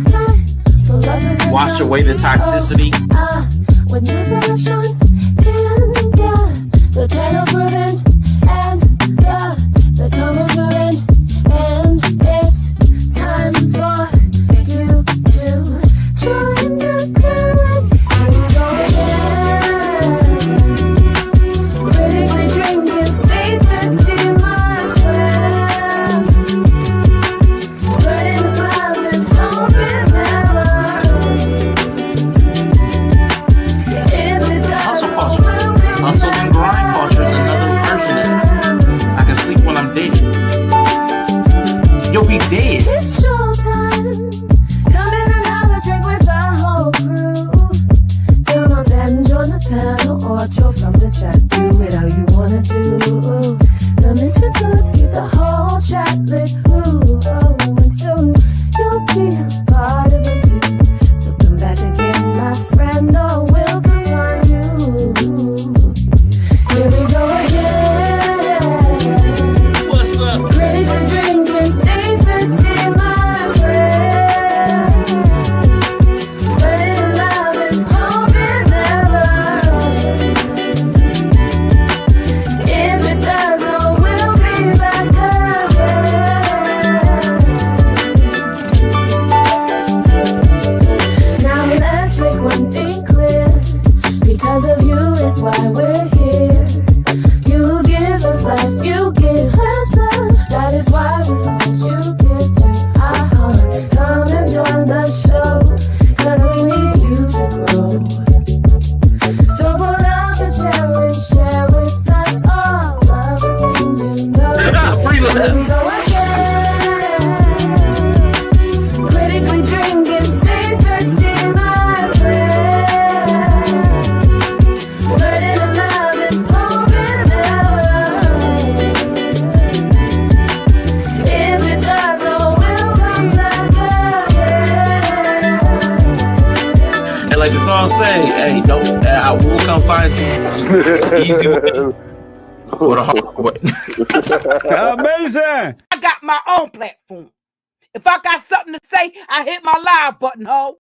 high. Pull up and wash away the toxicity. With my passion and the candles moving and the candles moving and it's time. Here we go again. Critically drinking, stay thirsty, my friend. Learning to love is open love. If it does, oh, we'll come back again. And like the song say, hey, don't, I will come find you. Easy way. Or the hard way. Amazing. I got my own platform. If I got something to say, I hit my live button, ho.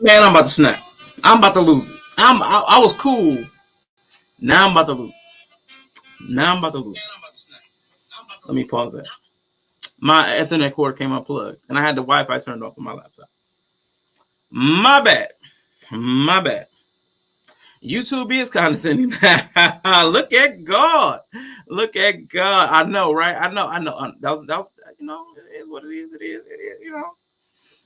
Man, I'm about to snap. I'm about to lose it. I was cool. Now I'm about to lose. Let me pause that. My Ethernet cord came unplugged, and I had the Wi-Fi turned off on my laptop. My bad. YouTube is condescending. Look at God. I know, right? I know. That was. You know, it is what it is. It is. You know.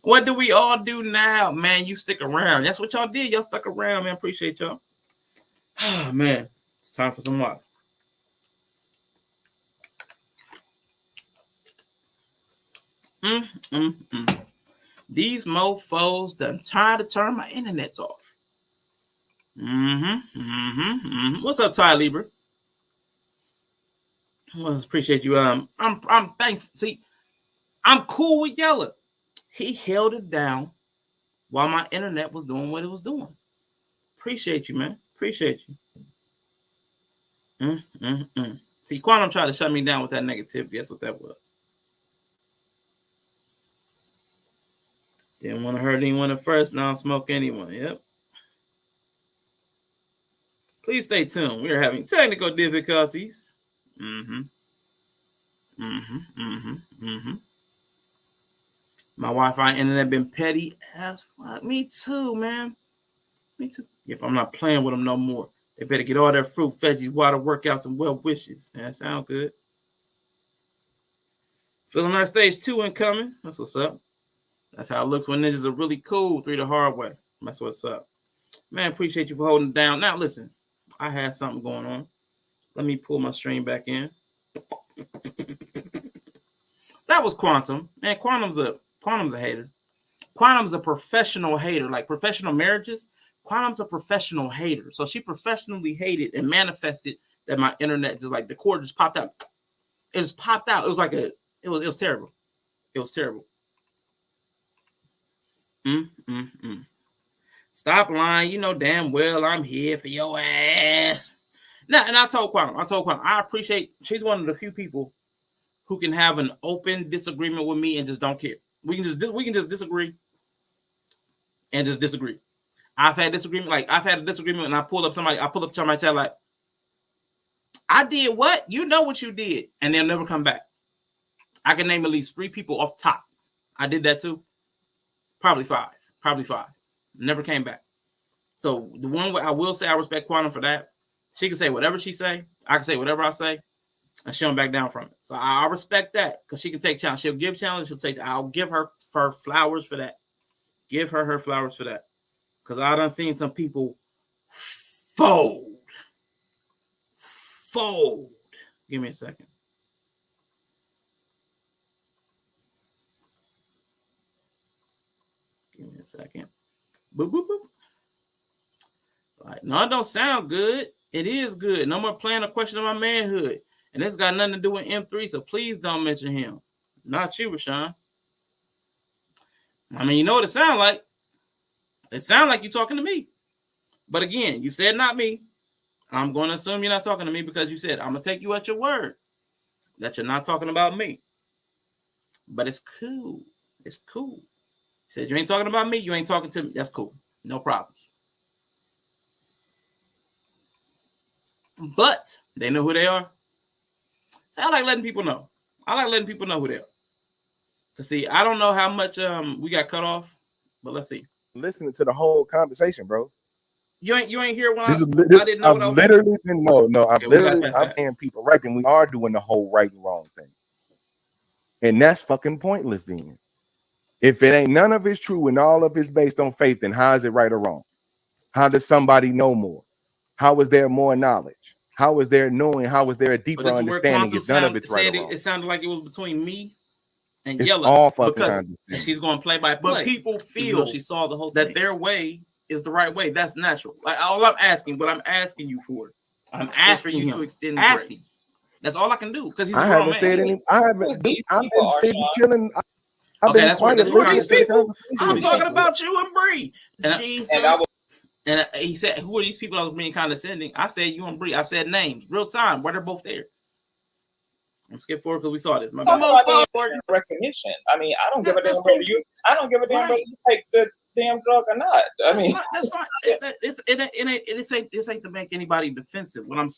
What do we all do now, man? You stick around. That's what y'all did. Y'all stuck around, man. Appreciate y'all. Oh, man, it's time for some water. These mofos done trying to turn my internets off. What's up, Ty Lieber? Well, appreciate you. I'm thankful. See, I'm cool with Yeller. He held it down while my internet was doing what it was doing. Appreciate you, man. Appreciate you. See, Quantum tried to shut me down with that negativity. That's what that was. Didn't want to hurt anyone at first. Now I'll smoke anyone. Yep. Please stay tuned. We are having technical difficulties. My Wi-Fi internet been petty as fuck. Me too, man. Me too. Yep, I'm not playing with them no more. They better get all their fruit, veggies, water, workouts, and well wishes. Yeah, that sound good. Feeling our stage 2 incoming. That's what's up. That's how it looks when ninjas are really cool. 3 the hard way. That's what's up. Man, appreciate you for holding it down. Now, listen. I had something going on. Let me pull my stream back in. That was Quantum. Man, Quantum's a hater. Quantum's a professional hater. Like professional marriages, Quantum's a professional hater. So she professionally hated and manifested that my internet just like the cord just popped out. It just popped out. It was like it was terrible. It was terrible. Stop lying. You know damn well I'm here for your ass. Now, and I told Quantum, I appreciate she's one of the few people who can have an open disagreement with me and just don't care. We can just disagree and just disagree. I've had a disagreement and I pulled up somebody chat like, I did what? You know what you did. And they'll never come back. I can name at least 3 people off top. I did that too. Probably five. Never came back. So the one way I will say I respect Quantum for that. She can say whatever she say. I can say whatever I say. And she don't back down from it. So I respect that because she can take challenge. She'll give challenge. She'll take. I'll give her flowers for that. Give her flowers for that. Because I done seen some people fold. Give me a second. Boop, boop, boop. Like, no, it don't sound good. It is good. No more playing a question of my manhood. And it's got nothing to do with M3, so please don't mention him. Not you, Rashawn. I mean, you know what it sounds like? It sounds like you're talking to me. But again, you said not me. I'm going to assume you're not talking to me because you said, I'm going to take you at your word that you're not talking about me. But it's cool. It's cool. You said you ain't talking about me. You ain't talking to me. That's cool. No problems. but they know who they are. So I like letting people know. I like letting people know who they are. Cause see, I don't know how much we got cut off, but let's see. Listening to the whole conversation, bro. You ain't hear when I didn't know. I've literally been I'm paying people right, and we are doing the whole right and wrong thing, and that's fucking pointless. Then, if it ain't none of it's true and all of it's based on faith, then how is it right or wrong? How does somebody know more? How is there more knowledge? How is there knowing? How is there a deeper understanding if none of it's right or wrong? It sounded like it was between me and it's Yellow all fucking because she's going to play by play. But people feel she saw the whole that their way is the right way. That's natural. Like all I'm asking, what I'm asking you for, I'm asking you to extend grace. That's all I can do because he's a grown man. I haven't sitting chilling. I've been quiet. I'm talking about you and Bree. And he said, "Who are these people that was being condescending?" I said, "You and Bree." I said names, real time, where they're both there. I'm skip forward because we saw this. Recognition. I mean, I don't give a damn whether you. I don't give a damn whether you take the damn drug or not. I mean, that's fine. This ain't to make anybody defensive. When I'm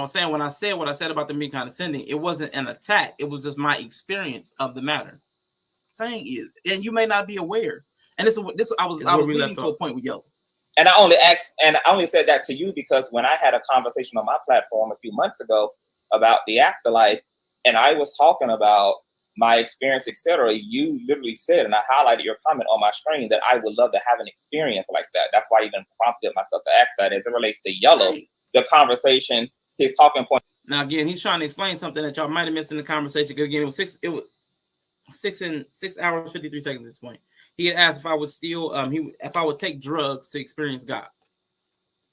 saying when I said what I said about them being condescending, it wasn't an attack. It was just my experience of the matter. Saying is, and you may not be aware. And this I was leading to a point with Yellow. And I only said that to you because when I had a conversation on my platform a few months ago about the afterlife, and I was talking about my experience, etc., you literally said, and I highlighted your comment on my screen that I would love to have an experience like that. That's why I even prompted myself to ask that. As it relates to Yellow, the conversation, his talking point. Now again, he's trying to explain something that y'all might have missed in the conversation. Because again, it was 6 hours 53 seconds at this point. He had asked if I would still if I would take drugs to experience God.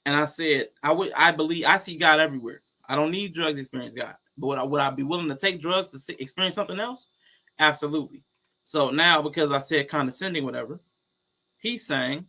And I said, I believe I see God everywhere. I don't need drugs to experience God. But would I be willing to take drugs to experience something else? Absolutely. So now, because I said condescending, whatever, he's saying,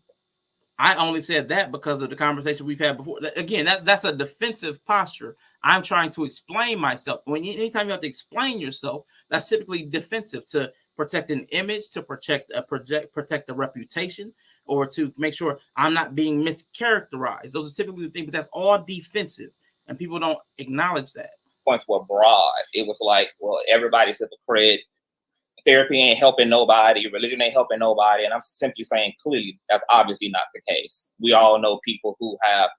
I only said that because of the conversation we've had before. Again, that's a defensive posture. I'm trying to explain myself. Anytime you have to explain yourself, that's typically defensive to protect an image, to protect a reputation, or to make sure I'm not being mischaracterized. Those are typically the things, but that's all defensive, and people don't acknowledge that. Points were broad. It was like, well, everybody's hypocrite. Therapy ain't helping nobody. Religion ain't helping nobody. And I'm simply saying clearly that's obviously not the case. We all know people who are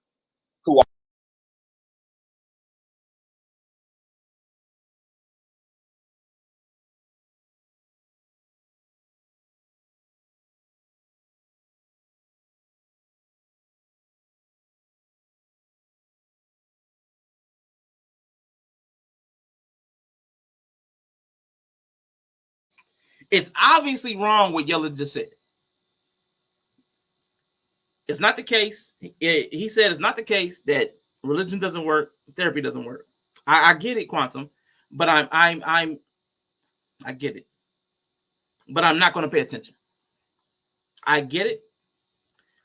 It's obviously wrong what Yella just said. It's not the case. He said it's not the case that religion doesn't work, therapy doesn't work. I get it, Quantum, but I get it, but I'm not going to pay attention. I get it,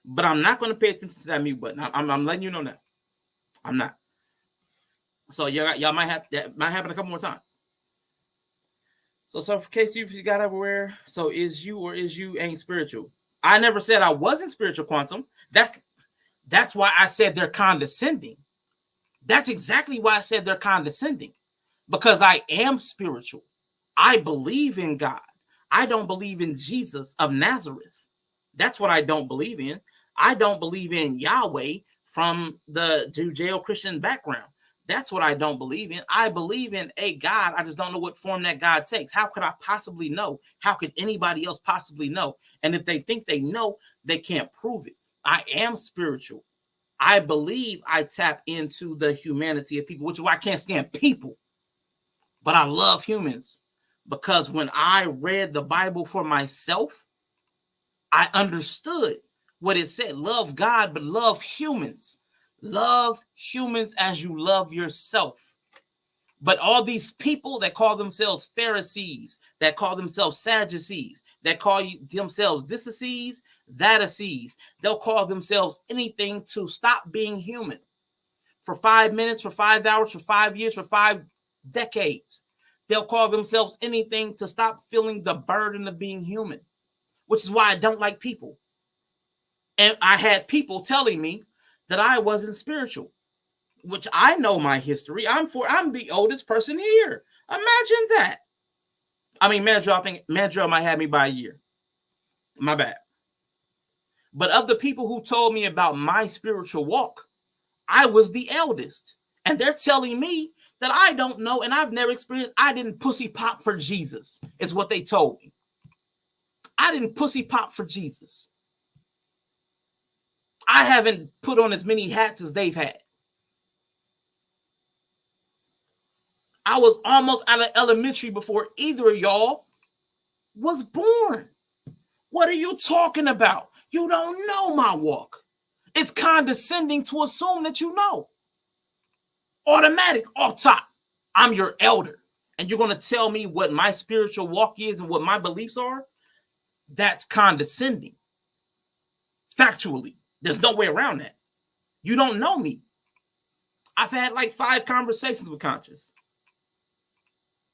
but I'm not going to pay attention to that mute button. I'm letting you know now. I'm not. So y'all might have that might happen a couple more times. So for case you got everywhere. So is you ain't spiritual? I never said I wasn't spiritual, Quantum. That's why I said they're condescending. That's exactly why I said they're condescending. Because I am spiritual. I believe in God. I don't believe in Jesus of Nazareth. That's what I don't believe in. I don't believe in Yahweh from the Judeo-Christian background. That's what I don't believe in. I believe in a God. I just don't know what form that God takes. How could I possibly know? How could anybody else possibly know? And if they think they know, they can't prove it. I am spiritual. I believe I tap into the humanity of people, which is why I can't stand people. But I love humans because when I read the Bible for myself, I understood what it said. Love God, but love humans. Love humans as you love yourself. But all these people that call themselves Pharisees, that call themselves Sadducees, that call themselves this-a-sees, that-a-sees, they'll call themselves anything to stop being human. For 5 minutes, for 5 hours, for 5 years, for 5 decades. They'll call themselves anything to stop feeling the burden of being human, which is why I don't like people. And I had people telling me that I wasn't spiritual. which I know my history. I'm the oldest person here. Imagine that. I mean, Mandrell might have me by a year. My bad. But of the people who told me about my spiritual walk, I was the eldest. And they're telling me that I don't know and I've never experienced. I didn't pussy pop for Jesus, is what they told me. I didn't pussy pop for Jesus. I haven't put on as many hats as they've had. I was almost out of elementary before either of y'all was born. What are you talking about? You don't know my walk. It's condescending to assume that you know. Automatic, off top. I'm your elder. And you're going to tell me what my spiritual walk is and what my beliefs are? That's condescending. Factually. There's no way around that. You don't know me. I've had like 5 conversations with Conscious.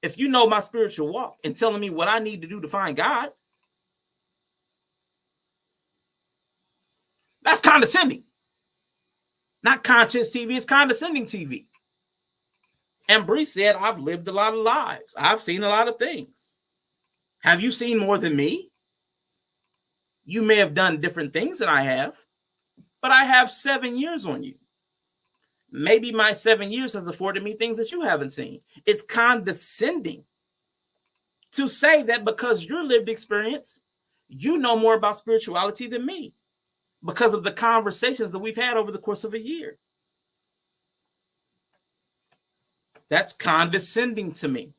If you know my spiritual walk and telling me what I need to do to find God, that's condescending. Not conscious TV, it's condescending TV. And Bree said, I've lived a lot of lives. I've seen a lot of things. Have you seen more than me? You may have done different things than I have, but I have 7 years on you. Maybe my 7 years has afforded me things that you haven't seen. It's condescending to say that because your lived experience, you know more about spirituality than me because of the conversations that we've had over the course of a year. That's condescending to me.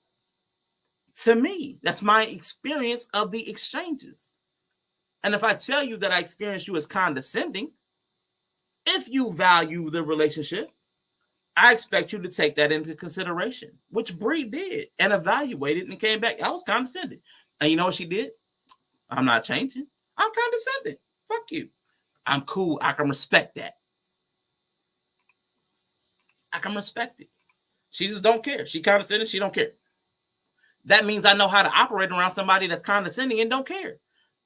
To me, that's my experience of the exchanges. And if I tell you that I experience you as condescending, if you value the relationship, I expect you to take that into consideration, which Bree did and evaluated and came back. I was condescending. And you know what she did? I'm not changing. I'm condescending. Fuck you. I'm cool. I can respect that. I can respect it. She just don't care. She condescending. She don't care. That means I know how to operate around somebody that's condescending and don't care.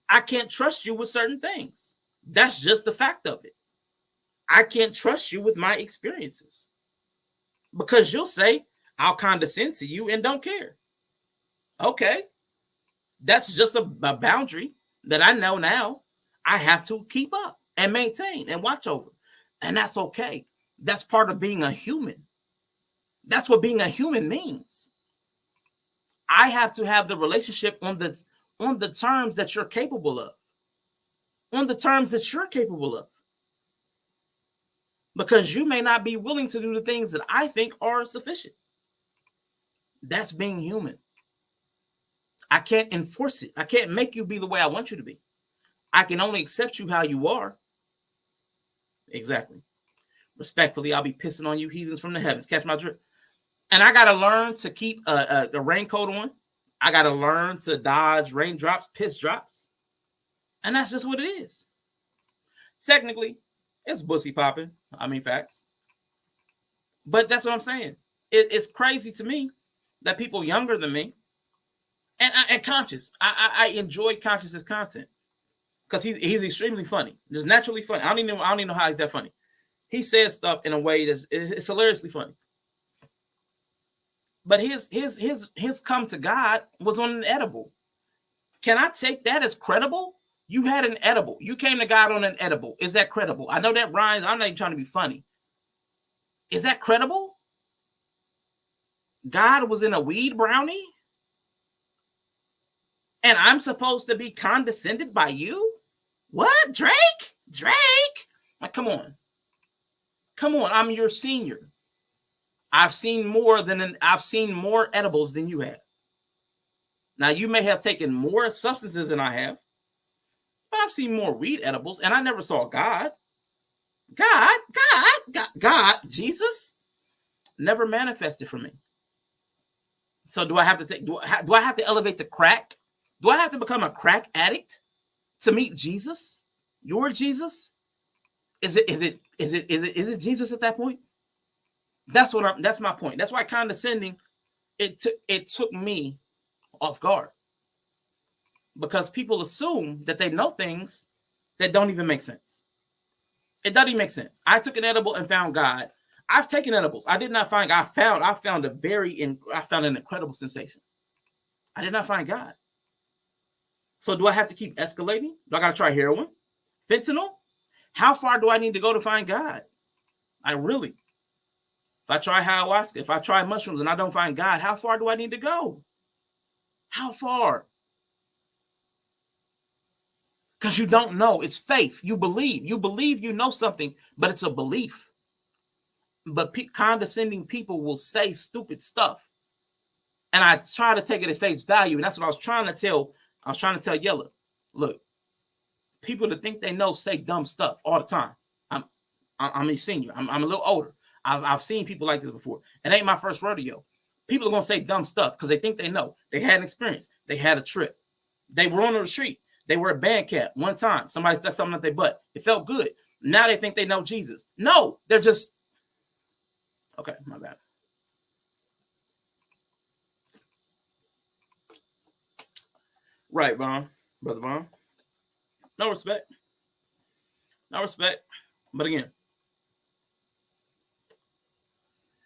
I can't trust you with certain things. That's just the fact of it. I can't trust you with my experiences because you'll say, I'll condescend to you and don't care. Okay. That's just a boundary that I know now I have to keep up and maintain and watch over. And that's okay. That's part of being a human. That's what being a human means. I have to have the relationship on the terms that you're capable of. On the terms that you're capable of. Because you may not be willing to do the things that I think are sufficient. That's being human. I can't enforce it. I can't make you be the way I want you to be. I can only accept you how you are. Exactly. Respectfully, I'll be pissing on you heathens from the heavens. Catch my drift. And I got to learn to keep a raincoat on. I got to learn to dodge raindrops, piss drops. And that's just what it is. Technically, it's bussy popping. I mean, facts. But that's what I'm saying. It's crazy to me that people younger than me and Conscious. I enjoy Conscious's content because he's extremely funny. Just naturally funny. I don't even know how he's that funny. He says stuff in a way it's hilariously funny. But his come to God was on an edible. Can I take that as credible? You had an edible. You came to God on an edible. Is that credible? I know that rhymes. I'm not even trying to be funny. Is that credible? God was in a weed brownie? And I'm supposed to be condescended by you? What? Drake? Like, come on. Come on. I'm your senior. I've seen more edibles than you have. Now, you may have taken more substances than I have, but I've seen more weed edibles, and I never saw God. God, Jesus never manifested for me. So do I have to do I have to elevate the crack? Do I have to become a crack addict to meet Jesus? Your Jesus? Is it Jesus at that point? That's my point. That's why condescending, it took me off guard. Because people assume that they know things that don't even make sense. It doesn't even make sense. I took an edible and found God. I've taken edibles. I did not find. I found an incredible sensation. I did not find God. So do I have to keep escalating? Do I got to try heroin, fentanyl? How far do I need to go to find God? If I try ayahuasca, if I try mushrooms and I don't find God, how far do I need to go? How far? Because you don't know. It's faith. You believe you know something, but it's a belief. But condescending people will say stupid stuff. And I try to take it at face value. And that's what I was trying to tell. I was trying to tell Yella. Look, people that think they know say dumb stuff all the time. I'm a senior. I'm a little older. I've seen people like this before. It ain't my first rodeo. People are going to say dumb stuff because they think they know. They had an experience. They had a trip. They were on the street. They were at band camp one time. Somebody stuck something up their butt. It felt good. Now they think they know Jesus. No, they're just... Okay, my bad. Right, Vaughn. Brother Vaughn. No respect. No respect. But again,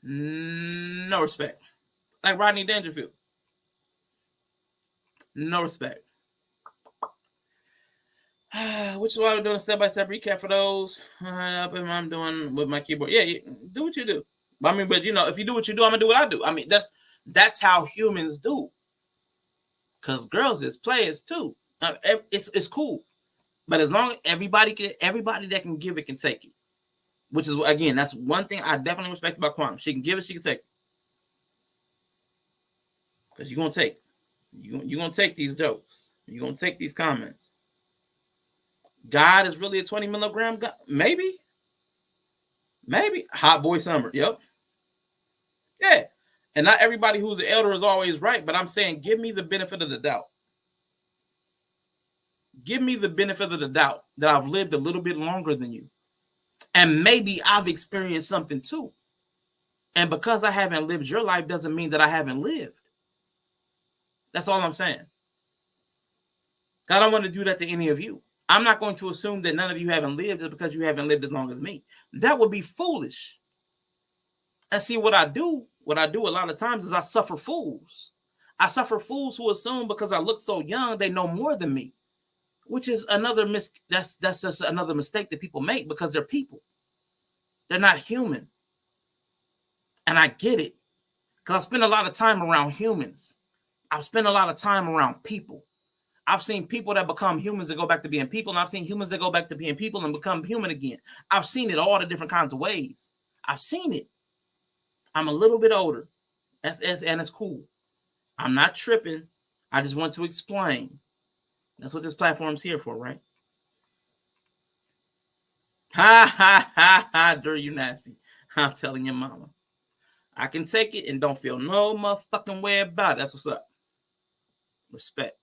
no respect. Like Rodney Dangerfield. No respect. Which is why we're doing a step-by-step recap for those. I'm doing with my keyboard. Yeah, do what you do. I mean, but you know, if you do what you do, I'm gonna do what I do. I mean, that's how humans do. Cause girls is players too. It's cool, but as long as everybody that can give it can take it. Which is, again, that's one thing I definitely respect about Quantum. She can give it, she can take it. Because you're gonna take it. You're gonna take these jokes. You're gonna take these comments. God is really a 20 milligram God? Maybe. Hot boy summer. Yep. Yeah. And not everybody who's an elder is always right, but I'm saying give me the benefit of the doubt. Give me the benefit of the doubt that I've lived a little bit longer than you. And maybe I've experienced something too. And because I haven't lived your life doesn't mean that I haven't lived. That's all I'm saying. I don't want to do that to any of you. I'm not going to assume that none of you haven't lived just because you haven't lived as long as me. That would be foolish. And see, what I do a lot of times is I suffer fools. I suffer fools who assume because I look so young, they know more than me, which is another that's just another mistake that people make because they're people. They're not human. And I get it because I spend a lot of time around humans. I've spent a lot of time around people. I've seen people that become humans and go back to being people, and I've seen humans that go back to being people and become human again. I've seen it all the different kinds of ways. I've seen it. I'm a little bit older, and it's cool. I'm not tripping. I just want to explain. That's what this platform's here for, right? Ha, ha, ha, ha, dirty, you nasty. I'm telling your mama. I can take it and don't feel no motherfucking way about it. That's what's up. Respect.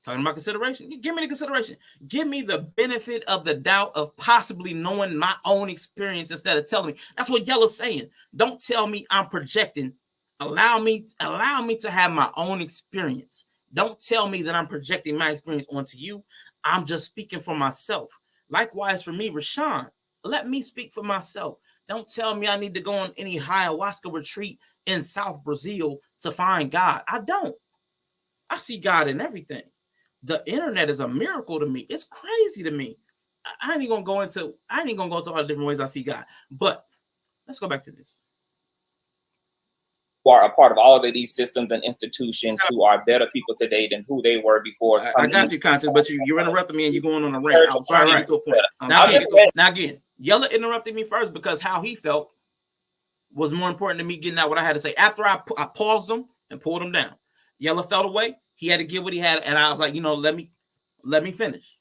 Talking about consideration. Give me the consideration. Give me the benefit of the doubt of possibly knowing my own experience instead of telling me. That's what Yellow's saying. Don't tell me I'm projecting. Allow me to have my own experience. Don't tell me that I'm projecting my experience onto you. I'm just speaking for myself. Likewise for me, Rashawn. Let me speak for myself. Don't tell me I need to go on any ayahuasca retreat in South Brazil to find God. I don't. I see God in everything. The internet is a miracle to me. It's crazy to me. I ain't gonna go into all the different ways I see God. But let's go back to this. Who are a part of all of these systems and institutions who are better people today than who they were before. I got you, Conscious, but you're interrupting me and you're going on a rant. I was trying to get to a point. Now again, Yella interrupted me first because how he felt was more important to me getting out what I had to say. After I paused him and pulled him down. Yella felt away. He had to get what he had, and I was like, let me finish.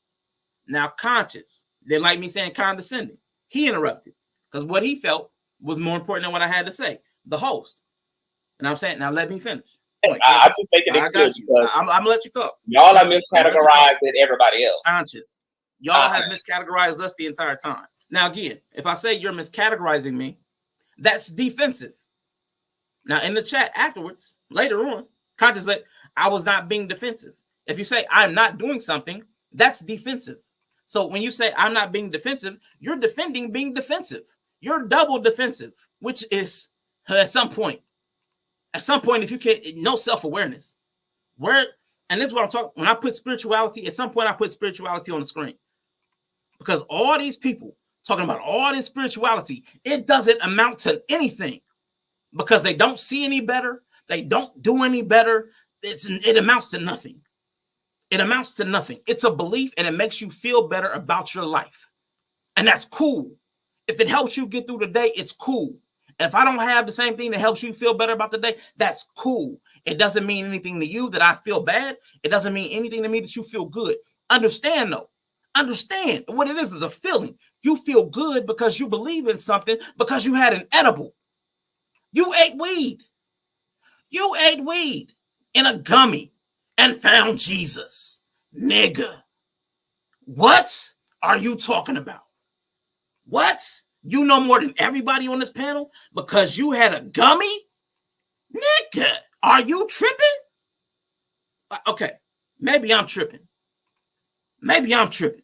Now, Conscious, they like me saying condescending. He interrupted because what he felt was more important than what I had to say. The host, and I'm saying, now let me finish. I'm just making it clear. I'm gonna let you talk. Y'all are miscategorized than everybody else. Conscious, y'all have miscategorized us the entire time. Now, again, if I say you're miscategorizing me, that's defensive. Now, in the chat afterwards, later on, Conscious said, I was not being defensive. If you say I'm not doing something, that's defensive. So when you say I'm not being defensive, you're defending being defensive. you're double defensive, which is at some point, if you can't, no self-awareness. And this is what I'm talking, when I put spirituality, at some point I put spirituality on the screen. Because all these people talking about all this spirituality, it doesn't amount to anything. Because they don't see any better. They don't do any better. It amounts to nothing. It amounts to nothing. It's a belief, and it makes you feel better about your life. And that's cool. If it helps you get through the day, it's cool. If I don't have the same thing that helps you feel better about the day, that's cool. It doesn't mean anything to you that I feel bad. It doesn't mean anything to me that you feel good. Understand, though. Understand what it is a feeling. You feel good because you believe in something, because you had an edible. You ate weed. You ate weed in a gummy and found Jesus. Nigga. What are you talking about? What? You know more than everybody on this panel because you had a gummy? Nigga, are you tripping? Okay, maybe I'm tripping. Maybe I'm tripping.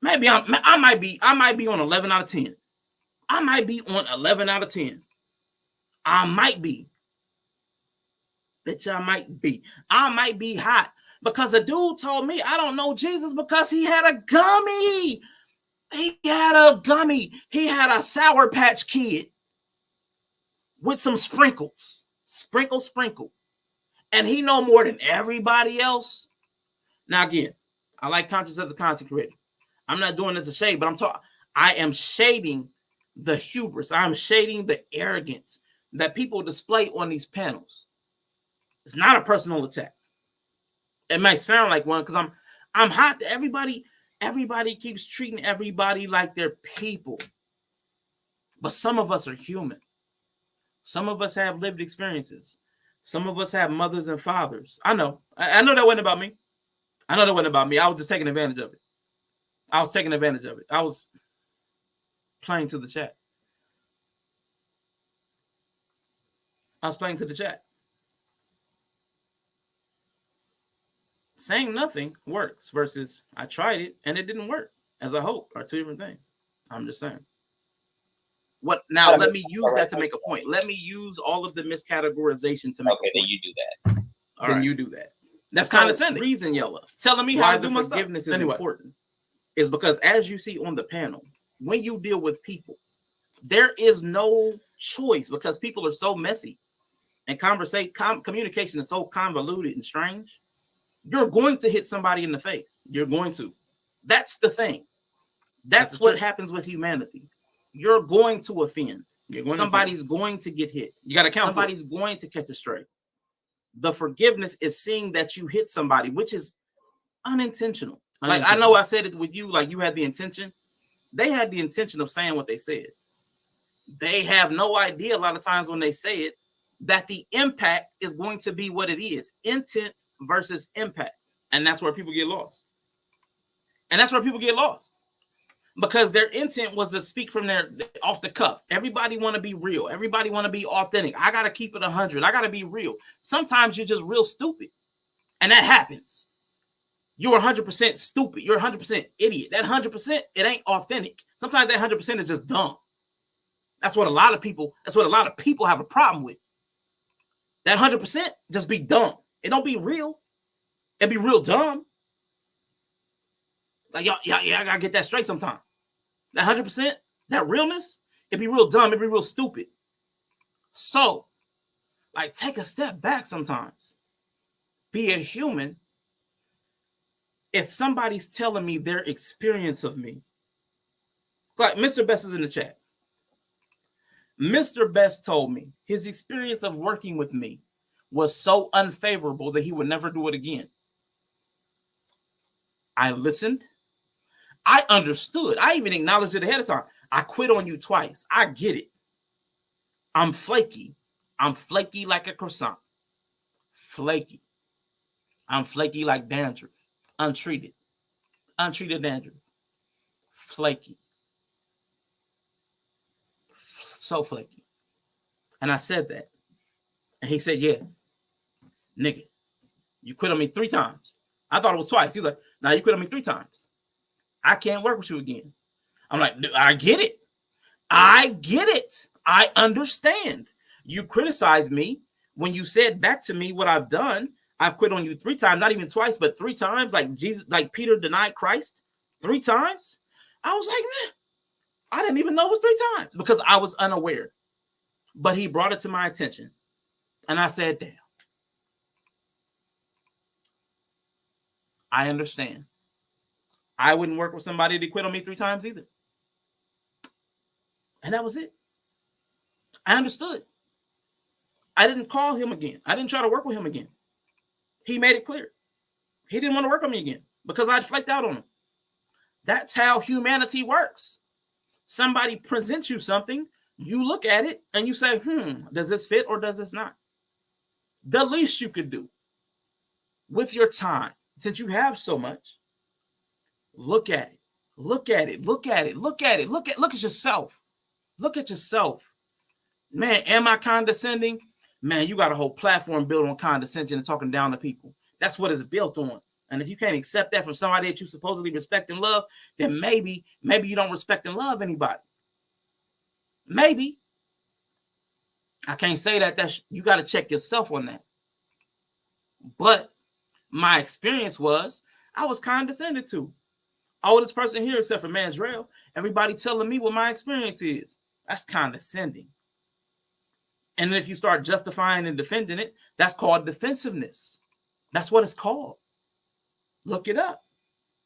Maybe I might be on 11 out of 10. I might be on 11 out of 10. I might be. Bitch, I might be. I might be hot because a dude told me I don't know Jesus because he had a gummy. He had a gummy. He had a Sour Patch Kid with some sprinkles. Sprinkle. And he know more than everybody else. Now, again, I like conscious as a content creator. I'm not doing this to shade, but I am shading the hubris. I'm shading the arrogance that people display on these panels. It's not a personal attack. It might sound like one because I'm hot to everybody. Everybody keeps treating everybody like they're people. But some of us are human. Some of us have lived experiences. Some of us have mothers and fathers. I know that wasn't about me. I was just taking advantage of it. I was playing to the chat. Saying nothing works versus I tried it and it didn't work, as I hope, are two different things. I'm just saying. What now? Let me use that to make a point. Let me use all of the miscategorization to make a point. Then you do that. Then you do that. That's condescending. Reason yellow. Telling me how to do my stuff. Forgiveness is important. Is because as you see on the panel, when you deal with people, there is no choice because people are so messy and communication is so convoluted and strange. You're going to hit somebody in the face. You're going to. That's the thing. That's what happens with humanity. You're going to offend. Somebody's going to get hit. You got to count. Somebody's going to catch a stray. The forgiveness is seeing that you hit somebody, which is unintentional. Like I know I said it with you, like you had the intention. They had the intention of saying what they said. They have no idea a lot of times when they say it that the impact is going to be what it is. Intent versus impact. And that's where people get lost. Because their intent was to speak from their off the cuff. Everybody want to be real. Everybody want to be authentic. I got to keep it 100. I got to be real. Sometimes you're just real stupid. And that happens. You're 100% stupid. You're 100% idiot. That 100%, it ain't authentic. Sometimes that 100% is just dumb. That's what a lot of people have a problem with. That 100% just be dumb. It don't be real. It be real dumb. Like y'all, I gotta get that straight sometime. That 100%, that realness, it be real dumb. It be real stupid. So, like, take a step back sometimes. Be a human. If somebody's telling me their experience of me, like Mr. Best is in the chat. Mr. Best told me his experience of working with me was so unfavorable that he would never do it again. I listened. I understood. I even acknowledged it ahead of time. I quit on you twice. I get it. I'm flaky. I'm flaky like a croissant. Flaky. I'm flaky like dandruff. Untreated. Untreated dandruff. Flaky. So flaky. And I said that. And he said, yeah. Nigga, you quit on me 3 times. I thought it was twice. He's like, nah, you quit on me 3 times. I can't work with you again. I'm like, I get it. I get it. I understand. You criticized me when you said back to me what I've done. I've quit on you 3 times, not even twice, but 3 times, like Jesus, like Peter denied Christ 3 times. I was like, man, I didn't even know it was 3 times because I was unaware. But he brought it to my attention. And I said, damn, I understand. I wouldn't work with somebody that quit on me 3 times either. And that was it. I understood. I didn't call him again. I didn't try to work with him again. He made it clear. He didn't want to work on me again because I'd flaked out on him. That's how humanity works. Somebody presents you something, you look at it, and you say, does this fit or does this not? The least you could do with your time, since you have so much, look at it. Look at it. Look at it. Look at it. Look at yourself. Look at yourself. Man, am I condescending? Man, you got a whole platform built on condescension and talking down to people. That's what it's built on. And if you can't accept that from somebody that you supposedly respect and love, then maybe you don't respect and love anybody. Maybe. I can't say that. You got to check yourself on that. But my experience was I was condescended to. Oldest person here except for Mandrell. Everybody telling me what my experience is. That's condescending. And if you start justifying and defending it, that's called defensiveness. That's what it's called. Look it up.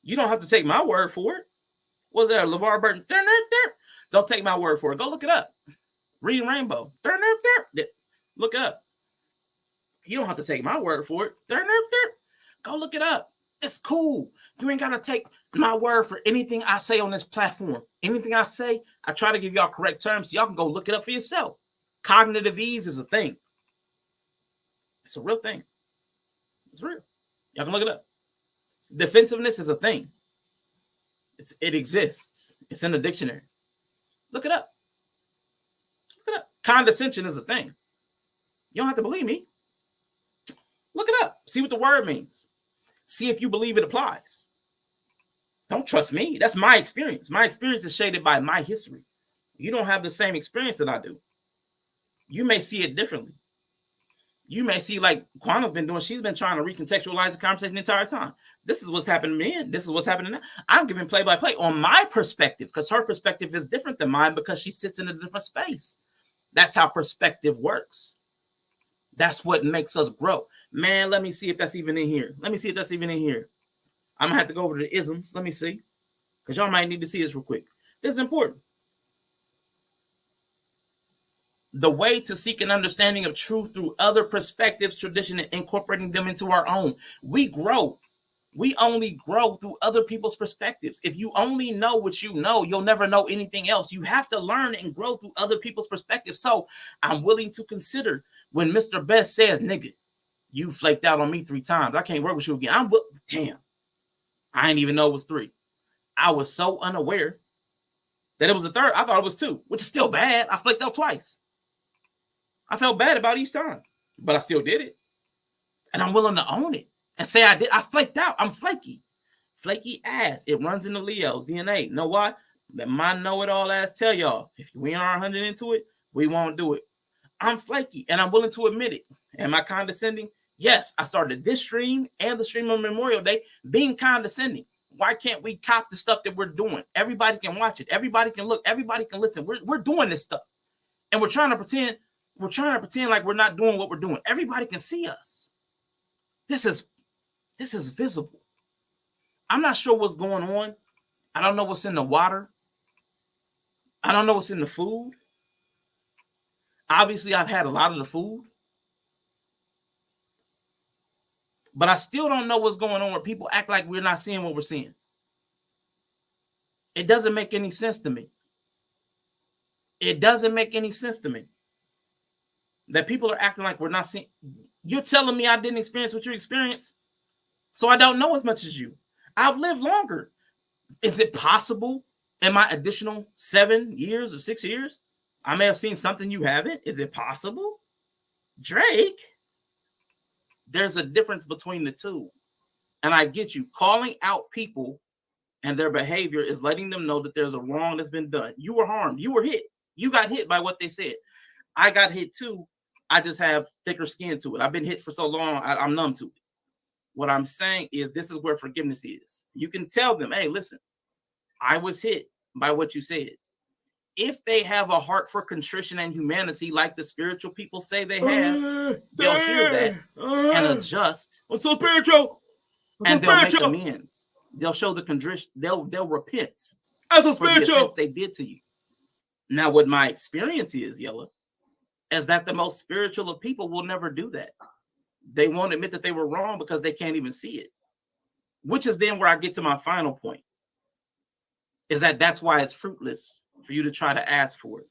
You don't have to take my word for it. What's that? LeVar Burton. Don't take my word for it. Go look it up. Reading Rainbow. Look it up. You don't have to take my word for it. Go look it up. It's cool. You ain't got to take my word for anything I say on this platform. Anything I say, I try to give y'all correct terms so y'all can go look it up for yourself. Cognitive ease is a thing. It's a real thing. It's real. Y'all can look it up. Defensiveness is a thing. It exists. It's in the dictionary. Look it up. Look it up. Condescension is a thing. You don't have to believe me. Look it up. See what the word means. See if you believe it applies. Don't trust me. That's my experience. My experience is shaded by my history. You don't have the same experience that I do. You may see it differently. You may see like Quanta's been doing. She's been trying to recontextualize the conversation the entire time. This is what's happening to me. And this is what's happening now. I'm giving play-by-play on my perspective because her perspective is different than mine because she sits in a different space. That's how perspective works. That's what makes us grow. Man, let me see if that's even in here. I'm going to have to go over to the isms. Let me see. Because y'all might need to see this real quick. This is important. The way to seek an understanding of truth through other perspectives, tradition, and incorporating them into our own. We grow. We only grow through other people's perspectives. If you only know what you know, you'll never know anything else. You have to learn and grow through other people's perspectives. So I'm willing to consider when Mr. Best says, nigga, you flaked out on me 3 times. I can't work with you again. Damn. I didn't even know it was 3. I was so unaware that it was a 3rd. I thought it was 2, which is still bad. I flaked out twice. I felt bad about each time, but I still did it. And I'm willing to own it and say I did. I flaked out. I'm flaky. Flaky ass. It runs in the Leo's DNA. You know why? Let my know-it-all ass tell y'all, if we aren't 100 into it, we won't do it. I'm flaky, and I'm willing to admit it. Am I condescending? Yes, I started this stream and the stream on Memorial Day being condescending. Why can't we cop the stuff that we're doing? Everybody can watch it. Everybody can look. Everybody can listen. We're doing this stuff, and we're trying to pretend like we're not doing what we're doing. Everybody can see us. This is visible. I'm not sure what's going on. I don't know what's in the water. I don't know what's in the food. Obviously, I've had a lot of the food. But I still don't know what's going on where people act like we're not seeing what we're seeing. It doesn't make any sense to me. It doesn't make any sense to me that people are acting like we're not seeing. You're telling me I didn't experience what you experienced, so I don't know as much as you. I've lived longer. Is it possible in my additional 7 years or 6 years, I may have seen something you haven't? Is it possible? Drake, there's a difference between the two. And I get you. Calling out people and their behavior is letting them know that there's a wrong that's been done. You were harmed. You were hit. You got hit by what they said. I got hit too. I just have thicker skin to it. I've been hit for so long, I'm numb to it. What I'm saying is this is where forgiveness is. You can tell them, hey, listen, I was hit by what you said. If they have a heart for contrition and humanity, like the spiritual people say they have, they'll hear that and adjust. I'm so spiritual. And they'll make amends. They'll show the contrition. They'll repent for the offense they did to you. Now, what my experience is, Yella, is that the most spiritual of people will never do that. They won't admit that they were wrong because they can't even see it. Which is then where I get to my final point. Is that's why it's fruitless for you to try to ask for it.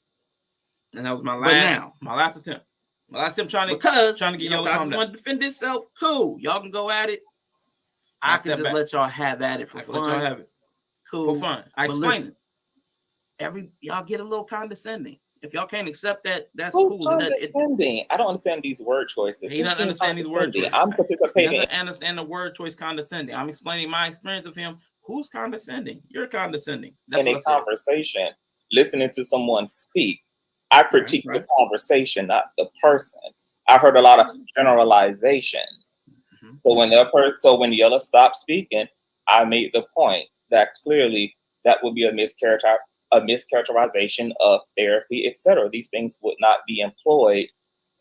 And that was my last attempt. My last attempt trying to get Yella to calm down. Want to defend itself. Cool. Y'all can go at it. I can just let y'all have at it for fun. Let y'all have it. Cool. For fun. I explain it. Y'all get a little condescending. If y'all can't accept that, that's cool. Condescending. I don't understand these word choices. He doesn't understand these word choices. I'm participating. He doesn't understand the word choice condescending. I'm explaining my experience of him. Who's condescending? You're condescending. That's in a conversation, listening to someone speak, I critique the conversation, not the person. I heard a lot of generalizations. Mm-hmm. So when Yella stopped speaking, I made the point that clearly that would be a mischaracterization of therapy, etc. These things would not be employed.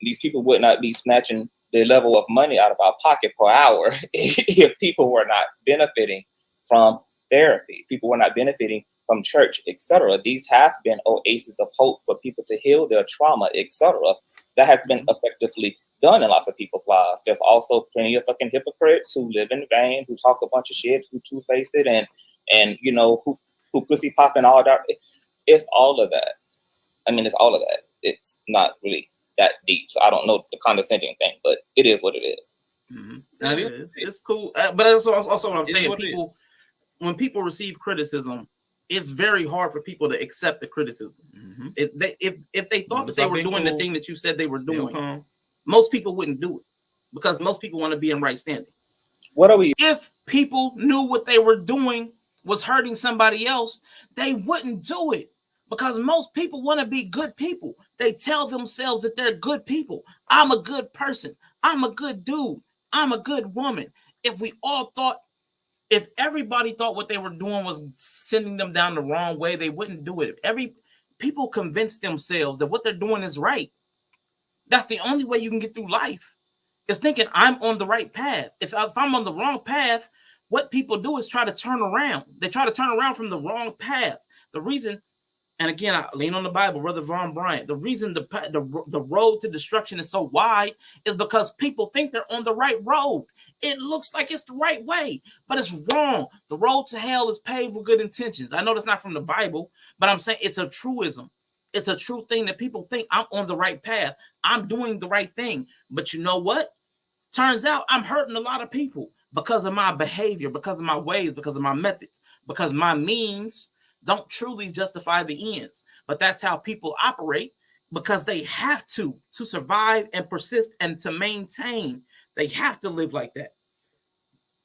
These people would not be snatching the level of money out of our pocket per hour if people were not benefiting from therapy. People were not benefiting from church, etc. These have been oases of hope for people to heal their trauma, etc. That has been effectively done in lots of people's lives. There's also plenty of fucking hypocrites who live in vain, who talk a bunch of shit, who two-faced it, and you know, who pussy popping all that. It's all of that. I mean, it's all of that. It's not really that deep. So I don't know the condescending thing, but it is what it is. Mm-hmm. Now, it's cool. But that's also what I'm saying. When people receive criticism, it's very hard for people to accept the criticism. Mm-hmm. If they thought that they were doing the thing that you said they were doing, most people wouldn't do it because most people want to be in right standing. If people knew what they were doing was hurting somebody else, they wouldn't do it because most people want to be good people. They tell themselves that they're good people. I'm a good person. I'm a good dude. I'm a good woman. If everybody thought what they were doing was sending them down the wrong way, they wouldn't do it. If people convince themselves that what they're doing is right, that's the only way you can get through life. Is thinking I'm on the right path. If I'm on the wrong path, what people do is try to turn around. They try to turn around from the wrong path. The reason, and again, I lean on the Bible, Brother Von Bryant. The reason the road to destruction is so wide is because people think they're on the right road. It looks like it's the right way, but it's wrong. The road to hell is paved with good intentions. I know that's not from the Bible, but I'm saying it's a truism. It's a true thing that people think I'm on the right path. I'm doing the right thing. But you know what? Turns out I'm hurting a lot of people because of my behavior, because of my ways, because of my methods, because my means don't truly justify the ends. But that's how people operate because they have to survive and persist and to maintain. They have to live like that.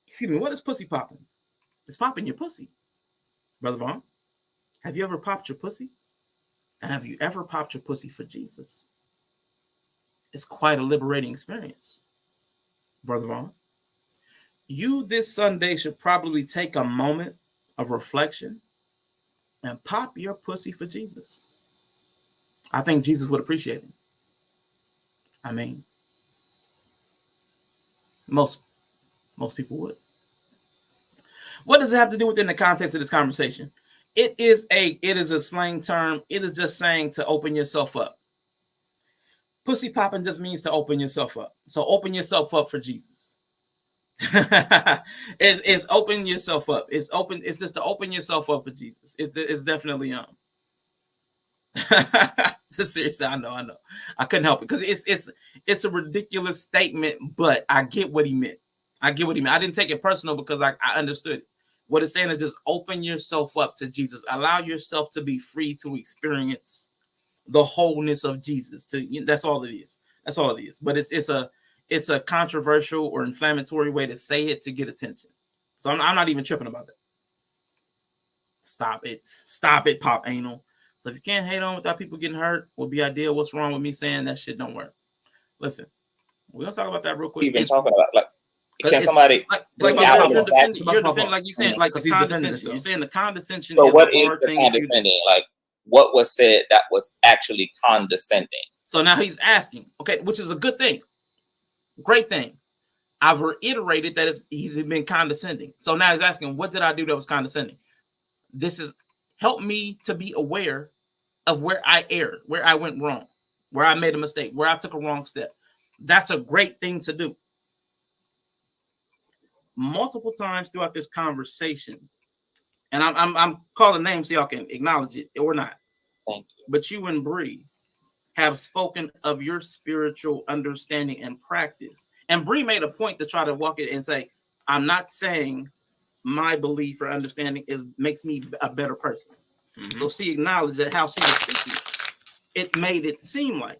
Excuse me, what is pussy popping? It's popping your pussy. Brother Vaughn, have you ever popped your pussy? And have you ever popped your pussy for Jesus? It's quite a liberating experience. Brother Vaughn, you this Sunday should probably take a moment of reflection and pop your pussy for Jesus. I think Jesus would appreciate it. I mean, most people would. What does it have to do within the context of this conversation? It is a slang term. It is just saying to open yourself up. Pussy popping just means to open yourself up. So open yourself up for Jesus. It's open yourself up. It's just to open yourself up for Jesus. It's definitely seriously, I know. I couldn't help it because it's a ridiculous statement, but I get what he meant. I didn't take it personal because I understood it. What it's saying is just open yourself up to Jesus. Allow yourself to be free to experience the wholeness of Jesus. That's all it is. That's all it is. But it's a controversial or inflammatory way to say it to get attention. So I'm not even tripping about that. Stop it, pop anal. So if you can't hate on without people getting hurt, will be ideal. What's wrong with me saying that shit don't work? Listen, we're gonna talk about that real quick. We've been talking about like, can somebody you're defending, like you saying, like the condescension. You're saying the condescension. So is what a is hard the thing condescending? Like, what was said that was actually condescending? So now he's asking, okay, which is a good thing, great thing. I've reiterated that he's been condescending. So now he's asking, what did I do that was condescending? This is help me to be aware of where I erred, where I went wrong, where I made a mistake, where I took a wrong step. That's a great thing to do. Multiple times throughout this conversation, and I'm calling names so y'all can acknowledge it or not. Thank you. But you and Bree have spoken of your spiritual understanding and practice. And Bree made a point to try to walk it and say, I'm not saying my belief or understanding makes me a better person. Mm-hmm. So she acknowledged that how she was speaking, it made it seem like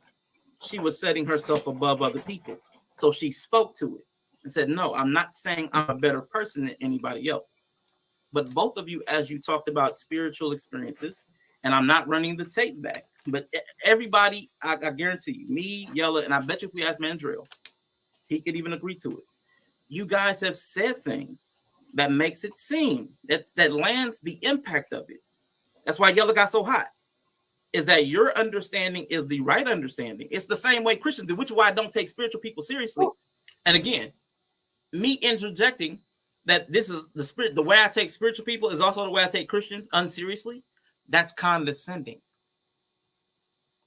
she was setting herself above other people. So she spoke to it and said, no, I'm not saying I'm a better person than anybody else. But both of you, as you talked about spiritual experiences, and I'm not running the tape back, but everybody, I guarantee you, me, Yella, and I bet you if we ask Mandrill, he could even agree to it. You guys have said things that makes it seem that lands the impact of it. That's why Yella got so hot. Is that your understanding is the right understanding? It's the same way Christians do, which is why I don't take spiritual people seriously. And again, me interjecting that this is the spirit, the way I take spiritual people is also the way I take Christians unseriously. That's condescending.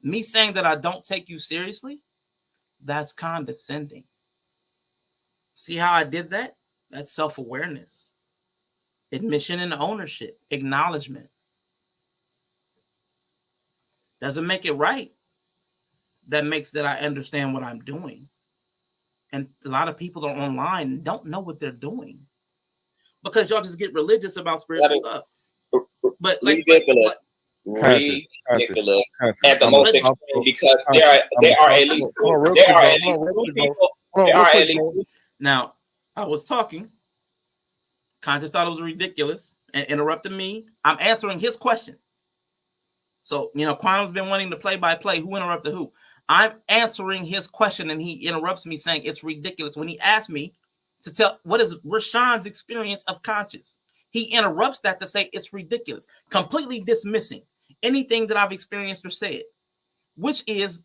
Me saying that I don't take you seriously, that's condescending. See how I did that? That's self-awareness, admission and ownership, acknowledgement. Doesn't make it right. That makes that I understand what I'm doing. And a lot of people are online and don't know what they're doing because y'all just get religious about spiritual stuff. But ridiculous. Ridiculous at the most extreme, because there are at least Now, I was talking. Conscious thought it was ridiculous and interrupted me. I'm answering his question. So, Quantum's been wanting to play-by-play. Who interrupted who? I'm answering his question, and he interrupts me saying it's ridiculous. When he asked me to tell what is Rashawn's experience of conscious, he interrupts that to say it's ridiculous, completely dismissing anything that I've experienced or said, which is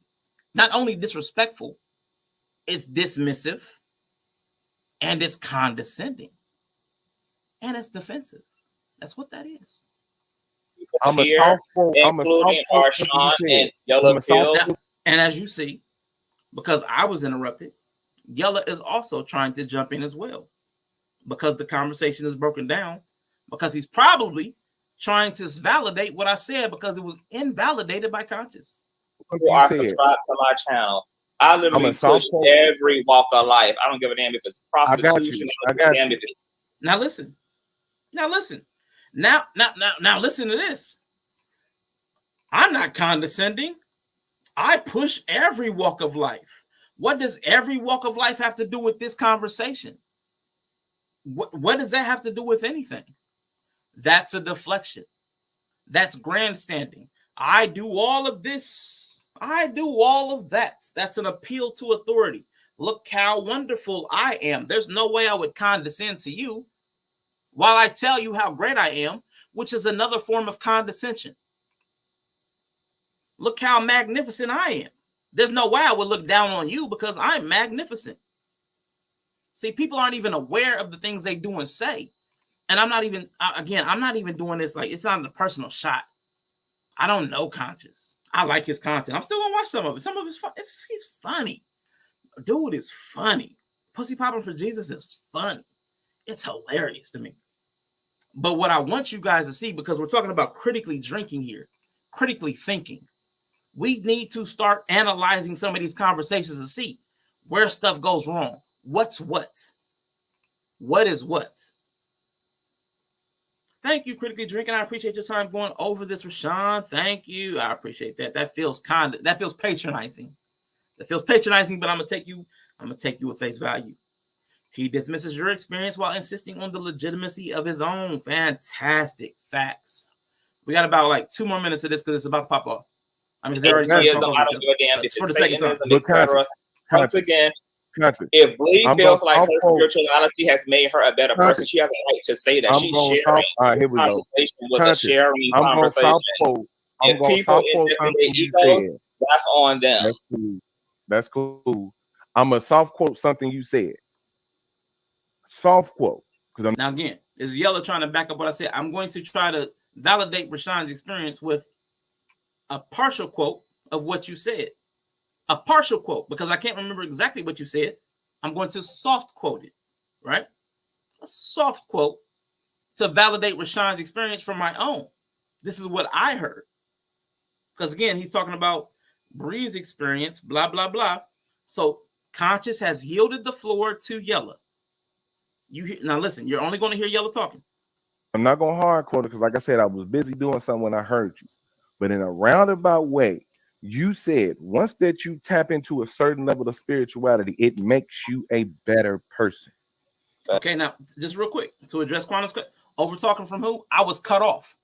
not only disrespectful, it's dismissive, and it's condescending, and it's defensive. That's what that is. I'm a including Arshawn and Yella Field. And as you see, because I was interrupted, Yella is also trying to jump in as well because the conversation is broken down, because he's probably trying to validate what I said because it was invalidated by conscious. You are subscribed to my channel. I literally push every walk of life. I don't give a damn if it's prostitution. I got you. Now listen. Now listen to this. I'm not condescending. I push every walk of life. What does every walk of life have to do with this conversation? What does that have to do with anything? That's a deflection. That's grandstanding. I do all of this. I do all of that. That's an appeal to authority. Look how wonderful I am. There's no way I would condescend to you while I tell you how great I am, which is another form of condescension. Look how magnificent I am. There's no way I would look down on you because I'm magnificent. See, people aren't even aware of the things they do and say. And I'm not even doing this like it's not a personal shot. I don't know Conscious. I like his content. I'm still gonna watch some of it. Some of it's fun. He's funny. Dude is funny. Pussy popping for Jesus is funny. It's hilarious to me. But what I want you guys to see, because we're talking about critically drinking here, critically thinking, we need to start analyzing some of these conversations to see where stuff goes wrong. What's what? What is what? Thank you, Critically Drinking. I appreciate your time going over this, Rashawn. Thank you. I appreciate that. That feels patronizing. That feels patronizing, but I'm gonna take you at face value. He dismisses your experience while insisting on the legitimacy of his own. Fantastic facts. We got about like 2 more minutes of this because it's about to pop off. I mean, It they're already trying to is, talk I over don't each give a damn other. if For the it's second time. Satanism, etc. Once again, if Bleed I'm feels gonna like soft her quote. spirituality has made her a better person, Conscious. she has a right to say that. I'm She's going sharing. soft. All right, here we go. Conversation was a Conscious. sharing I'm going conversation. soft quote. I'm If going people soft quote invest in something their you egos, said. that's on them. That's cool. That's cool. I'm a soft quote something you said. Soft quote. Because I'm now again, is Yella trying to back up what I said? I'm going to try to validate Rashawn's experience with a partial quote of what you said. A partial quote, because I can't remember exactly what you said. I'm going to soft quote it, right? A soft quote to validate Rashawn's experience from my own. This is what I heard. Because again, he's talking about Bree's experience, blah, blah, blah. So Conscious has yielded the floor to Yella. Now listen, you're only going to hear Yella talking. not going to hard quote it because, like I said, I was busy doing something when I heard you. But in a roundabout way, you said once that you tap into a certain level of spirituality, it makes you a better person. Okay, now just real quick to address Quantum's over talking from who? I was cut off.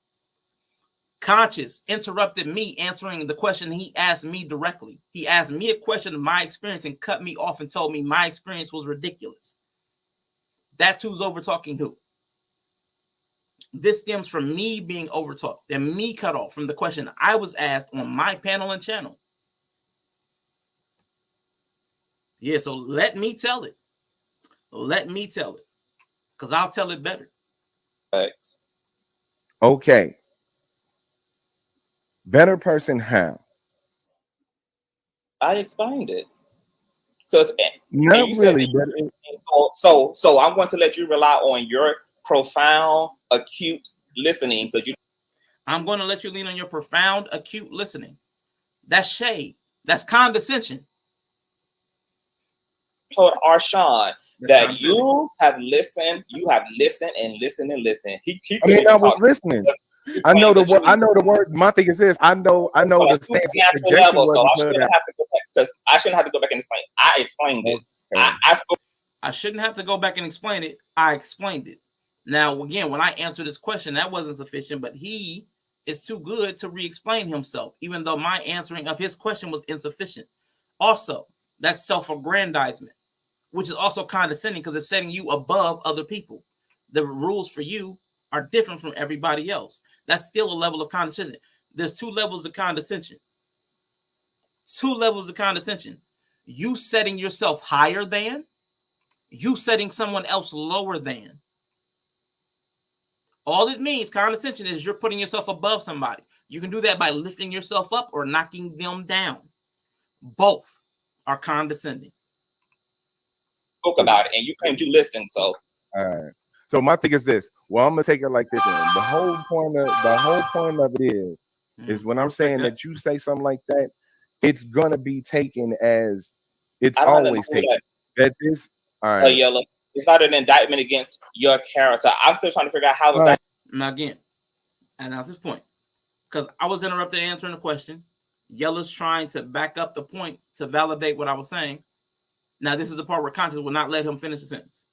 Conscious interrupted me answering the question he asked me directly. He asked me a question of my experience and cut me off and told me my experience was ridiculous. That's who's over talking who. This stems from me being overtalked and me cut off from the question I was asked on my panel and channel. Yeah, so let me tell it. Let me tell it. Because I'll tell it better. Thanks. Okay. Better person how? I explained it. Because not really, but so I'm going to let you rely on your profound, acute listening because you. I'm going to let you lean on your profound, acute listening. That's shade. That's condescension. Told Arshawn that you have listened and listened. He I mean, I was listening. I know the word. I know the word. My thing is this. I know the stance of projection level, so was I shouldn't have to go back and explain. I explained it. I shouldn't have to go back and explain it. I explained it. Now, again, when I answered this question, that wasn't sufficient, but he is too good to re-explain himself, even though my answering of his question was insufficient. Also, that's self-aggrandizement, which is also condescending because it's setting you above other people. The rules for you are different from everybody else. That's still a level of condescension. There's 2 levels of condescension. 2 levels of condescension. You setting yourself higher than, you setting someone else lower than. All it means, condescension, is you're putting yourself above somebody. You can do that by lifting yourself up or knocking them down. Both are condescending. Spoke about it, and you claimed you listened. So, all right. So my thing is this. Well, I'm gonna take it like this. Then. The whole point of it is when I'm saying that you say something like that, it's gonna be taken as it's always taken. That this, all right. Yellow. It's not an indictment against your character. I'm still trying to figure out how it's that. Now again, and that's his point. Because I was interrupted answering the question. Yellow's trying to back up the point to validate what I was saying. Now, this is the part where Conscious will not let him finish the sentence.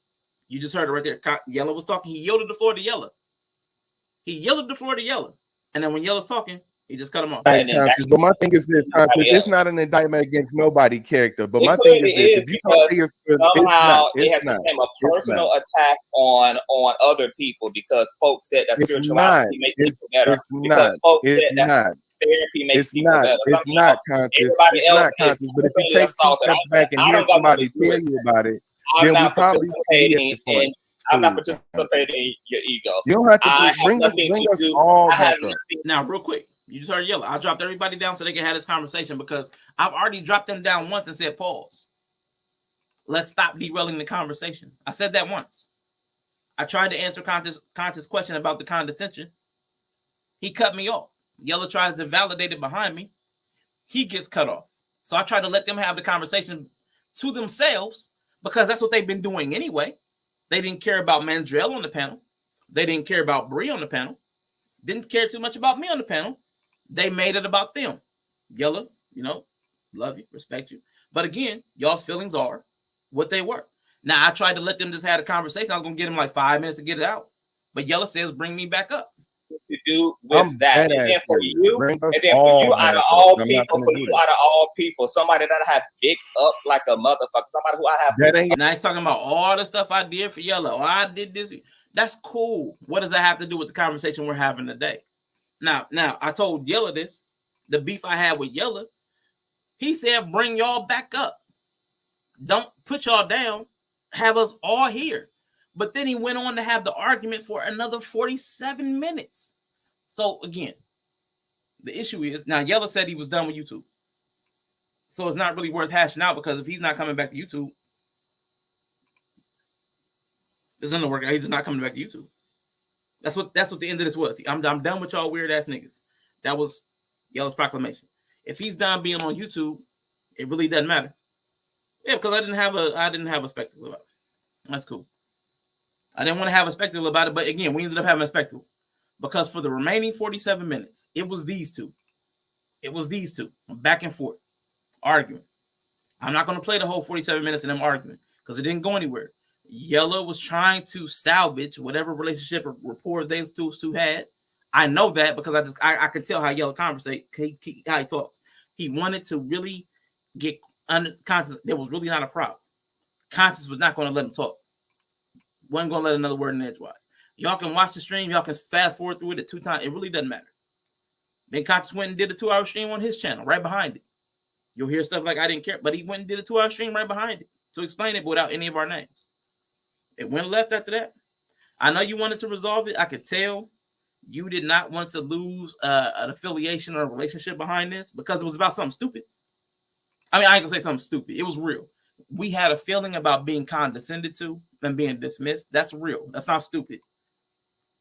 You just heard it right there. Yellow was talking. He yielded the floor to Yellow. And then when Yellow's talking, he just cut him off. Hey, Conscious, but my thing is this, Conscious, it's not an indictment against nobody's character. But my thing is this: if you don't think somehow it has become a personal attack on other people because folks said that spirituality makes people better. Because folks said that therapy makes people better. It's not Conscious. It's not Conscious. But if you take 2 steps back and hear somebody tell you about it, then we probably I'm not participating in your ego. You don't have to bring us all back up. Now, real quick, you just heard Yellow. I dropped everybody down so they can have this conversation because I've already dropped them down once and said pause. Let's stop derailing the conversation. I said that once. I tried to answer Conscious question about the condescension. He cut me off. Yellow tries to validate it behind me. He gets cut off. So I try to let them have the conversation to themselves because that's what they've been doing anyway. They didn't care about Mandrell on the panel. They didn't care about Bree on the panel. Didn't care too much about me on the panel. They made it about them. Yellow, love you, respect you. But again, y'all's feelings are what they were. Now, I tried to let them just have a conversation. I was going to give them like 5 minutes to get it out. But Yellow says, bring me back up. to do with that. And then for you, out of all people, somebody that I have big up like a motherfucker, somebody who I have. Now he's talking about all the stuff I did for Yella. Oh, I did this. That's cool. What does that have to do with the conversation we're having today? Now, I told Yella this, the beef I had with Yella. He said, bring y'all back up. Don't put y'all down. Have us all here. But then he went on to have the argument for another 47 minutes. So again, the issue is now Yella said he was done with YouTube. So it's not really worth hashing out because if he's not coming back to YouTube, it's gonna work out. He's just not coming back to YouTube. That's what the end of this was. I'm done with y'all weird ass niggas. That was Yella's proclamation. If he's done being on YouTube, it really doesn't matter. Yeah, because I didn't have a spectacle about it. That's cool. I didn't want to have a spectacle about it, but again, we ended up having a spectacle because for the remaining 47 minutes, it was these two. It was these two back and forth arguing. I'm not going to play the whole 47 minutes of them arguing because it didn't go anywhere. Yella was trying to salvage whatever relationship or rapport they two had. I know that because I could tell how Yella conversate, how he talks. He wanted to really get under conscious. There was really not a problem. Conscious was not going to let him talk. Wasn't going to let another word in edgewise. Y'all can watch the stream. Y'all can fast forward through it at 2 times. It really doesn't matter. Then Conscious went and did a 2-hour stream on his channel right behind it. You'll hear stuff like I didn't care, but he went and did a 2-hour stream right behind it to explain it without any of our names. It went left after that. I know you wanted to resolve it. I could tell you did not want to lose an affiliation or a relationship behind this because it was about something stupid. I mean, I ain't gonna say something stupid. It was real. We had a feeling about being condescended to and being dismissed. That's real. That's not stupid.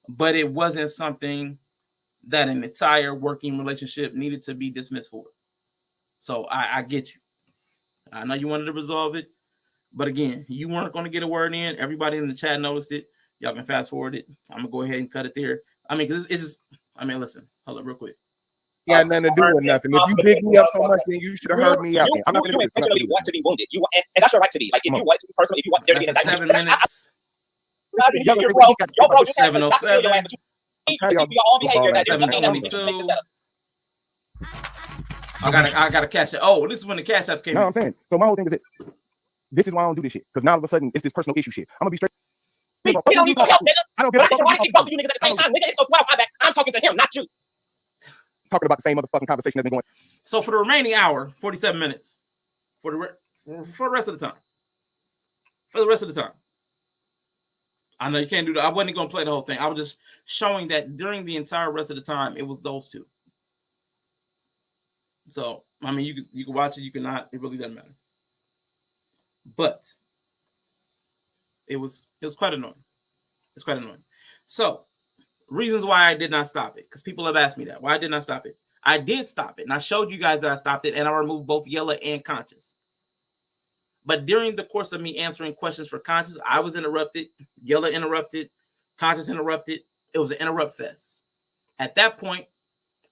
But it wasn't something that an entire working relationship needed to be dismissed for. So I get you. I know you wanted to resolve it. But again, you weren't going to get a word in. Everybody in the chat noticed it. Y'all can fast forward it. I'm going to go ahead and cut it there. I mean, because it's just, I mean, listen, hold up real quick. Yeah, nothing to do with nothing. If you big me up so much, then you should have heard me out. I'm not going to intentionally want to be wounded. You want, and that's your right to be. Like, if you want to be personal, if you want there to be an 7 minutes. 7:07. 7:22. I gotta catch it. Oh, this is when the cash apps came. No, in. I'm saying. So my whole thing is this is why I don't do this shit. Because now all of a sudden it's this personal issue shit. I'm gonna be straight. I don't give a fuck. I keep talking to you niggas at the same time. Nigga, it's no my back. I'm talking to him, not you. Talking about the same motherfucking conversation that's been going. So for the remaining hour, 47 minutes, for the rest of the time. For the rest of the time. I know you can't do that. I wasn't going to play the whole thing. I was just showing that during the entire rest of the time, it was those two. So, I mean, you can watch it, you cannot. It really doesn't matter. But it was quite annoying. It's quite annoying. So, reasons why I did not stop it, because people have asked me that. Why I did not stop it? I did stop it, and I showed you guys that I stopped it, and I removed both Yella and Conscious. But during the course of me answering questions for Conscious, I was interrupted. Yella interrupted. Conscious interrupted. It was an interrupt fest. At that point,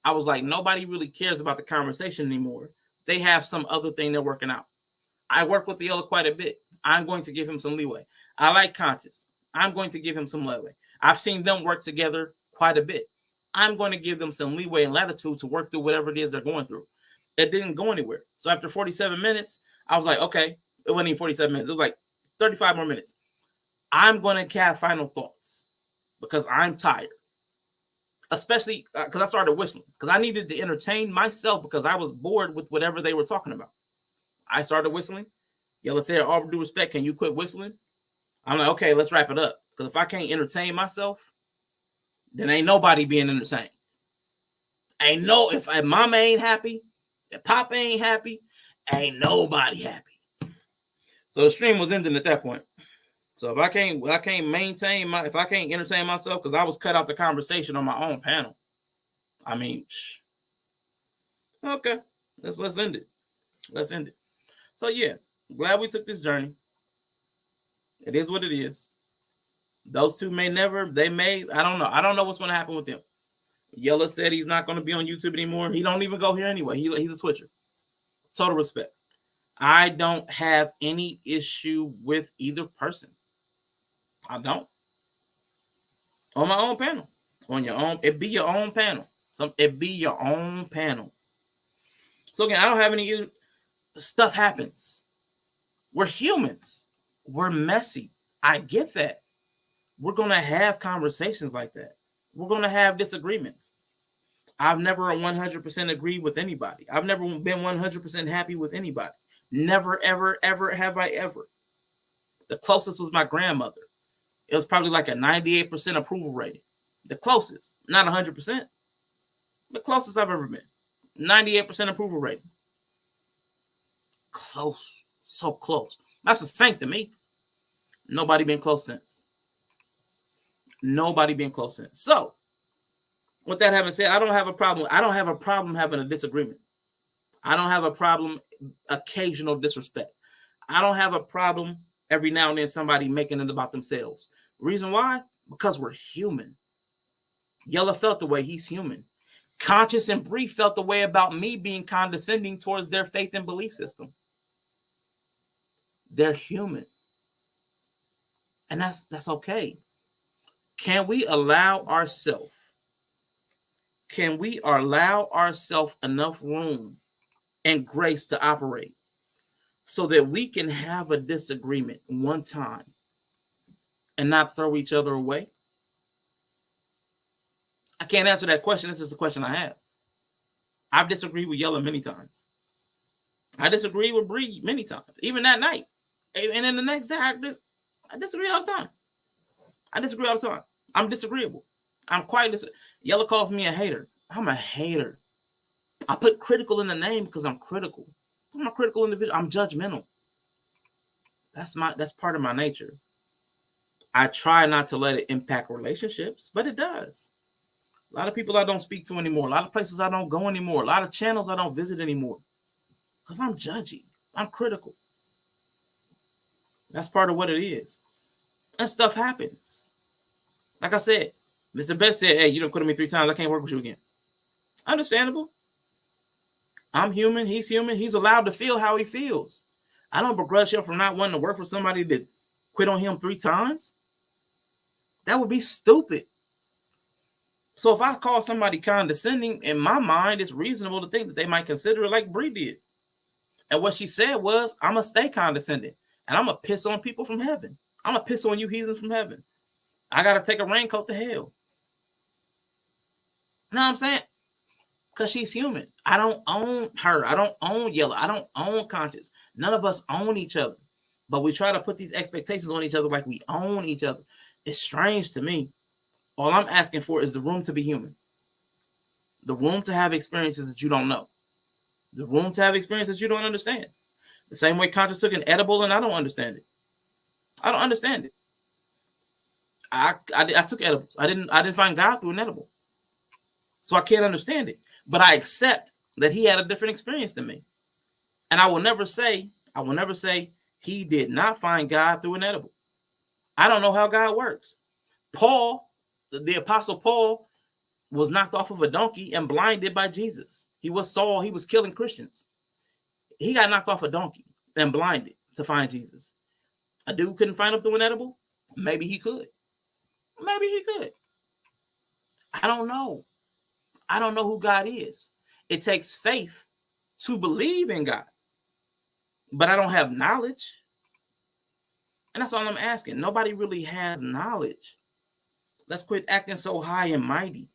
I was like, nobody really cares about the conversation anymore. They have some other thing they're working out. I work with Yella quite a bit. I'm going to give him some leeway. I like Conscious. I'm going to give him some leeway. I've seen them work together quite a bit. I'm going to give them some leeway and latitude to work through whatever it is they're going through. It didn't go anywhere. So after 47 minutes, I was like, okay, it wasn't even 47 minutes. It was like 35 more minutes. I'm going to have final thoughts because I'm tired. Especially because I started whistling because I needed to entertain myself because I was bored with whatever they were talking about. I started whistling. Yella said, all due respect, can you quit whistling? I'm like, okay, let's wrap it up. Because if I can't entertain myself, then ain't nobody being entertained. If mama ain't happy, if papa ain't happy, ain't nobody happy. So the stream was ending at that point. So if I can't entertain myself, because I was cut out the conversation on my own panel. I mean, okay, let's end it. Let's end it. So yeah, glad we took this journey. It is what it is. Those two I don't know. I don't know what's going to happen with them. Yella said he's not going to be on YouTube anymore. He don't even go here anyway. He's a Twitcher. Total respect. I don't have any issue with either person. I don't. On my own panel. on your own. It be your own panel. It be your own panel. So again, I don't have any stuff happens. We're humans. We're messy. I get that. We're gonna have conversations like that. We're gonna have disagreements. I've never 100% agreed with anybody. I've never been 100% happy with anybody. Never, ever, ever have I ever. The closest was my grandmother. It was probably like a 98% approval rating. The closest, not 100%. The closest I've ever been. 98% approval rating. Close. So close. That's a saint to me. Nobody been close since. Nobody been close since. So, with that having said, I don't have a problem. I don't have a problem having a disagreement. I don't have a problem occasional disrespect. I don't have a problem every now and then somebody making it about themselves. Reason why? Because we're human. Yella felt the way, he's human. Conscious and Bree felt the way about me being condescending towards their faith and belief system. They're human. And that's okay. Can we allow ourselves enough room and grace to operate so that we can have a disagreement one time and not throw each other away? I can't answer that question. This is a question I have. I've disagreed with Yella many times. I disagree with Bree many times, even that night. And then the next day, I disagree all the time. I disagree all the time. I'm disagreeable. I'm quite Yella calls me a hater. I'm a hater. I put critical in the name because I'm critical. I'm a critical individual. I'm judgmental. That's part of my nature. I try not to let it impact relationships, but it does. A lot of people I don't speak to anymore. A lot of places I don't go anymore. A lot of channels I don't visit anymore. Because I'm judgy. I'm critical. That's part of what it is. And stuff happens. Like I said, Mr. Best said, hey, you done quit me 3 times. I can't work with you again. Understandable. I'm human. He's human. He's allowed to feel how he feels. I don't begrudge him for not wanting to work with somebody that quit on him 3 times. That would be stupid. So if I call somebody condescending, in my mind, it's reasonable to think that they might consider it like Bree did. And what she said was, I'm going to stay condescending. And I'm going to piss on people from heaven. I'm going to piss on you heathens from heaven. I got to take a raincoat to hell. You know what I'm saying? Because she's human. I don't own her. I don't own Yella. I don't own Conscious. None of us own each other. But we try to put these expectations on each other like we own each other. It's strange to me. All I'm asking for is the room to be human. The room to have experiences that you don't know. The room to have experiences you don't understand. The same way Conscious took an edible and I don't understand it. I don't understand it. I took edibles. I didn't find God through an edible. So I can't understand it. But I accept that he had a different experience than me. And I will never say he did not find God through an edible. I don't know how God works. Paul, the apostle Paul, was knocked off of a donkey and blinded by Jesus. He was Saul. He was killing Christians. He got knocked off a donkey and blinded to find Jesus. A dude couldn't find him through an edible? Maybe he could. Maybe he could. I don't know. I don't know who God is. It takes faith to believe in God. But I don't have knowledge. And that's all I'm asking. Nobody really has knowledge. Let's quit acting so high and mighty.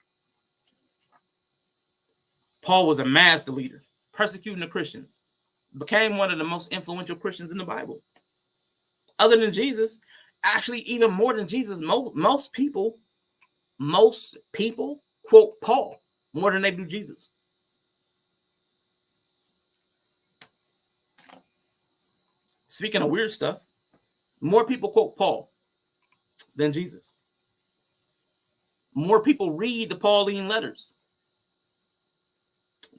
Paul was a master leader, persecuting the Christians. Became one of the most influential Christians in the Bible. Other than Jesus, actually even more than Jesus, most people quote Paul more than they do Jesus. Speaking of weird stuff, more people quote Paul than Jesus. More people read the Pauline letters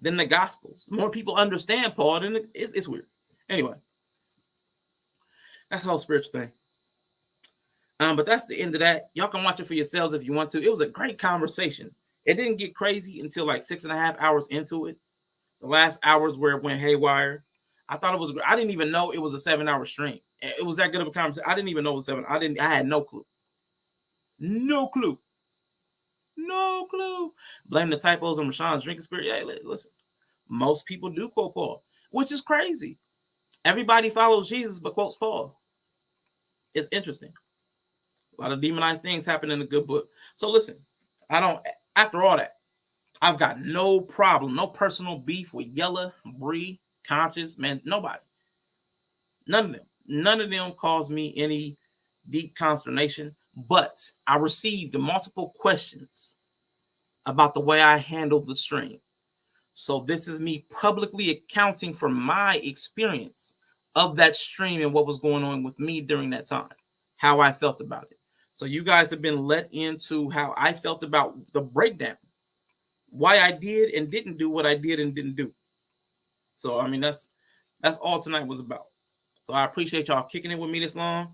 than the Gospels. More people understand Paul than it's weird. Anyway, that's the whole spiritual thing. But that's the end of that. Y'all can watch it for yourselves if you want to. It was a great conversation. It didn't get crazy until like 6.5 hours into it. The last hours where it went haywire. I thought it was. I didn't even know it was a 7-hour stream. It was that good of a conversation. I didn't even know it was 7. I had no clue. No clue. No clue. Blame the typos on Rashawn's drinking spirit. Hey, listen. Most people do quote Paul, which is crazy. Everybody follows Jesus but quotes Paul. It's interesting. A lot of demonized things happen in the good book. So listen, after all that, I've got no problem, no personal beef with Yella, Bree, Conscious, man, nobody. None of them. None of them caused me any deep consternation, but I received multiple questions about the way I handled the stream. So this is me publicly accounting for my experience of that stream and what was going on with me during that time, how I felt about it. So you guys have been let into how I felt about the breakdown, why I did and didn't do what I did and didn't do. So, I mean, that's all tonight was about. So I appreciate y'all kicking it with me this long.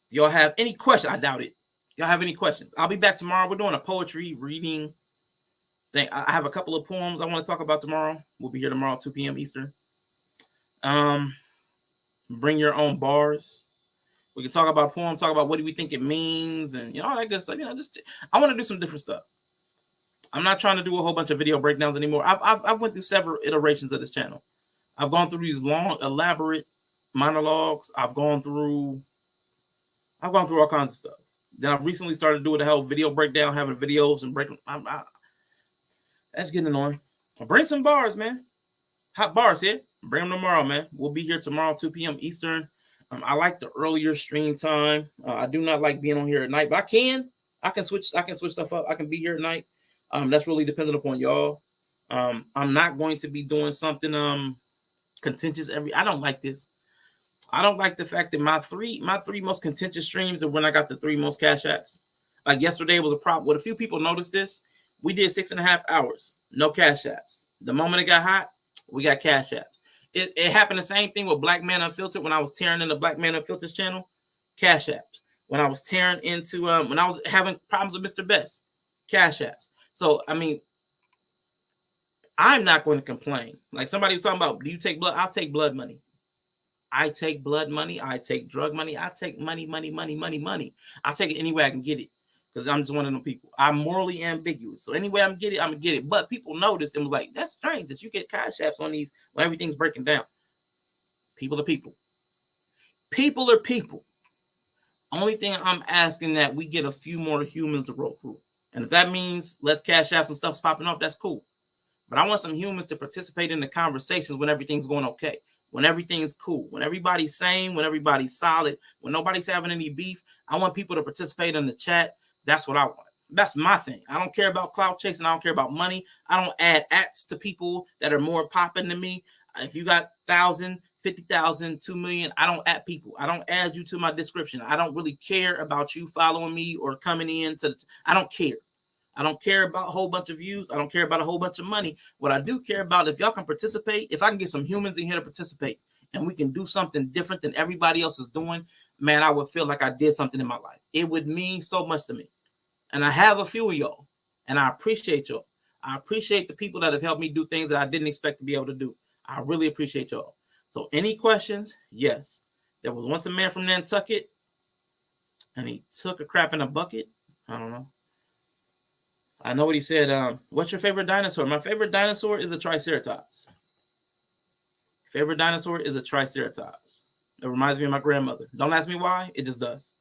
Do y'all have any questions? I doubt it. Y'all have any questions? I'll be back tomorrow. We're doing a poetry reading thing. I have a couple of poems I want to talk about tomorrow. We'll be here tomorrow, 2 p.m. Eastern. Bring your own bars. We can talk about poems, talk about what do we think it means, and all that good stuff. I want to do some different stuff. I'm not trying to do a whole bunch of video breakdowns anymore. I've went through several iterations of this channel. I've gone through these long, elaborate monologues. I've gone through all kinds of stuff. Then I've recently started doing the whole video breakdown, having videos and breaking. That's getting annoying. Bring some bars, man. Hot bars here. Bring them tomorrow, man. We'll be here tomorrow, 2 p.m. Eastern. I like the earlier stream time. I do not like being on here at night, but I can switch stuff up. I can be here at night. That's really dependent upon y'all. I'm not going to be doing something contentious I don't like this. I don't like the fact that my three most contentious streams are when I got the 3 most cash apps. Like yesterday was a problem. What a few people noticed this. We did 6.5 hours, no cash apps. The moment it got hot, we got cash apps. It happened the same thing with Black Man Unfiltered when I was tearing into Black Man Unfiltered's channel, cash apps. When I was tearing into when I was having problems with Mr. Best, cash apps. So I mean, I'm not going to complain. Like somebody was talking about, do you take blood? I'll take blood money. I take blood money. I take drug money. I take money. I take it any way I can get it because I'm just one of them people. I'm morally ambiguous. So anyway I'm going to get it. But people noticed and was like, that's strange that you get cash apps on these when everything's breaking down. People are people. People are people. Only thing I'm asking that we get a few more humans to roll through. And if that means less cash apps and stuff's popping up, that's cool. But I want some humans to participate in the conversations when everything's going okay. When everything is cool, when everybody's sane, when everybody's solid, when nobody's having any beef, I want people to participate in the chat. That's what I want. That's my thing. I don't care about clout chasing. I don't care about money. I don't add acts to people that are more popping than me. If you got 1,000, 50,000, 2 million, I don't add people. I don't add you to my description. I don't really care about you following me or coming in to. I don't care. I don't care about a whole bunch of views. I don't care about a whole bunch of money. What I do care about, if y'all can participate, if I can get some humans in here to participate and we can do something different than everybody else is doing, man, I would feel like I did something in my life. It would mean so much to me. And I have a few of y'all, and I appreciate y'all. I appreciate the people that have helped me do things that I didn't expect to be able to do. I really appreciate y'all. So any questions? Yes. There was once a man from Nantucket, and he took a crap in a bucket. I don't know. I know what he said. What's your favorite dinosaur? My favorite dinosaur is a Triceratops. Favorite dinosaur is a Triceratops. It reminds me of my grandmother. Don't ask me why. It just does.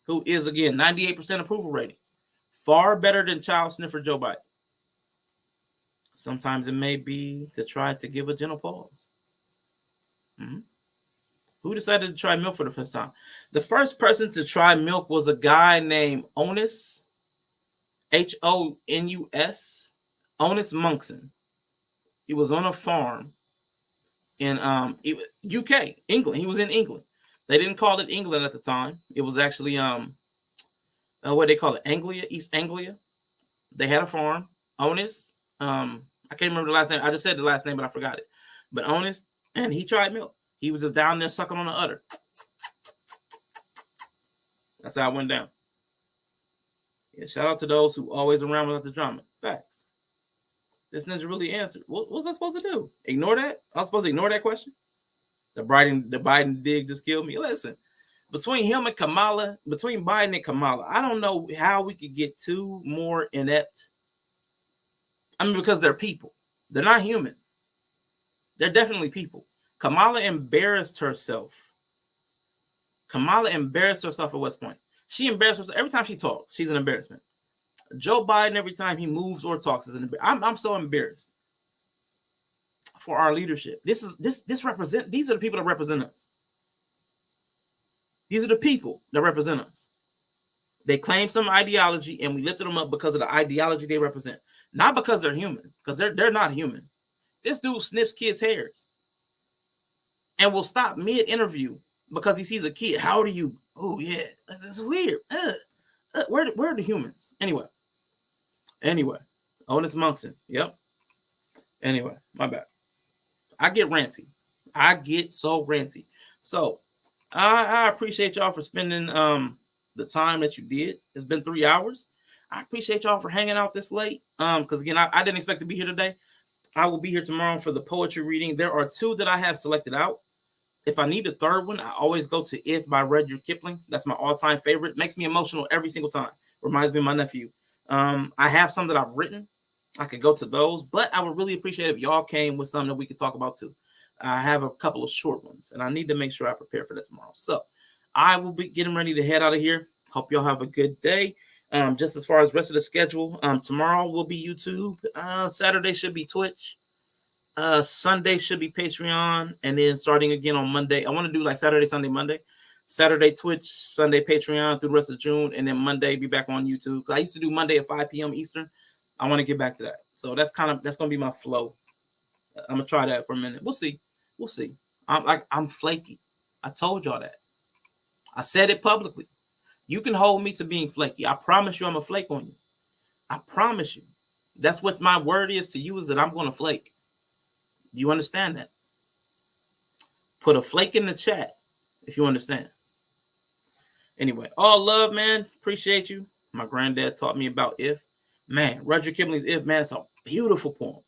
Who is, again, 98% approval rating. Far better than child sniffer Joe Biden. Sometimes it may be to try to give a gentle pause. Mm-hmm. Who decided to try milk for the first time? The first person to try milk was a guy named Onus. Honus, Onus Monkson. He was on a farm in UK, England. He was in England. They didn't call it England at the time. It was actually what they call it, Anglia, East Anglia. They had a farm. Onus. I can't remember the last name. I just said the last name, but I forgot it. But Onus, and he tried milk. He was just down there sucking on the udder. That's how it went down. Yeah, shout out to those who always around without the drama. Facts. This ninja really answered. What was I supposed to do? Ignore that? I was supposed to ignore that question? The Biden dig just killed me. Listen, between him and Kamala, between Biden and Kamala, I don't know how we could get two more inept. I mean, because they're people. They're not human. They're definitely people. Kamala embarrassed herself. Kamala embarrassed herself at West Point. She embarrassed herself every time she talks. She's an embarrassment. Joe Biden, every time he moves or talks, is an embarrassment. I'm so embarrassed for our leadership. This represent. These are the people that represent us. These are the people that represent us. They claim some ideology, and we lifted them up because of the ideology they represent, not because they're human. Because they're not human. This dude snips kids' hairs, and will stop mid-interview because he sees a kid. How old are you? Oh yeah, that's weird. Where are the humans? Anyway, Otis Monkson. Yep. Anyway, my bad. I get ranty. I get so ranty. So I appreciate y'all for spending the time that you did. It's been 3 hours. I appreciate y'all for hanging out this late. Because again, I didn't expect to be here today. I will be here tomorrow for the poetry reading. There are 2 that I have selected out. If I need a third one, I always go to If by Rudyard Kipling. That's my all-time favorite. Makes me emotional every single time. Reminds me of my nephew. I have some that I've written. I could go to those, but I would really appreciate if y'all came with something that we could talk about too. I have a couple of short ones, and I need to make sure I prepare for that tomorrow. So I will be getting ready to head out of here. Hope y'all have a good day. Just as far as rest of the schedule, tomorrow will be YouTube. Saturday should be Twitch. Sunday should be Patreon, and then starting again on Monday. I want to do like Saturday, Sunday, Monday. Saturday Twitch, Sunday Patreon through the rest of June, and then Monday be back on YouTube. I used to do Monday at 5 p.m. Eastern. I want to get back to that. So that's going to be my flow. I'm gonna try that for a minute. We'll see. I'm flaky. I told y'all that. I said it publicly. You can hold me to being flaky. I promise you I'm a flake on you. I promise you. That's what my word is to you, is that I'm going to flake. Do you understand that? Put a flake in the chat if you understand. Anyway, all love, man. Appreciate you. My granddad taught me about If. Man, Rudyard Kipling's If, man, it's a beautiful poem.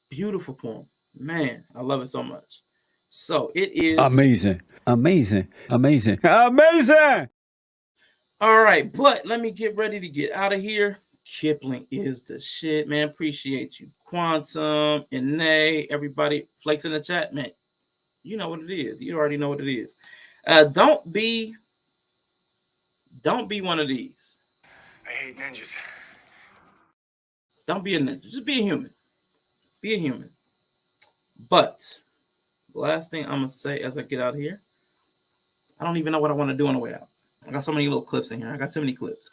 Beautiful poem. Man, I love it so much. So it is amazing. All right, but let me get ready to get out of here. Kipling is the shit, man. Appreciate you. Quantum, Ine, everybody. Flakes in the chat, man. You know what it is. You already know what it is. Don't be one of these. I hate ninjas. Don't be a ninja. Just be a human. Be a human. But the last thing I'm going to say as I get out of here, I don't even know what I want to do on the way out. I got so many little clips in here. I got too many clips.